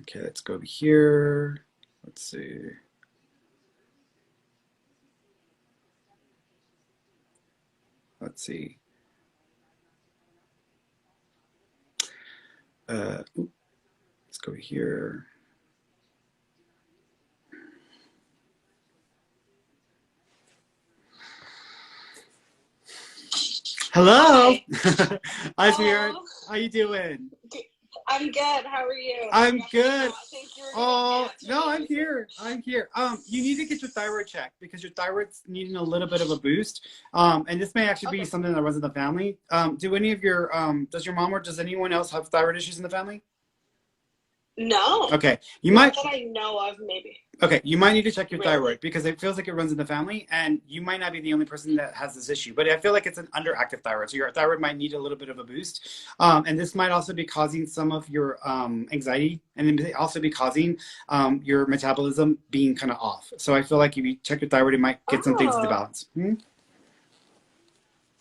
Okay, let's go over here. Let's see. Let's see. Let's go here. Hello. Hi. Hi, sweetheart. Oh, How you doing? I'm good. How are you? I'm I good. think you were Oh, gonna no, I'm answer here. I'm here. You need to get your thyroid checked because your thyroid's needing a little bit of a boost. And this may actually be Okay. something that runs in the family. Do any of your does your mom or does anyone else have thyroid issues in the family? No, Okay. You not might that I know of. Maybe. Okay, you might need to check your Really? thyroid because it feels like it runs in the family, and you might not be the only person that has this issue. But I feel like it's an underactive thyroid, so your thyroid might need a little bit of a boost, and this might also be causing some of your anxiety, and it may also be causing your metabolism being kind of off. So I feel like if you check your thyroid, it might get some things into Oh. balance.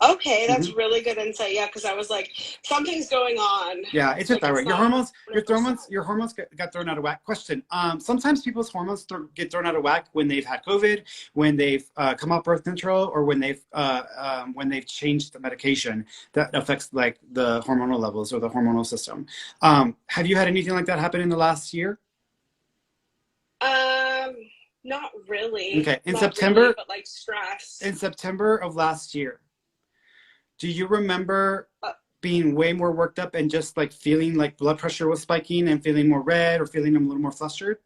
Okay, Mm-hmm. that's really good insight. Yeah, because I was like, something's going on. Yeah, it's your Like it's thyroid. Your not hormones, 100%. your hormones got thrown out of whack. Question: sometimes people's hormones get thrown out of whack when they've had COVID, when they've come off birth control, or when they've changed the medication that affects like the hormonal levels or the hormonal system. Have you had anything like that happen in the last year? Not really. Okay, Not really, but like stress. in September of last year, do you remember Uh, being way more worked up and just like feeling like blood pressure was spiking and feeling more red or feeling a little more flustered?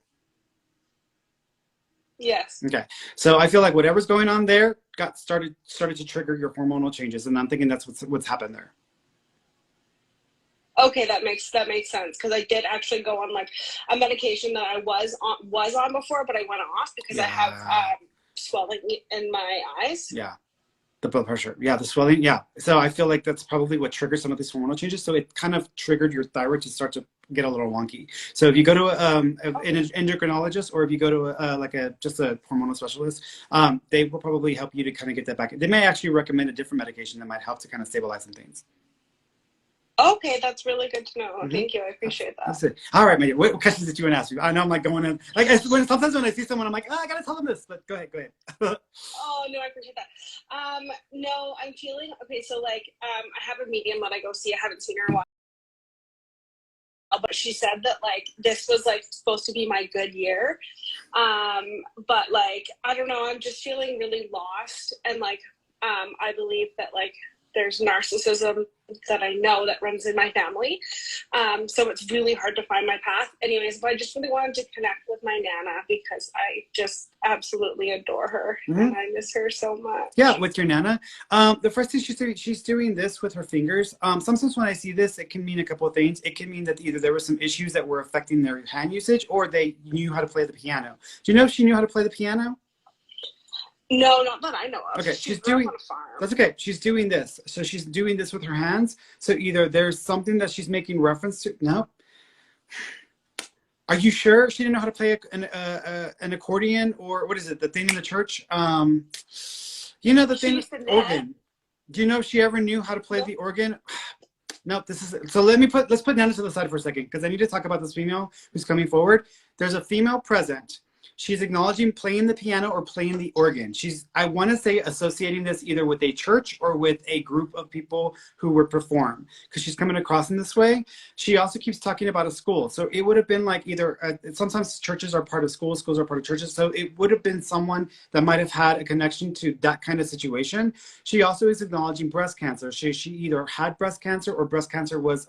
yes. Okay, so I feel like whatever's going on there got started to trigger your hormonal changes, and I'm thinking that's what's happened there. Okay, that makes sense because I did actually go on like a medication that I was on before, but I went off because I have swelling in my eyes. Yeah. The blood pressure, yeah, the swelling, yeah. So I feel like that's probably what triggers some of these hormonal changes. So it kind of triggered your thyroid to start to get a little wonky. So if you go to an endocrinologist, or if you go to just a hormonal specialist, they will probably help you to kind of get that back. They may actually recommend a different medication that might help to kind of stabilize some things. Okay, that's really good to know. Mm-hmm. Thank you. I appreciate that. That's it. All right, Megan. What questions did you want to ask me? I know I'm like going in. Like sometimes when I see someone, I'm like, I gotta tell them this. But go ahead. Oh no, I appreciate that. No, I'm feeling okay. So like, I have a medium that I go see. I haven't seen her in a while, but she said that like this was like supposed to be my good year. But like, I don't know. I'm just feeling really lost, and like, I believe that like there's narcissism that I know that runs in my family. So it's really hard to find my path. Anyways, but I just really wanted to connect with my Nana because I just absolutely adore her and I miss her so much. Yeah, with your Nana. The first thing she's doing this with her fingers. Sometimes when I see this, it can mean a couple of things. It can mean that either there were some issues that were affecting their hand usage, or they knew how to play the piano. Do you know if she knew how to play the piano? No, not that I know of. Okay, she's doing on a farm. That's okay. She's doing this. So she's doing this with her hands. So either there's something that she's making reference to. No. Are you sure she didn't know how to play an accordion, or what is it? The thing in the church? You know the thing, organ. Do you know if she ever knew how to play the organ? No, this is so. Let's put Nana to the side for a second because I need to talk about this female who's coming forward. There's a female present. She's acknowledging playing the piano or playing the organ. I want to say, associating this either with a church or with a group of people who would perform, because she's coming across in this way. She also keeps talking about a school. So it would have been like either, sometimes churches are part of schools, schools are part of churches. So it would have been someone that might have had a connection to that kind of situation. She also is acknowledging breast cancer. She either had breast cancer, or cancer was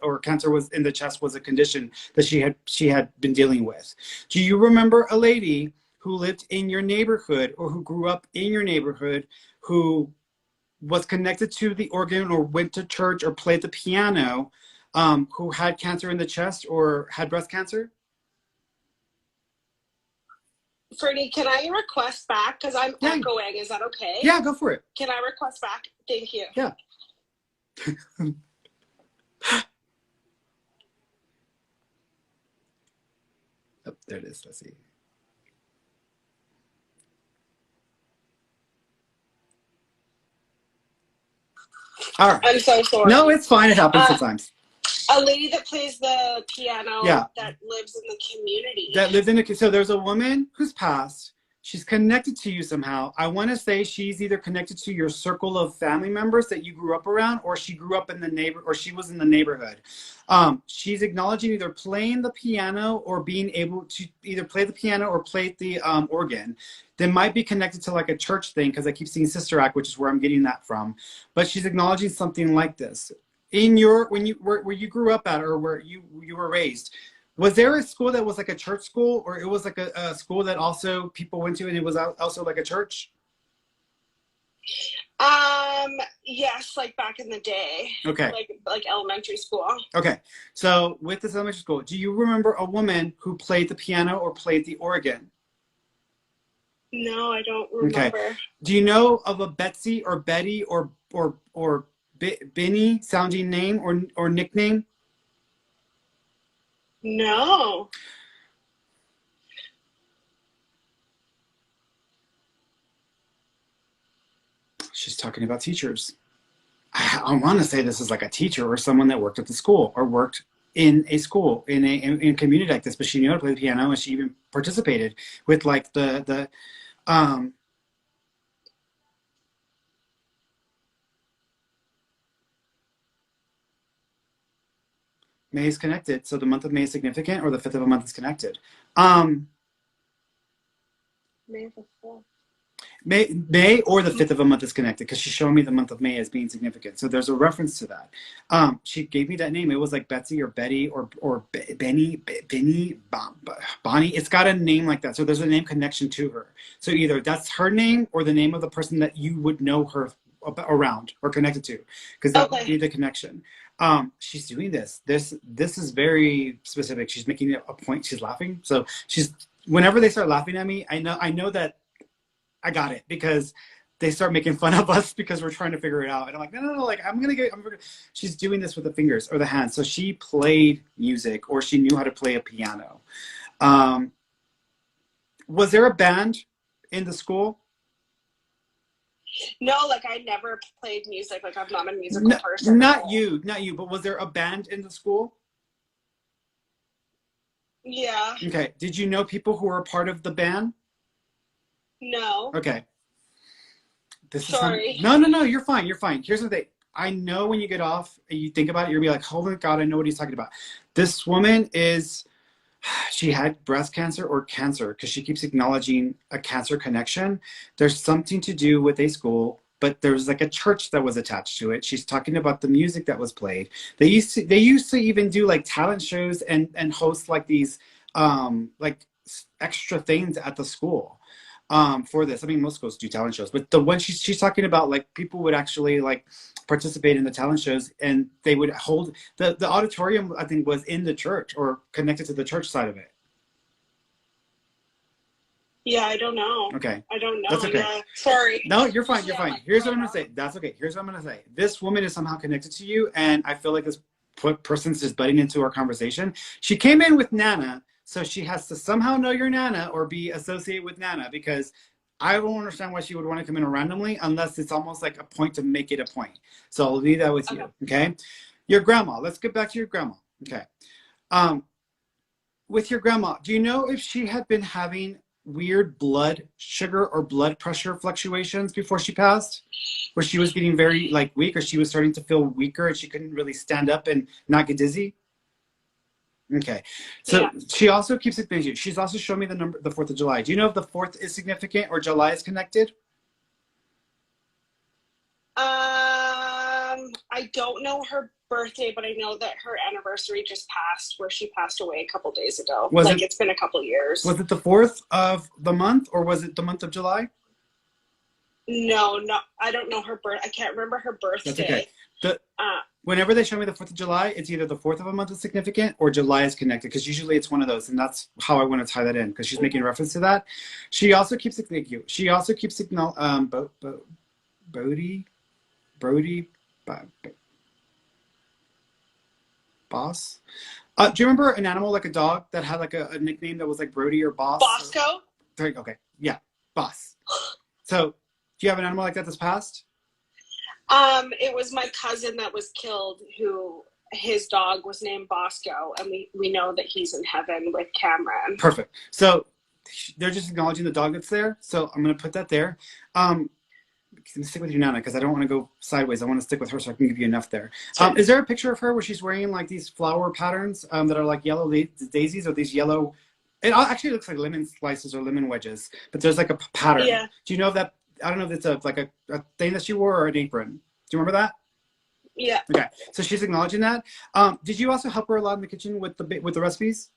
in the chest was a condition that she had been dealing with. Do you remember a lady who lived in your neighborhood or who grew up in your neighborhood who was connected to the organ or went to church or played the piano, who had cancer in the chest or had breast cancer? Ferny, can I request back? Because I'm Yeah. echoing. Is that okay? Yeah, go for it. Can I request back? Thank you. Yeah. Oh, there it is. Let's see. All right. I'm so sorry. No, it's fine. It happens sometimes. A lady that plays the piano that lives in the community. That lives in so there's a woman who's passed. She's connected to you somehow. I want to say she's either connected to your circle of family members that you grew up around, or she grew up in the or she was in the neighborhood. She's acknowledging either playing the piano or being able to either play the piano or play the organ. They might be connected to like a church thing, because I keep seeing Sister Act, which is where I'm getting that from. But she's acknowledging something like this. In your where you grew up at, or where you were raised, was there a school that was like a church school, or it was like a school that also people went to and it was also like a church? Yes, like back in the day. Okay. Like elementary school. Okay. So with this elementary school, do you remember a woman who played the piano or played the organ? No, I don't remember. Okay. Do you know of a Betsy or Betty or Benny sounding name or nickname? No. She's talking about teachers. I want to say this is like a teacher or someone that worked at the school or worked in a school in a community like this, but she knew how to play the piano, and she even participated with like the May is connected. So the month of May is significant, or the 5th of a month is connected. May the 4th. May or the 5th of a month is connected, because she's showing me the month of May as being significant. So there's a reference to that. She gave me that name. It was like Betsy or Betty or Benny, Bonnie. It's got a name like that. So there's a name connection to her. So either that's her name or the name of the person that you would know her around or connected to, because that would be the connection. She's doing this. This is very specific. She's making a point. She's laughing. So whenever they start laughing at me, I know that I got it, because they start making fun of us because we're trying to figure it out. And I'm like, no, like she's doing this with the fingers or the hands. So she played music, or she knew how to play a piano. Was there a band in the school? No, like I never played music. Like I'm not a musical person. Not you, but was there a band in the school? Yeah. Okay. Did you know people who were a part of the band? No. Okay. Sorry. No, you're fine. You're fine. Here's the thing. I know when you get off and you think about it, you'll be like, holy God, I know what he's talking about. This woman she had breast cancer or cancer, because she keeps acknowledging a cancer connection. There's something to do with a school, but there's like a church that was attached to it. She's talking about the music that was played. They used to even do like talent shows and host like these like extra things at the school for this. I mean, most schools do talent shows, but the one she's talking about, like people would actually like participate in the talent shows, and they would hold the auditorium, I think, was in the church or connected to the church side of it. Yeah, I don't know. Okay. I don't know. That's okay. Yeah. Sorry. No, you're fine. You're fine. Here's what I'm going to say. That's okay. Here's what I'm going to say. This woman is somehow connected to you, and I feel like this person's just butting into our conversation. She came in with Nana, so she has to somehow know your Nana or be associated with Nana, because I don't understand why she would want to come in randomly unless it's almost like a point to make it a point. So I'll leave that with you. Okay. Your grandma. Let's get back to your grandma. Okay. With your grandma, do you know if she had been having weird blood sugar or blood pressure fluctuations before she passed, where she was getting very like weak, or she was starting to feel weaker and she couldn't really stand up and not get dizzy? Okay. So she also keeps it busy. She's also showing me the 4th of July. Do you know if the 4th is significant or July is connected? I don't know her birthday, but I know that her anniversary just passed, where she passed away a couple days ago. It's been a couple years. Was it the 4th of the month, or was it the month of July? No, no, I don't know her birth. I can't remember her That's okay. birthday. Whenever they show me the 4th of July, it's either the 4th of a month is significant or July is connected, because usually it's one of those, and that's how I want to tie that in, because she's making reference to that. She also keeps it. Thank you. She also keeps signal. Brody, Boss. Do you remember an animal like a dog that had like a nickname that was like Brody or Boss? Bosco. Okay, yeah, Boss. So, do you have an animal like that that's passed? It was my cousin that was killed, who his dog was named Bosco, and we know that he's in heaven with Cameron. Perfect. So they're just acknowledging the dog that's there. So I'm going to put that there. I'm going to stick with you, Nana, because I don't want to go sideways. I want to stick with her so I can give you enough there. Is there a picture of her where she's wearing like these flower patterns that are like yellow daisies, or these yellow? It actually looks like lemon slices or lemon wedges, but there's like a pattern. Yeah. Do you know if that? I don't know if it's a thing that she wore or an apron. Do you remember that? Yeah. Okay, so she's acknowledging that. Did you also help her a lot in the kitchen with the recipes?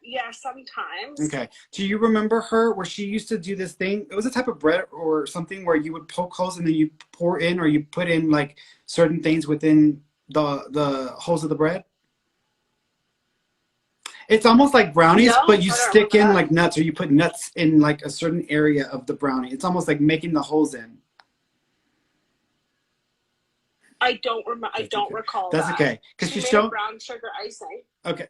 Yeah, sometimes. Okay. Do you remember her where she used to do this thing? It was a type of bread or something where you would poke holes and then you pour in, or you put in like certain things within the holes of the bread. It's almost like brownies, No, but you I don't stick in remember that. like nuts, or you put nuts in like a certain area of the brownie. It's almost like making the holes in. I don't remember. I don't recall. That's that. okay, because She she's made showing. brown sugar icing. Okay,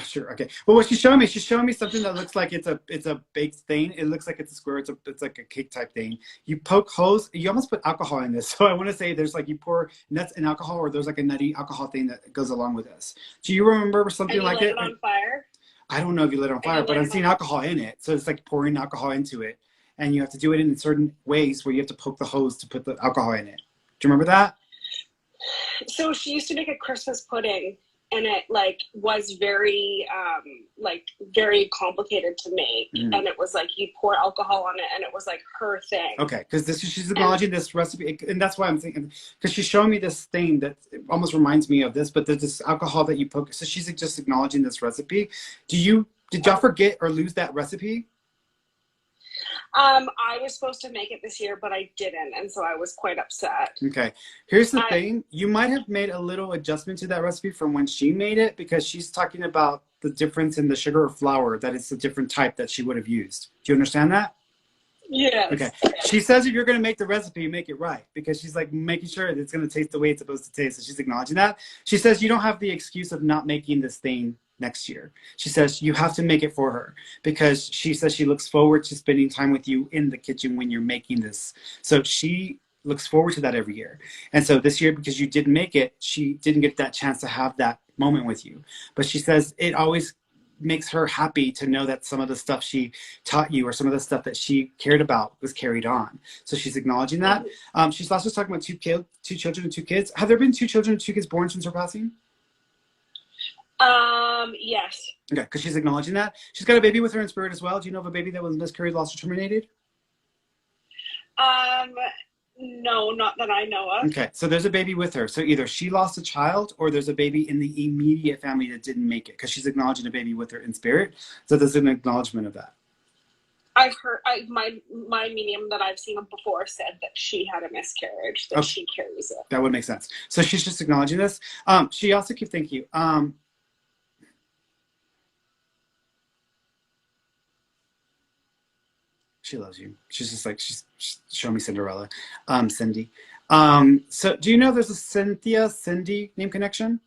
sure. Okay. Well, what she's showing me something that looks like it's a baked thing. It looks like it's a square. It's like a cake type thing. You poke holes. You almost put alcohol in this. So I want to say there's like you pour nuts and alcohol, or there's like a nutty alcohol thing that goes along with this. Do you remember something And you like lit it? it on fire. I don't know if you lit it on fire, but I've seen alcohol in it. So it's like pouring alcohol into it, and you have to do it in certain ways where you have to poke the hose to put the alcohol in it. Do you remember that? So she used to make a Christmas pudding, and it like was very very complicated to make. And it was like you pour alcohol on it, and it was like her thing. Okay, because she's acknowledging this recipe, and that's why I'm thinking, because she's showing me this thing that almost reminds me of this, but there's this alcohol that you poke. So she's just acknowledging this recipe. Did y'all forget or lose that recipe? I was supposed to make it this year, but I didn't, and so I was quite upset. Okay, here's the thing. You might have made a little adjustment to that recipe from when she made it, because she's talking about the difference in the sugar or flour, that it's a different type that she would have used. Do you understand that? Yes. Okay. She says if you're going to make the recipe, make it right, because she's like making sure that it's going to taste the way it's supposed to taste. So she's acknowledging that. She says you don't have the excuse of not making this thing next year. She says you have to make it for her, because she says she looks forward to spending time with you in the kitchen when you're making this. So she looks forward to that every year. And so this year, because you didn't make it, she didn't get that chance to have that moment with you. But she says it always makes her happy to know that some of the stuff she taught you, or some of the stuff that she cared about, was carried on. So she's acknowledging that. She's also talking about two children and 2 kids. Have there been 2 children and 2 kids born since her passing? Yes. Okay, because she's acknowledging that. She's got a baby with her in spirit as well. Do you know of a baby that was miscarried, lost, or terminated? No, not that I know of. Okay, so there's a baby with her. So either she lost a child, or there's a baby in the immediate family that didn't make it, because she's acknowledging a baby with her in spirit. So there's an acknowledgement of that. I've heard my medium that I've seen before said that she had a miscarriage, that she carries it. That would make sense. So she's just acknowledging this. She also keeps, thank you. She loves you. She's just like, she's showing me Cinderella. Cindy. So do you know there's a Cindy name connection?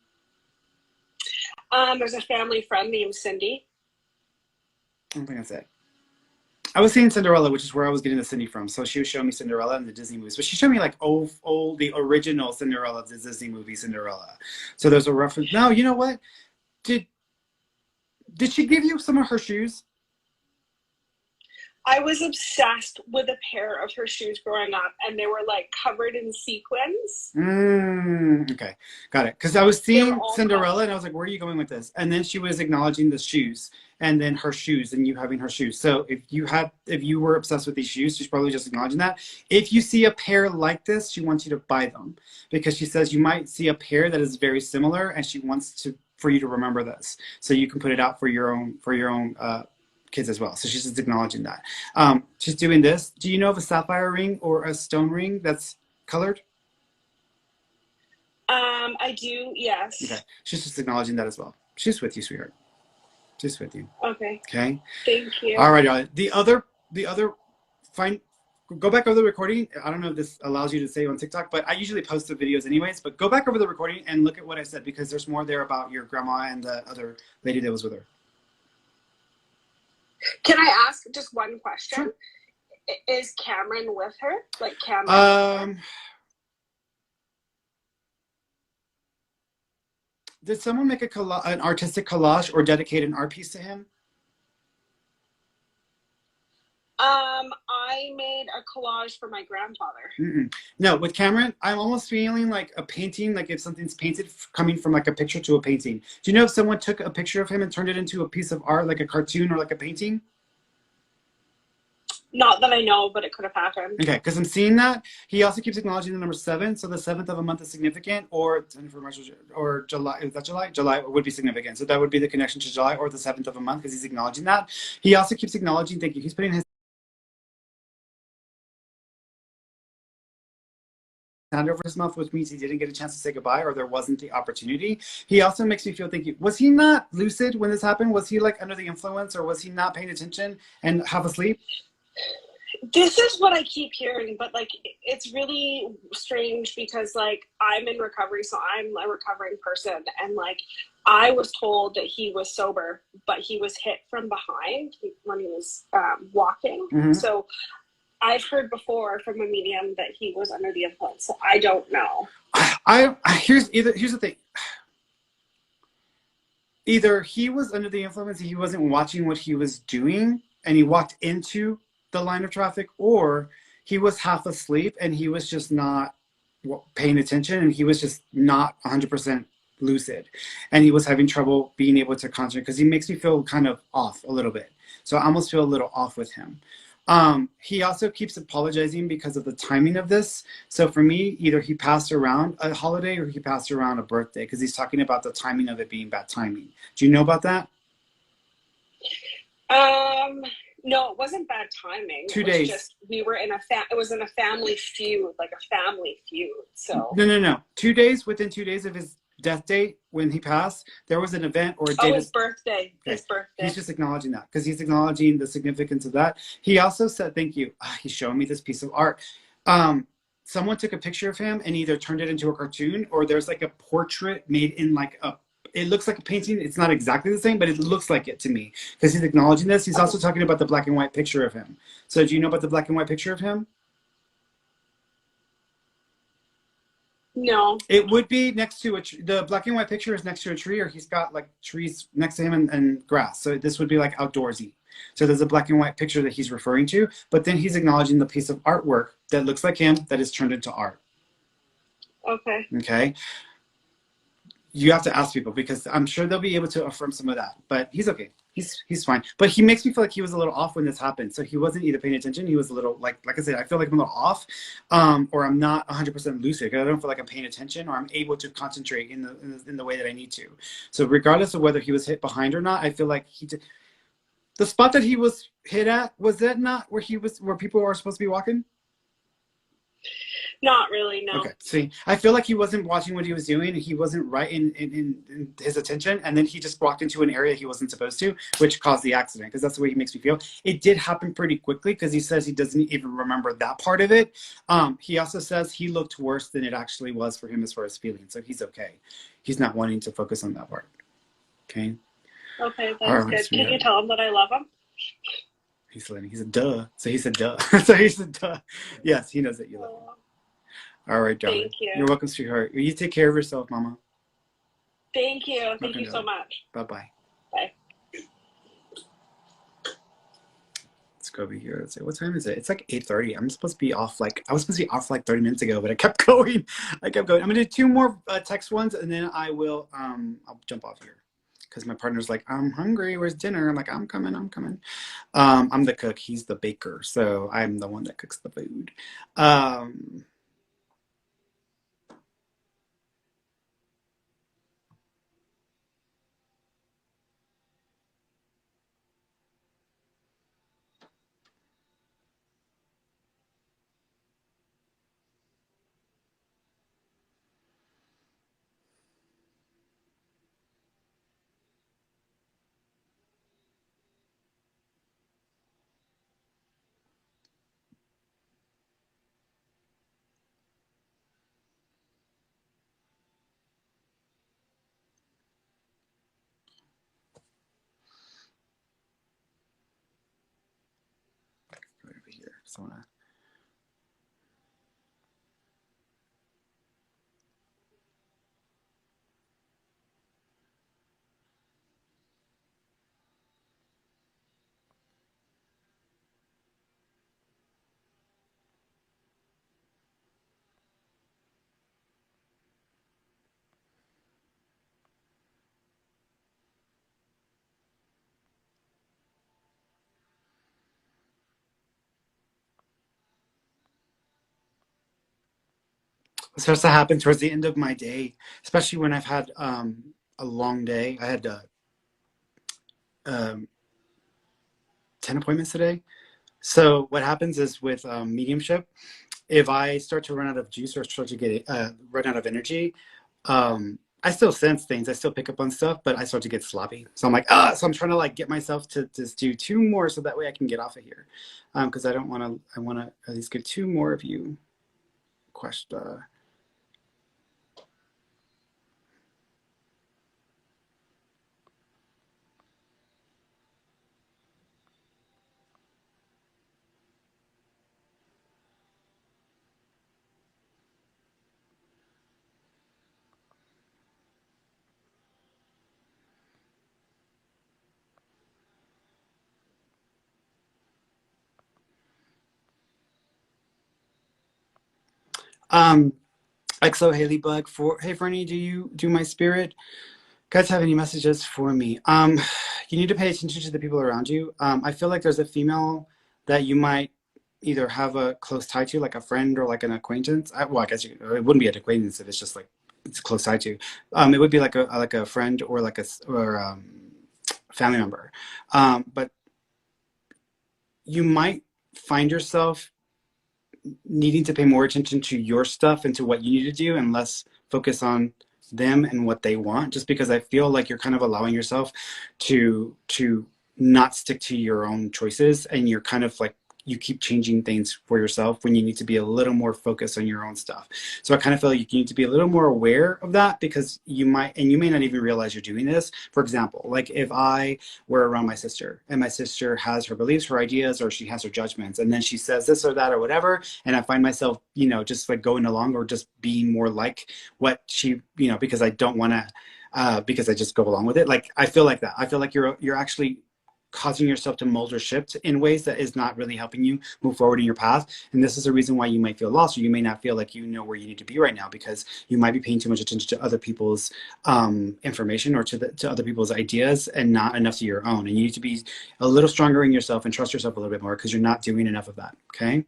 There's a family friend named Cindy. I don't think that's it. I was seeing Cinderella, which is where I was getting the Cindy from. So she was showing me Cinderella in the Disney movies, but she showed me like the original Cinderella, the Disney movie Cinderella. So there's a reference. Now, you know what? Did she give you some of her shoes? I was obsessed with a pair of her shoes growing up, and they were like covered in sequins. Okay, got it. Because I was seeing Cinderella, and I was like, where are you going with this? And then she was acknowledging the shoes, and then her shoes, and you having her shoes. So if you were obsessed with these shoes, she's probably just acknowledging that. If you see a pair like this, she wants you to buy them, because she says you might see a pair that is very similar, and she wants for you to remember this, so you can put it out for your own kids as well. So she's just acknowledging that. She's doing this. Do you know of a sapphire ring or a stone ring that's colored? I do, yes. Okay. She's just acknowledging that as well. She's with you, sweetheart. She's with you. Okay. Okay. Thank you. All right, y'all. The other, find, go back over the recording. I don't know if this allows you to say on TikTok, but I usually post the videos anyways. But go back over the recording and look at what I said, because there's more there about your grandma and the other lady that was with her. Can I ask just one question? Sure. Is Cameron with her? Like Cameron? Did someone make an artistic collage or dedicate an art piece to him? I made a collage for my grandfather. No, with Cameron, I'm almost feeling like a painting, like if something's painted coming from like a picture to a painting. Do you know if someone took a picture of him and turned it into a piece of art, like a cartoon or like a painting? Not that I know, but it could have happened. Okay, because I'm seeing that. He also keeps acknowledging the number 7, so the 7th of a month is significant, or July. Is that July? July would be significant. So that would be the connection to July or the 7th of a month, because he's acknowledging that. He also keeps acknowledging, thank you, he's putting his hand over his mouth, which means he didn't get a chance to say goodbye, or there wasn't the opportunity. He also makes me feel, thank you, was he not lucid when this happened? Was he like under the influence, or was he not paying attention and half asleep? This is what I keep hearing, but like it's really strange because like I'm in recovery, so I'm a recovering person, and like I was told that he was sober, but he was hit from behind when he was walking. So I've heard before from a medium that he was under the influence. So I don't know. Here's the thing. Either he was under the influence and he wasn't watching what he was doing and he walked into the line of traffic, or he was half asleep and he was just not paying attention and he was just not 100% lucid and he was having trouble being able to concentrate, because he makes me feel kind of off a little bit. So I almost feel a little off with him. He also keeps apologizing because of the timing of this. So for me, either he passed around a holiday or he passed around a birthday, because he's talking about the timing of it being bad timing. Do you know about that? No, it wasn't bad timing. 2 it was days. Just we were in it was in a family feud, like a family feud. So no. 2 days, within 2 days of his death date, when he passed, there was an event or a date. His birthday. Okay. His birthday. He's just acknowledging that because he's acknowledging the significance of that. He also said, thank you. He's showing me this piece of art. Someone took a picture of him and either turned it into a cartoon, or there's like a portrait made in like it looks like a painting. It's not exactly the same, but it looks like it to me, because he's acknowledging this. He's also talking about the black and white picture of him. So do you know about the black and white picture of him? No. It would be next to the black and white picture is next to a tree, or he's got like trees next to him and grass. So this would be like outdoorsy. So there's a black and white picture that he's referring to, but then he's acknowledging the piece of artwork that looks like him that is turned into art. Okay. Okay. You have to ask people, because I'm sure they'll be able to affirm some of that, but he's okay. He's fine. But he makes me feel like he was a little off when this happened. So he wasn't either paying attention. He was a little like I said, I feel like I'm a little off, or I'm not 100% lucid. I don't feel like I'm paying attention, or I'm able to concentrate in the way that I need to. So regardless of whether he was hit behind or not, I feel like the spot that he was hit at, was that not where people are supposed to be walking? Not really, no. Okay, see, I feel like he wasn't watching what he was doing. He wasn't right in his attention, and then he just walked into an area he wasn't supposed to, which caused the accident, because that's the way he makes me feel. It did happen pretty quickly, because he says he doesn't even remember that part of it. He also says he looked worse than it actually was for him as far as feeling, so he's okay. He's not wanting to focus on that part. Okay? Okay, that's good. Can you tell him that I love him? He's letting. He said, duh. So he said, duh. So he said, duh. Yes, he knows that you love him. All right, darling. Thank you. You're welcome, sweetheart. You take care of yourself, Mama. Thank you. Thank you so much. Bye-bye. Bye. Let's go over here. Let's see. What time is it? It's like 8:30. I was supposed to be off like 30 minutes ago, but I kept going. I'm gonna do 2 more text ones, and then I will I'll jump off here. Because my partner's like, I'm hungry, where's dinner? I'm like, I'm coming. I'm the cook, he's the baker, so I'm the one that cooks the food. Just wanna... It starts to happen towards the end of my day, especially when I've had a long day. I had um, 10 appointments today. So what happens is with mediumship, if I start to run out of juice or start to get run out of energy, I still sense things. I still pick up on stuff, but I start to get sloppy. So I'm like, ah. So I'm trying to like get myself to just do two more, so that way I can get off of here, because I don't want to. I want to at least get two more of you. Question. Um, XO Haley Bug for hey Ferny, do you do my spirit? Guys have any messages for me? You need to pay attention to the people around you. I feel like there's a female that you might either have a close tie to, like a friend or like an acquaintance. Well, I guess it wouldn't be an acquaintance if it's just like it's a close tie to. It would be like a friend or like a family member. But you might find yourself needing to pay more attention to your stuff and to what you need to do, and less focus on them and what they want, just because I feel like you're kind of allowing yourself to not stick to your own choices, and you're kind of like you keep changing things for yourself when you need to be a little more focused on your own stuff. So I kind of feel like you need to be a little more aware of that, because you may not even realize you're doing this. For example, like if I were around my sister and my sister has her beliefs, her ideas, or she has her judgments, and then she says this or that or whatever, and I find myself, just like going along or just being more like what she, because I don't want to, because I just go along with it. Like I feel like that. I feel like you're actually causing yourself to mold or shift in ways that is not really helping you move forward in your path. And this is the reason why you might feel lost, or you may not feel like you know where you need to be right now, because you might be paying too much attention to other people's information, or to other people's ideas, and not enough to your own. And you need to be a little stronger in yourself and trust yourself a little bit more, because you're not doing enough of that. Okay.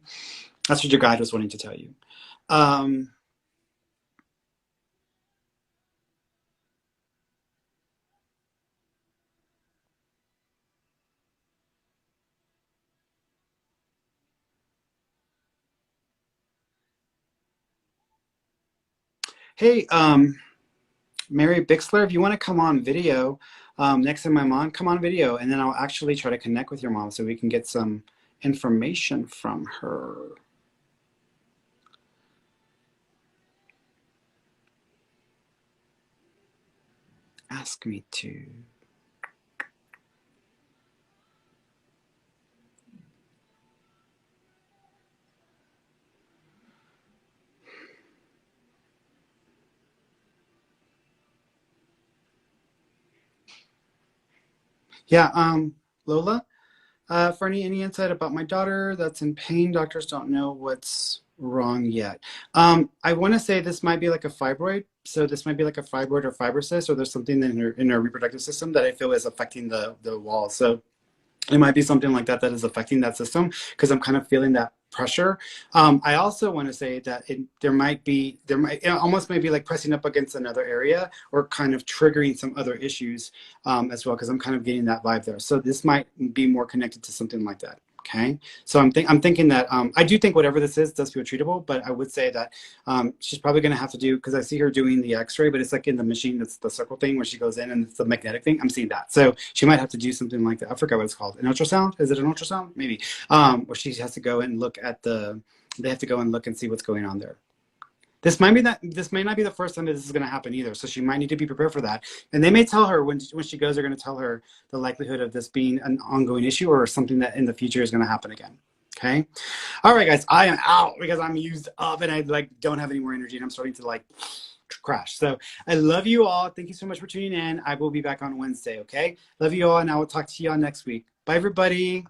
That's what your guide was wanting to tell you. Hey, Mary Bixler, if you want to come on video, next time I'm on, come on video, and then I'll actually try to connect with your mom so we can get some information from her. Ask me to. Yeah, Lola, for any insight about my daughter that's in pain, doctors don't know what's wrong yet. I want to say this might be like a fibroid. So this might be like a fibroid or fibrocyst, or there's something in her reproductive system that I feel is affecting the wall. So it might be something like that is affecting that system, because I'm kind of feeling that pressure. I also want to say that it almost may be like pressing up against another area, or kind of triggering some other issues as well, because I'm kind of getting that vibe there. So this might be more connected to something like that. Okay, so I'm thinking that I do think whatever this is does feel treatable, but I would say that she's probably going to have to do, because I see her doing the X-ray, but it's like in the machine that's the circle thing where she goes in and it's the magnetic thing. I'm seeing that, so she might have to do something like that. I forgot what it's called. An ultrasound? Is it an ultrasound? Maybe. Where she has to go and look at they have to go and look and see what's going on there. This may not be the first time that this is going to happen either. So she might need to be prepared for that. And they may tell her when she goes, they're going to tell her the likelihood of this being an ongoing issue, or something that in the future is going to happen again. Okay. All right, guys, I am out because I'm used up and I like don't have any more energy and I'm starting to like crash. So I love you all. Thank you so much for tuning in. I will be back on Wednesday. Okay. Love you all. And I will talk to you all next week. Bye, everybody.